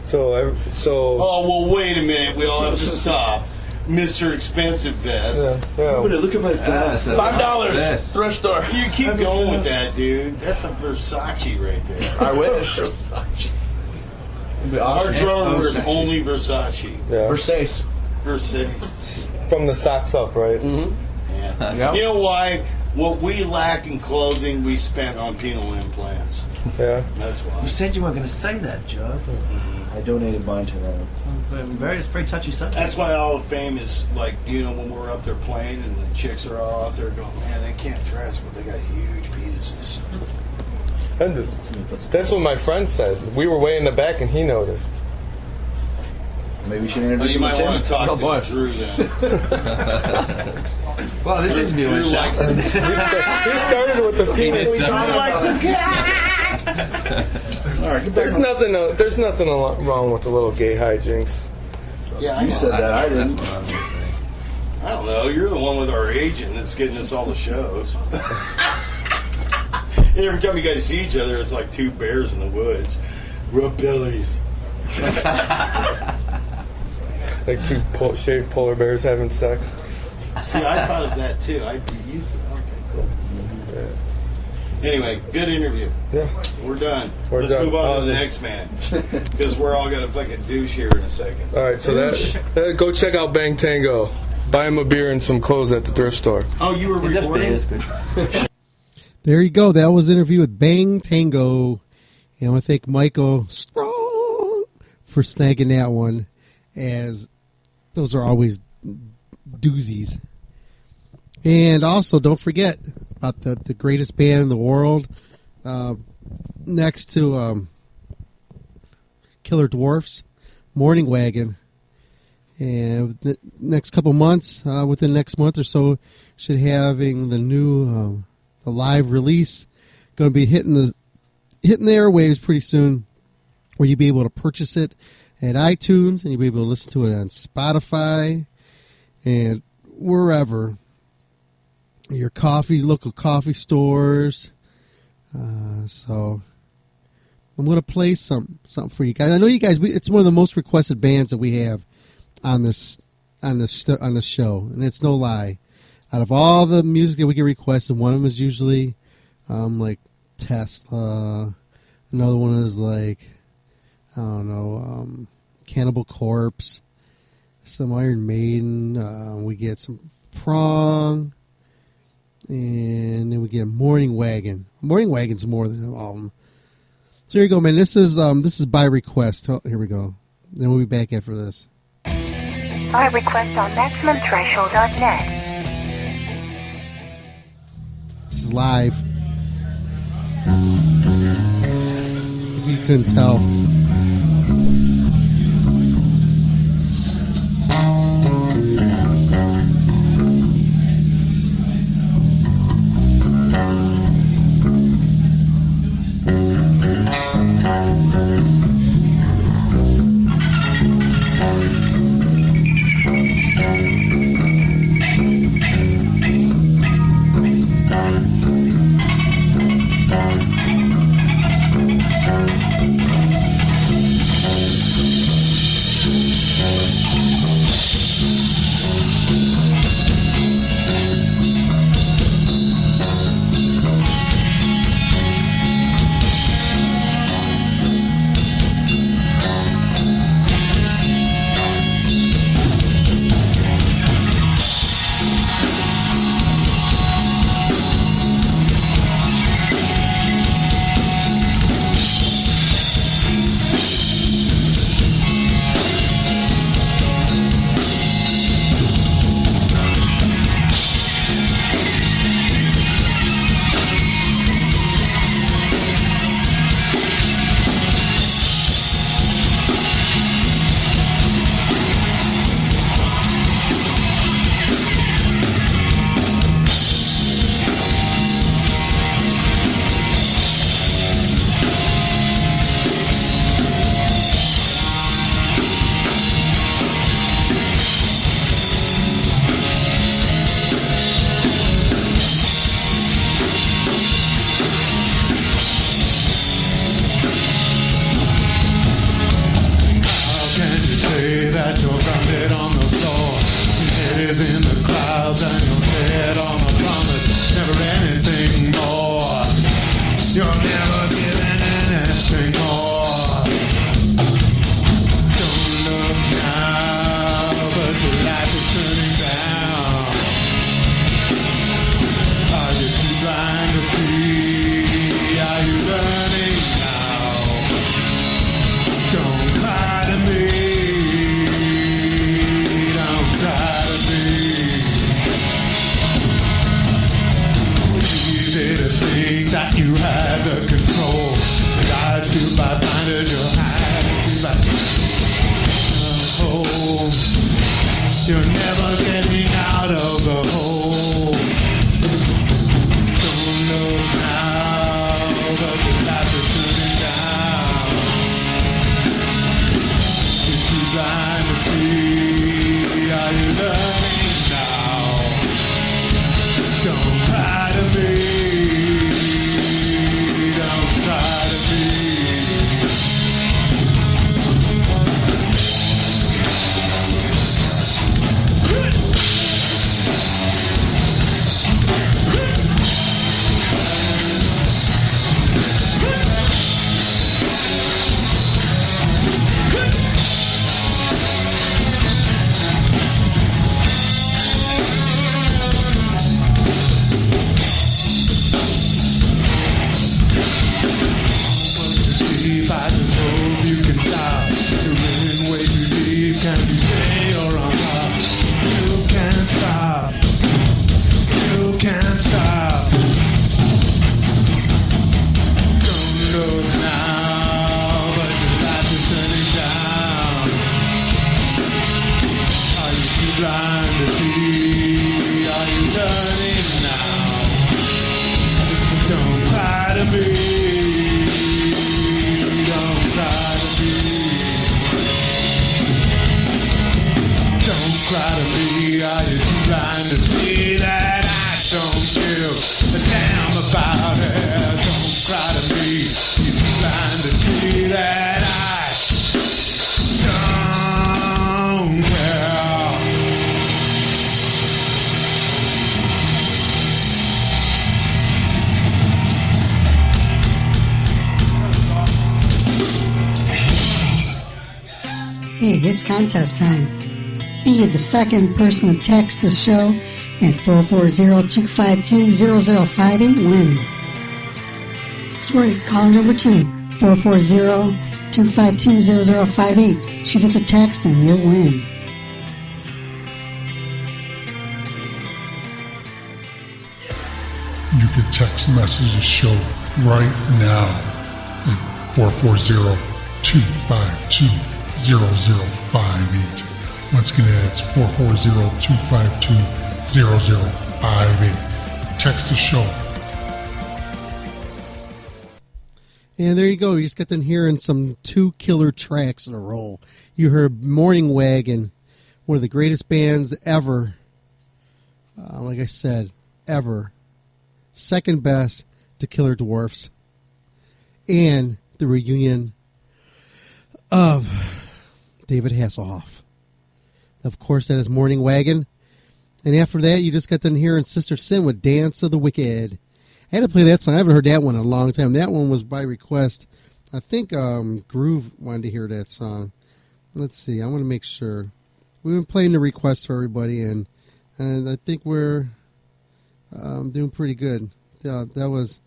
So. Oh, well, wait a minute. We all have to stop. Mr. Expensive Vest. Yeah. Look at my vest. $5 thrift store. You keep going with that, dude. That's a Versace right there. I wish. Versace. Our drummer is only Versace. Yeah. Versace. From the socks up, right? Mm-hmm. Yeah. Yep. You know why? What we lack in clothing, we spent on penile implants. Yeah. That's why. You said you weren't going to say that, Joe. Mm-hmm. I donated mine to her. It's very touchy subject. That's why all the fame is, like, you know, when we're up there playing and the chicks are all out there going, man, they can't dress, but they got huge penises. And that's what my friend said. We were way in the back, and he noticed. Maybe we should introduce you might him want to talk to Drew then. Well, this interview went south. He started with the penis. Drew likes a cat. All right, There's nothing wrong with the little gay hijinks. Yeah, You said that, I didn't. I don't know. You're the one with our agent that's getting us all the shows. And every time you guys see each other, it's like two bears in the woods. Rub bellies. Like two shaved polar bears having sex. See, I thought of that too. Okay, cool. Anyway, good interview. Yeah. We're done. We're Let's done. move on to Awesome. the next man. Because we're all going to fucking douche here in a second. All right, so that go check out BangTango. Buy him a beer and some clothes at the thrift store. Oh, you were recording? There you go. That was an interview with BangTango. And I want to thank Michael Strong for snagging that one, as those are always doozies. And also, don't forget about the greatest band in the world, next to Killer Dwarfs, Morning Wagon. And the next couple months, within the next month or so, should having the new the live release. Going to be hitting the airwaves pretty soon, where you'll be able to purchase it at iTunes, and you'll be able to listen to it on Spotify and wherever. Your local coffee stores. So I'm going to play something for you guys. I know you guys. It's one of the most requested bands that we have on this show, and it's no lie. Out of all the music that we get requested, one of them is usually like Tesla. Another one is like, I don't know, Cannibal Corpse, some Iron Maiden. We get some Prong. And then we get Morning Wagon. Morning Wagon's more than all of them. So here you go, man. This is by request. Oh, here we go. Then we'll be back after this. By request on MaximumThreshold.net. This is live. If you couldn't tell. Hey, it's contest time. Be the second person to text the show at 440-252-0058 wins. That's right, caller number 2, 440-252-0058. Shoot us a text and you'll win. You can text message the show right now at 440-252-0058. Once again, that's 440-252-0058. Text the show. And there you go. You just got done hearing some 2 killer tracks in a row. You heard Morning Wagon, one of the greatest bands ever. Like I said, ever. Second best to Killer Dwarfs. And the reunion of David Hasselhoff. Of course, that is Morning Wagon. And after that, you just got done hearing Sister Sin with Dance of the Wicked. I had to play that song. I haven't heard that one in a long time. That one was by request. I think Groove wanted to hear that song. Let's see. I want to make sure. We've been playing the requests for everybody, and I think we're doing pretty good. That was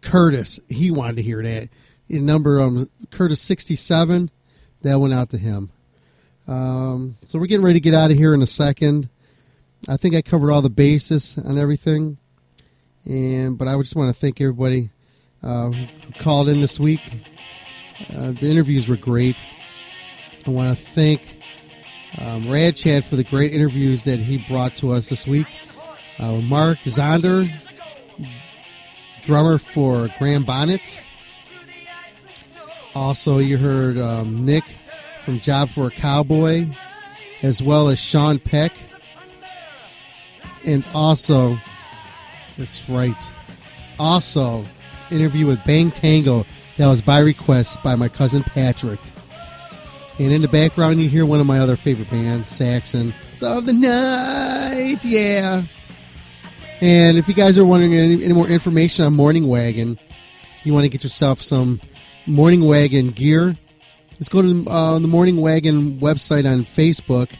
Curtis. He wanted to hear that. In number Curtis 67, that went out to him. So we're getting ready to get out of here in a second. I think I covered all the bases on everything, but I just want to thank everybody who called in this week. The interviews were great. I want to thank Rad Chad for the great interviews that he brought to us this week. Mark Zonder, drummer for Graham Bonnet. Also, you heard Nick from Job for a Cowboy, as well as Sean Peck. And also, that's right, also, interview with BangTango that was by request by my cousin Patrick. And in the background, you hear one of my other favorite bands, Saxon. It's of the night, yeah. And if you guys are wondering any more information on Morning Wagon, you want to get yourself some Morning Wagon gear, let's go to the Morning Wagon website on Facebook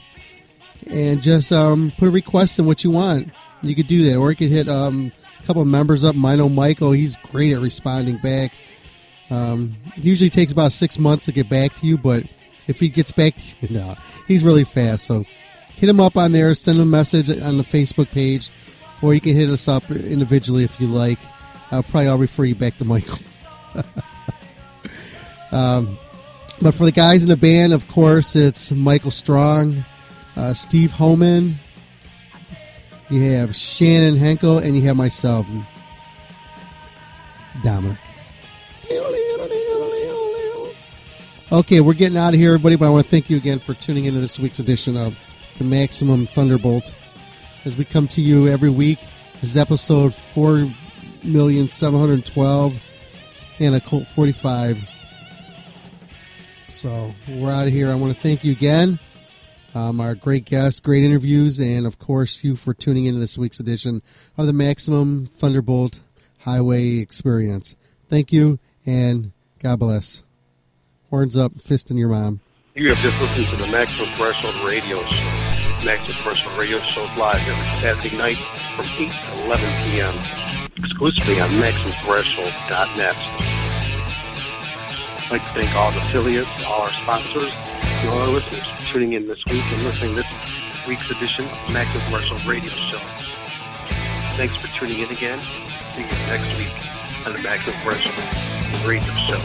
and just put a request in what you want. You could do that, or you could hit a couple of members up. I know Michael, he's great at responding back. Usually takes about 6 months to get back to you, but if he gets back to you, no, he's really fast. So hit him up on there, send him a message on the Facebook page, or you can hit us up individually if you like. I'll refer you back to Michael. But for the guys in the band, of course, it's Michael Strong, Steve Homan, you have Shannon Henkel, and you have myself, Dominic. Okay, we're getting out of here, everybody, but I want to thank you again for tuning into this week's edition of the Maximum Thunderbolt. As we come to you every week, this is episode 4,712 and a Colt 45. So we're out of here. I want to thank you again, our great guests, great interviews, and of course you for tuning into this week's edition of the Maximum Thunderbolt Highway Experience. Thank you, and God bless. Horns up, fist in your mom. You have just listened to the Maximum Threshold Radio Show. Maximum Threshold Radio Show is live every Saturday night from 8 to 11 p.m. exclusively on MaximumThreshold.net. I'd like to thank all the affiliates, all our sponsors, and all our listeners for tuning in this week and listening to this week's edition of the Maximum Threshold Radio Show. Thanks for tuning in again. See you next week on the Maximum Threshold Radio Show.